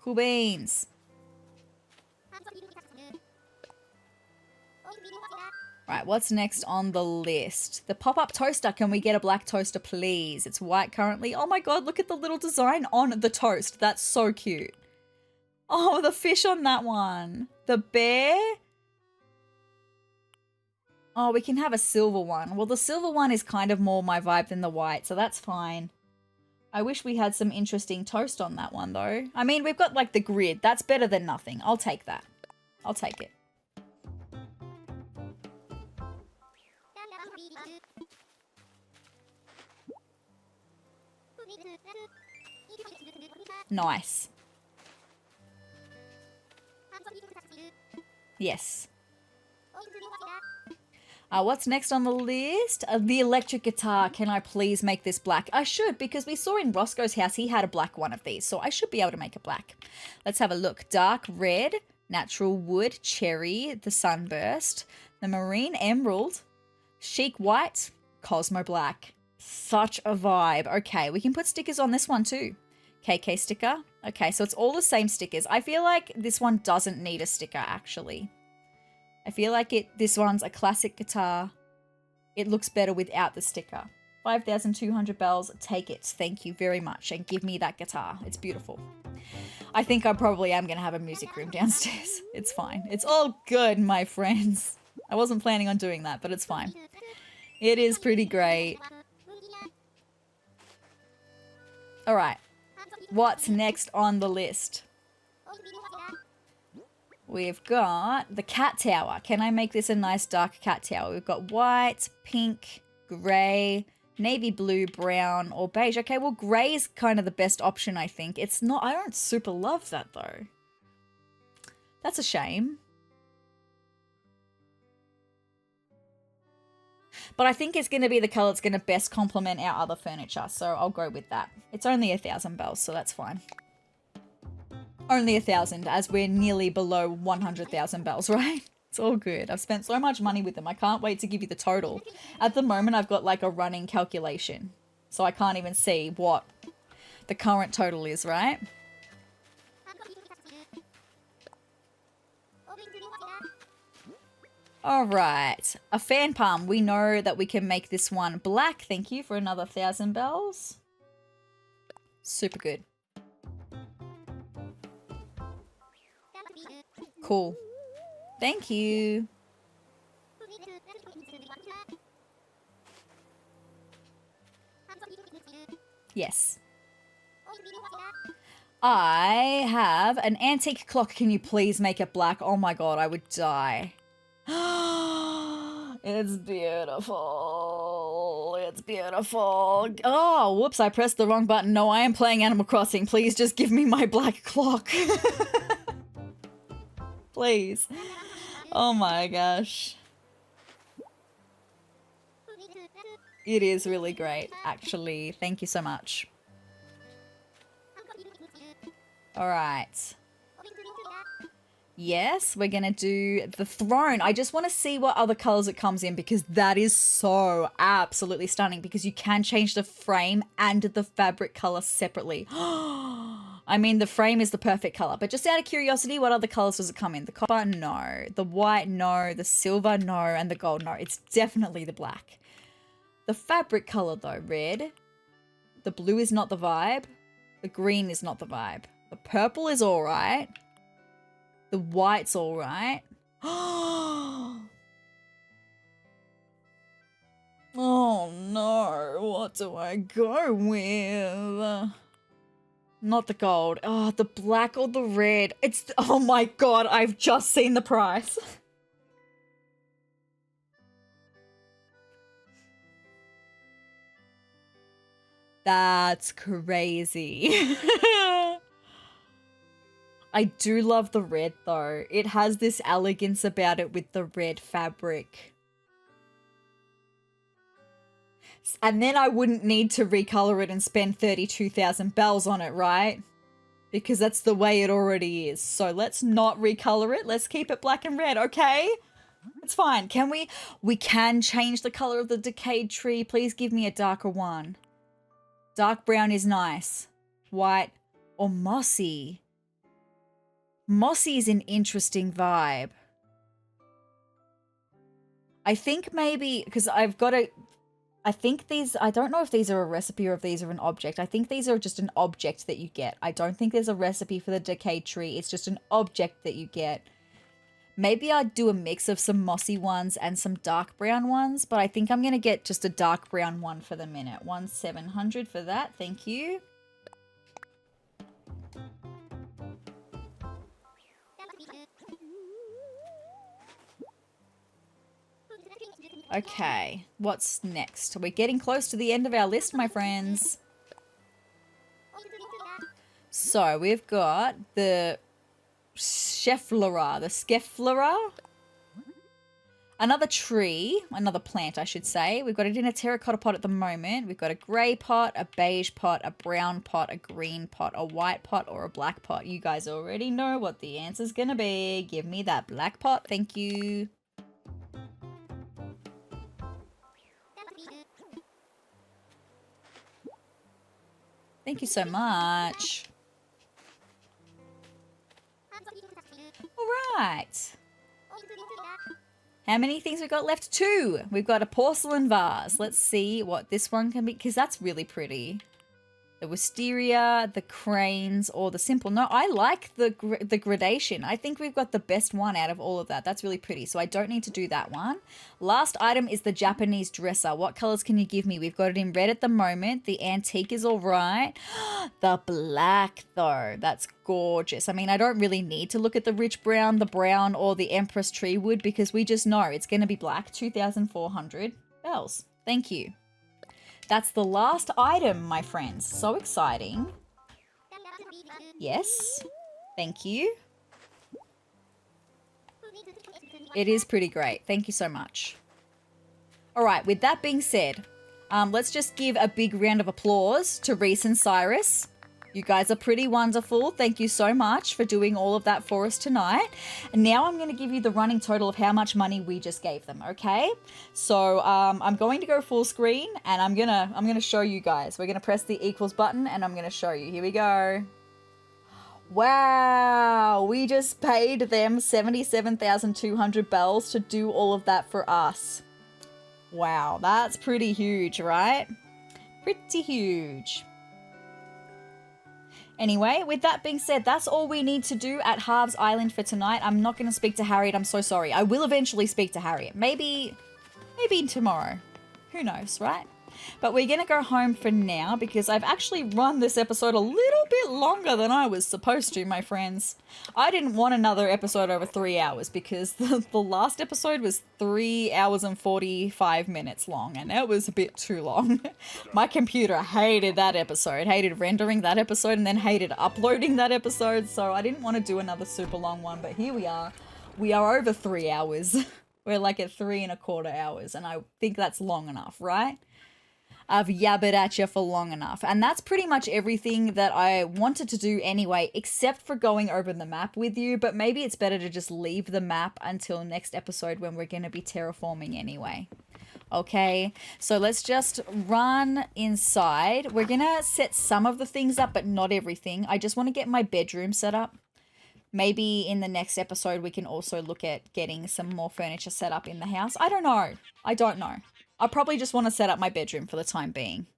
[SPEAKER 1] Cool beans. Right, what's next on the list? The pop-up toaster. Can we get a black toaster, please? It's white currently. Oh my god, look at the little design on the toast. That's so cute. Oh, the fish on that one. The bear. Oh, we can have a silver one. Well, the silver one is kind of more my vibe than the white, so that's fine. I wish we had some interesting toast on that one, though. I mean, we've got, like, the grid. That's better than nothing. I'll take that. I'll take it. Nice. Yes. What's next on the list? The electric guitar. Can I please make this black? I should, because we saw in Roscoe's house he had a black one of these, so I should be able to make it black. Let's have a look. Dark red, natural wood, cherry, the sunburst, the marine emerald, chic white, Cosmo black. Such a vibe. Okay, we can put stickers on this one too. KK sticker. Okay, so it's all the same stickers. I feel like this one doesn't need a sticker, actually. I feel like this one's a classic guitar. It looks better without the sticker. 5,200 bells. Take it. Thank you very much. And give me that guitar. It's beautiful. I think I probably am going to have a music room downstairs. It's fine. It's all good, my friends. I wasn't planning on doing that, but it's fine. It is pretty great. All right. What's next on the list? We've got the cat tower. Can I make this a nice dark cat tower? We've got white, pink, grey, navy blue, brown, or beige. Okay, well, grey is kind of the best option, I think. It's not, I don't super love that, though. That's a shame. But I think it's going to be the colour that's going to best complement our other furniture, so I'll go with that. It's only 1,000 bells, so that's fine. Only 1,000, as we're nearly below 100,000 bells, right? It's all good. I've spent so much money with them. I can't wait to give you the total. At the moment, I've got like a running calculation, so I can't even see what the current total is, right? All right, a fan palm. We know that we can make this one black. Thank you for another 1,000 bells. Super good. Cool. Thank you. Yes. I have an antique clock. Can you please make it black? Oh my god, I would die. It's beautiful. It's beautiful. Oh, whoops, I pressed the wrong button. No, I am playing Animal Crossing. Please just give me my black clock. Please. Oh my gosh. It is really great, actually. Thank you so much. All right. Yes, we're going to do the throne. I just want to see what other colors it comes in because that is so absolutely stunning because you can change the frame and the fabric color separately. I mean, the frame is the perfect color, but just out of curiosity, what other colors does it come in? The copper? No. The white? No. The silver? No. And the gold? No. It's definitely the black. The fabric color though, red. The blue is not the vibe. The green is not the vibe. The purple is all right. The white's all right. Oh no, what do I go with? Not the gold. Oh, the black or the red. It's, oh my god, I've just seen the price. That's crazy. I do love the red though. It has this elegance about it with the red fabric. And then I wouldn't need to recolor it and spend 32,000 bells on it, right? Because that's the way it already is. So let's not recolor it. Let's keep it black and red, okay? It's fine. Can we? We can change the color of the decayed tree. Please give me a darker one. Dark brown is nice. White or mossy. Mossy is an interesting vibe. I think maybe, because I don't know if these are a recipe or if these are an object. I think these are just an object that you get. I don't think there's a recipe for the decayed tree. It's just an object that you get. Maybe I'd do a mix of some mossy ones and some dark brown ones, but I think I'm going to get just a dark brown one for the minute. 1,700 for that. Thank you. Okay, what's next? We're getting close to the end of our list, my friends. So we've got the Skefflera, another tree, another plant, I should say. We've got it in a terracotta pot at the moment. We've got a grey pot, a beige pot, a brown pot, a green pot, a white pot, or a black pot. You guys already know what the answer's gonna be. Give me that black pot, thank you. Thank you so much. All right. How many things we've got left? 2. We've got a porcelain vase. Let's see what this one can be, because that's really pretty. The wisteria, the cranes, or the simple. No, I like the gradation. I think we've got the best one out of all of that. That's really pretty, so I don't need to do that one. Last item is the Japanese dresser. What colors can you give me? We've got it in red at the moment. The antique is all right. The black, though, that's gorgeous. I mean, I don't really need to look at the rich brown, the brown, or the Empress tree wood, because we just know it's going to be black. 2,400 bells. Thank you. That's the last item, my friends. So exciting. Yes. Thank you. It is pretty great. Thank you so much. All right, with that being said, let's just give a big round of applause to Reece and Cyrus. You guys are pretty wonderful. Thank you so much for doing all of that for us tonight. And now I'm going to give you the running total of how much money we just gave them, okay? So I'm going to go full screen and I'm going to show you guys. We're going to press the equals button and I'm going to show you. Here we go. Wow, we just paid them 77,200 bells to do all of that for us. Wow, that's pretty huge, right? Pretty huge. Anyway, with that being said, that's all we need to do at Harv's Island for tonight. I'm not going to speak to Harriet. I'm so sorry. I will eventually speak to Harriet. Maybe tomorrow. Who knows, right? But we're going to go home for now because I've actually run this episode a little bit longer than I was supposed to, my friends. I didn't want another episode over 3 hours because the last episode was 3 hours and 45 minutes long and it was a bit too long. My computer hated that episode, hated rendering that episode, and then hated uploading that episode. So I didn't want to do another super long one, but here we are. We are over 3 hours. We're like at 3¼ hours and I think that's long enough, right? I've yabbered at you for long enough. And that's pretty much everything that I wanted to do anyway, except for going over the map with you. But maybe it's better to just leave the map until next episode when we're going to be terraforming anyway. Okay, so let's just run inside. We're going to set some of the things up, but not everything. I just want to get my bedroom set up. Maybe in the next episode, we can also look at getting some more furniture set up in the house. I don't know. I don't know. I probably just want to set up my bedroom for the time being.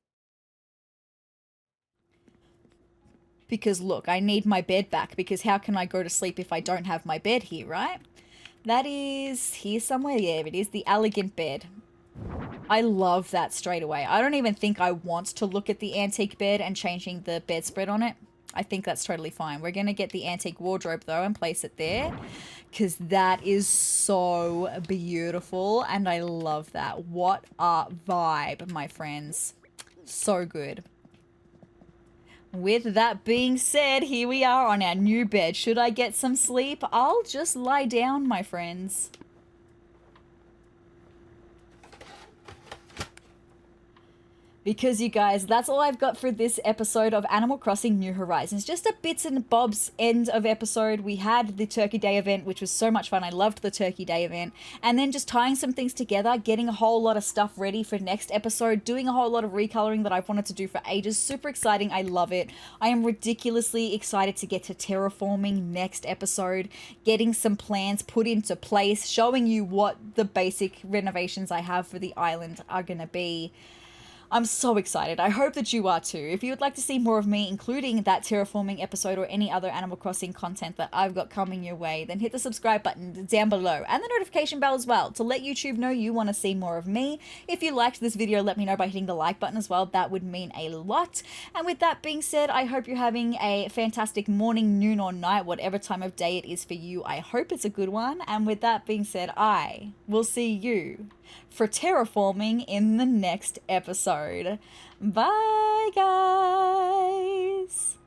[SPEAKER 1] Because look, I need my bed back because how can I go to sleep if I don't have my bed here, right? That is here somewhere. Yeah, it is the elegant bed. I love that straight away. I don't even think I want to look at the antique bed and changing the bedspread on it. I think that's totally fine. We're going to get the antique wardrobe though and place it there because that is so beautiful and I love that. What a vibe, my friends. So good. With that being said, here we are on our new bed. Should I get some sleep? I'll just lie down, my friends. Because you guys, that's all I've got for this episode of Animal Crossing New Horizons. Just a bits and bobs end of episode. We had the Turkey Day event, which was so much fun. I loved the Turkey Day event. And then just tying some things together, getting a whole lot of stuff ready for next episode, doing a whole lot of recoloring that I've wanted to do for ages. Super exciting. I love it. I am ridiculously excited to get to terraforming next episode, getting some plans put into place, showing you what the basic renovations I have for the island are going to be. I'm so excited. I hope that you are too. If you would like to see more of me, including that terraforming episode or any other Animal Crossing content that I've got coming your way, then hit the subscribe button down below and the notification bell as well to let YouTube know you want to see more of me. If you liked this video, let me know by hitting the like button as well. That would mean a lot. And with that being said, I hope you're having a fantastic morning, noon, or night, whatever time of day it is for you. I hope it's a good one. And with that being said, I will see you for terraforming in the next episode. Bye, guys.